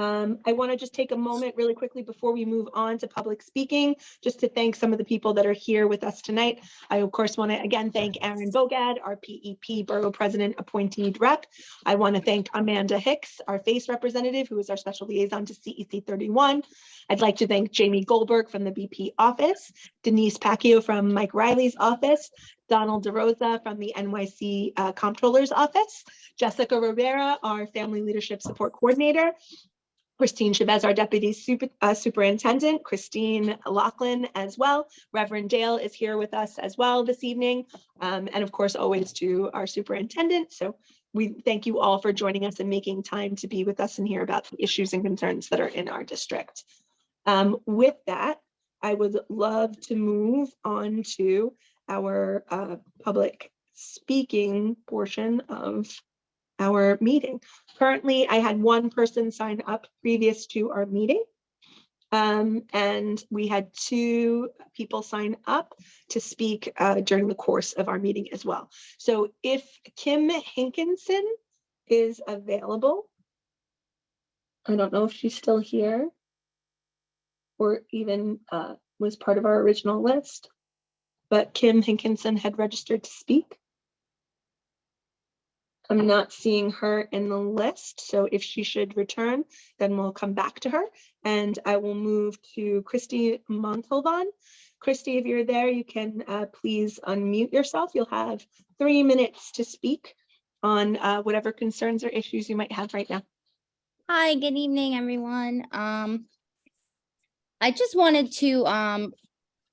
I want to just take a moment really quickly before we move on to public speaking, just to thank some of the people that are here with us tonight. I, of course, want to again thank Aaron Bogad, our PEP Borough President appointed rep. I want to thank Amanda Hicks, our FACE representative, who is our special liaison to CEC 31. I'd like to thank Jamie Goldberg from the BP office, Denise Pacquiao from Mike Riley's office, Donald DeRosa from the NYC Comptroller's office, Jessica Rivera, our Family Leadership Support Coordinator, Christine Chavez, our Deputy Superintendent, Christine Laughlin as well. Reverend Dale is here with us as well this evening. And of course, always to our superintendent. So we thank you all for joining us and making time to be with us and hear about the issues and concerns that are in our district. With that, I would love to move on to our public speaking portion of our meeting. Currently, I had one person sign up previous to our meeting, and we had 2 people sign up to speak during the course of our meeting as well. So if Kim Hinkinson is available, I don't know if she's still here or even was part of our original list, but Kim Hinkinson had registered to speak. I'm not seeing her in the list, so if she should return, then we'll come back to her. And I will move to Christy Montalban. Christy, if you're there, you can please unmute yourself. You'll have 3 minutes to speak on whatever concerns or issues you might have right now. Hi, good evening, everyone. I just wanted to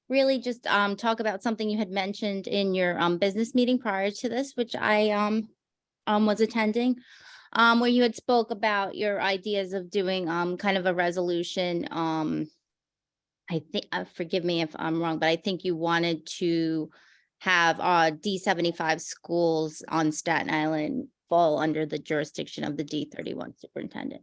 really just talk about something you had mentioned in your business meeting prior to this, which I was attending, where you had spoke about your ideas of doing kind of a resolution. I think, forgive me if I'm wrong, but I think you wanted to have D75 schools on Staten Island fall under the jurisdiction of the D31 superintendent.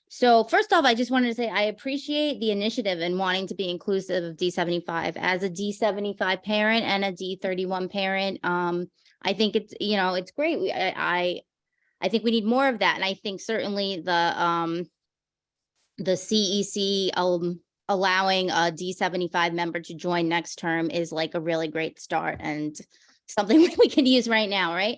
So first off, I just wanted to say I appreciate the initiative and wanting to be inclusive of D75. As a D75 parent and a D31 parent, I think it's, it's great. I think we need more of that. And I think certainly the CEC allowing a D75 member to join next term is like a really great start and something we can use right now, right?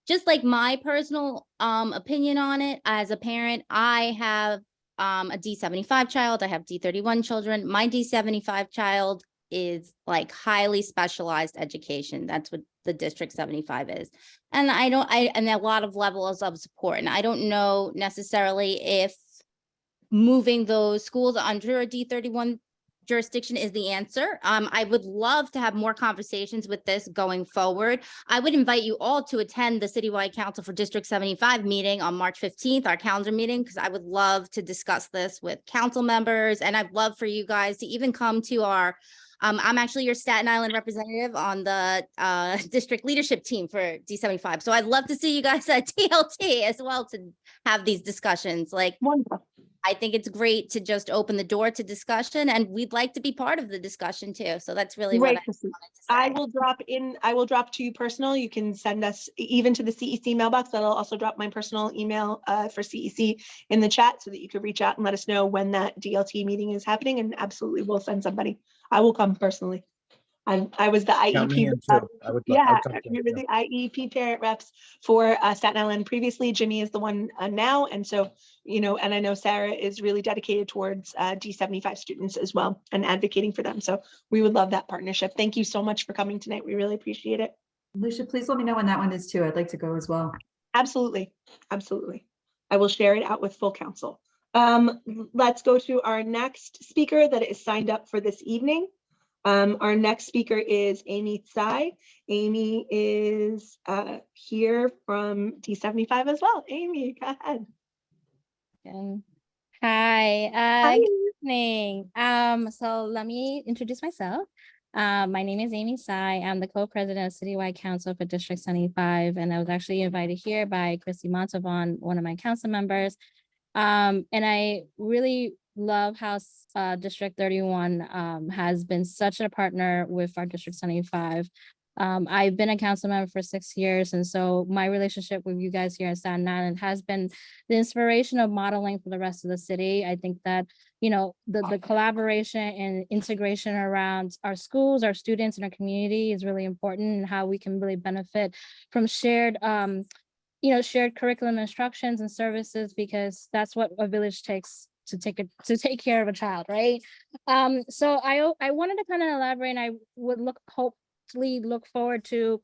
Just like my personal opinion on it, as a parent, I have a D75 child, I have D31 children. My D75 child is like highly specialized education. That's what the District 75 is. And and a lot of levels of support. And I don't know necessarily if moving those schools under a D31 jurisdiction is the answer. I would love to have more conversations with this going forward. I would invite you all to attend the Citywide Council for District 75 meeting on March 15th, our calendar meeting, because I would love to discuss this with council members. And I'd love for you guys to even come to our I'm actually your Staten Island representative on the district leadership team for D75. So I'd love to see you guys at TLT as well to have these discussions. Like, wonderful. I think it's great to just open the door to discussion, and we'd like to be part of the discussion too. So that's really what Great, Christy. I will drop to you personal. You can send us even to the CEC mailbox. I'll also drop my personal email for CEC in the chat so that you can reach out and let us know when that DLT meeting is happening, and absolutely we'll send somebody. I will come personally. I was the Count me IEP. in too. I would Yeah, come too, we were the IEP parent reps for Staten Island previously. Jimmy is the one now. And so, and I know Sarah is really dedicated towards D75 students as well and advocating for them. So we would love that partnership. Thank you so much for coming tonight. We really appreciate it. Alicia, please let me know when that one is too. I'd like to go as well. Absolutely. Absolutely. I will share it out with full council. Let's go to our next speaker that is signed up for this evening. Our next speaker is Amy Tsai. Amy is here from D75 as well. Amy, go ahead. Hi, good evening. So let me introduce myself. My name is Amy Tsai. I'm the co-president of Citywide Council for District 75, and I was actually invited here by Christy Montavon, one of my council members. And I really love how District 31 has been such a partner with our District 75. I've been a council member for 6 years, and so my relationship with you guys here in Staten Island has been the inspiration of modeling for the rest of the city. I think that, the collaboration and integration around our schools, our students, and our community is really important, and how we can really benefit from shared shared curriculum instructions and services, because that's what a village takes to take care of a child, right? So I wanted to kind of elaborate, and I would hopefully look forward to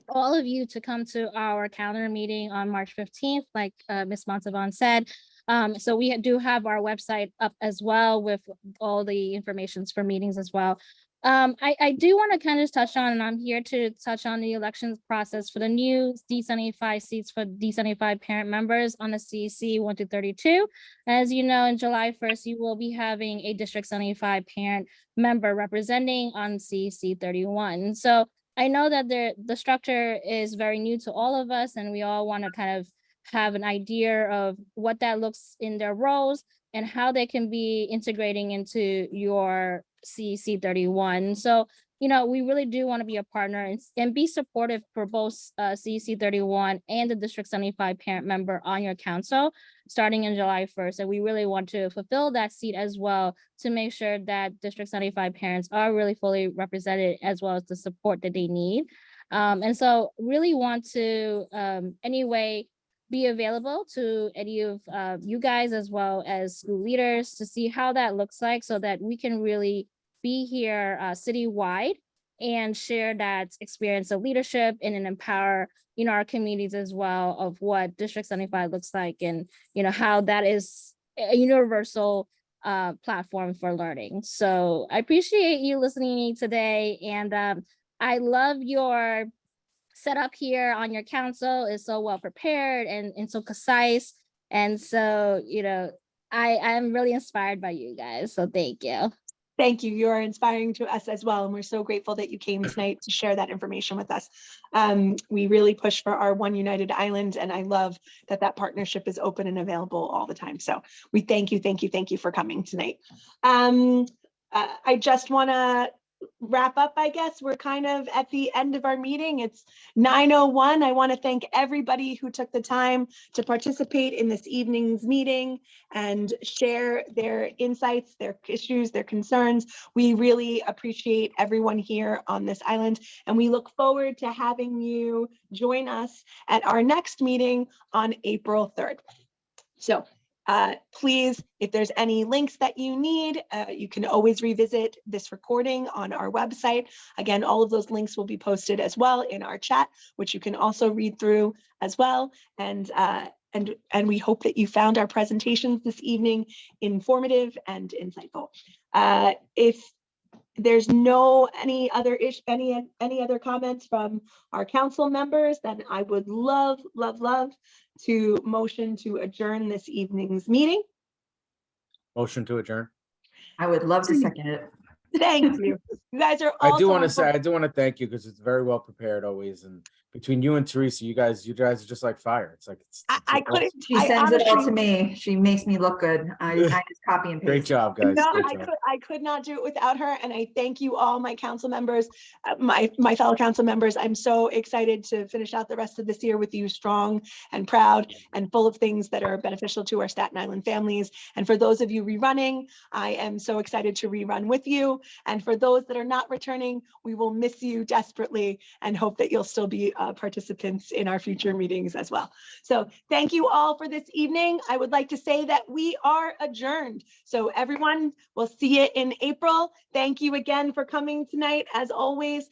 all of you to come to our calendar meeting on March 15th, like Ms. Montavon said. So we do have our website up as well with all the informations for meetings as well. I do want to kind of touch on, and I'm here to touch on the elections process for the new D75 seats for D75 parent members on the CEC 1 through 32. As you know, in July 1st, you will be having a District 75 parent member representing on CEC 31. So I know that the structure is very new to all of us, and we all want to kind of have an idea of what that looks in their roles and how they can be integrating into your CEC 31. So, we really do want to be a partner and be supportive for both CEC 31 and the District 75 parent member on your council starting in July 1st. And we really want to fulfill that seat as well to make sure that District 75 parents are really fully represented, as well as the support that they need. And so really want to anyway be available to any of you guys, as well as school leaders, to see how that looks like, so that we can really be here citywide and share that experience of leadership and empower our communities as well, of what District 75 looks like, and how that is a universal platform for learning. So I appreciate you listening to me today, and I love your setup here on your council. Is so well prepared and so concise, and so I'm really inspired by you guys, so thank you. Thank you. You are inspiring to us as well, and we're so grateful that you came tonight to share that information with us. We really push for our One United Island, and I love that partnership is open and available all the time. So we thank you for coming tonight. I just want to wrap up, I guess. We're kind of at the end of our meeting. It's 9:01. I want to thank everybody who took the time to participate in this evening's meeting and share their insights, their issues, their concerns. We really appreciate everyone here on this island, and we look forward to having you join us at our next meeting on April 3rd. So please, if there's any links that you need, you can always revisit this recording on our website. Again, all of those links will be posted as well in our chat, which you can also read through as well. And we hope that you found our presentations this evening informative and insightful. If there's any other comments from our council members, then I would love to motion to adjourn this evening's meeting. Motion to adjourn. I would love to second it. Thank you. You guys are also. I do want to thank you because it's very well prepared always, and between you and Teresa, you guys are just like fire. It's like I couldn't. She sends it all to me. She makes me look good. I just copy and paste. Great job, guys. No, Great job. I could not do it without her, and I thank you all, my council members, my fellow council members. I'm so excited to finish out the rest of this year with you, strong and proud and full of things that are beneficial to our Staten Island families. And for those of you rerunning, I am so excited to rerun with you. And for those that are not returning, we will miss you desperately and hope that you'll still be participants in our future meetings as well. So thank you all for this evening. I would like to say that we are adjourned. So everyone, we'll see you in April. Thank you again for coming tonight. As always,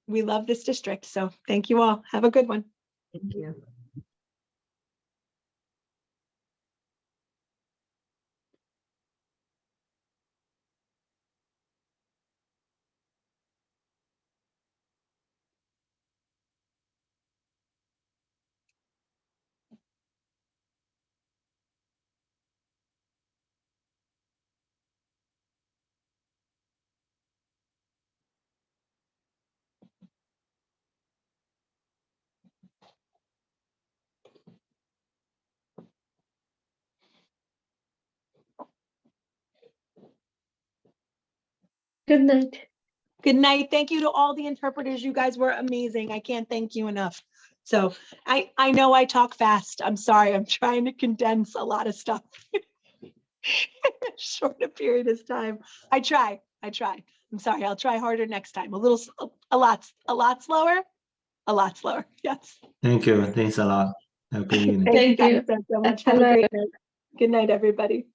we love this district. So thank you all. Have a good one. Thank you. Good night. Good night. Thank you to all the interpreters. You guys were amazing. I can't thank you enough. So I know I talk fast. I'm sorry. I'm trying to condense a lot of stuff in a shorter period of time. I try. I'm sorry. I'll try harder next time. A lot slower. Yes. Thank you. Thanks a lot. Have a good evening. Thank you guys so much. Have a great night. Good night, everybody.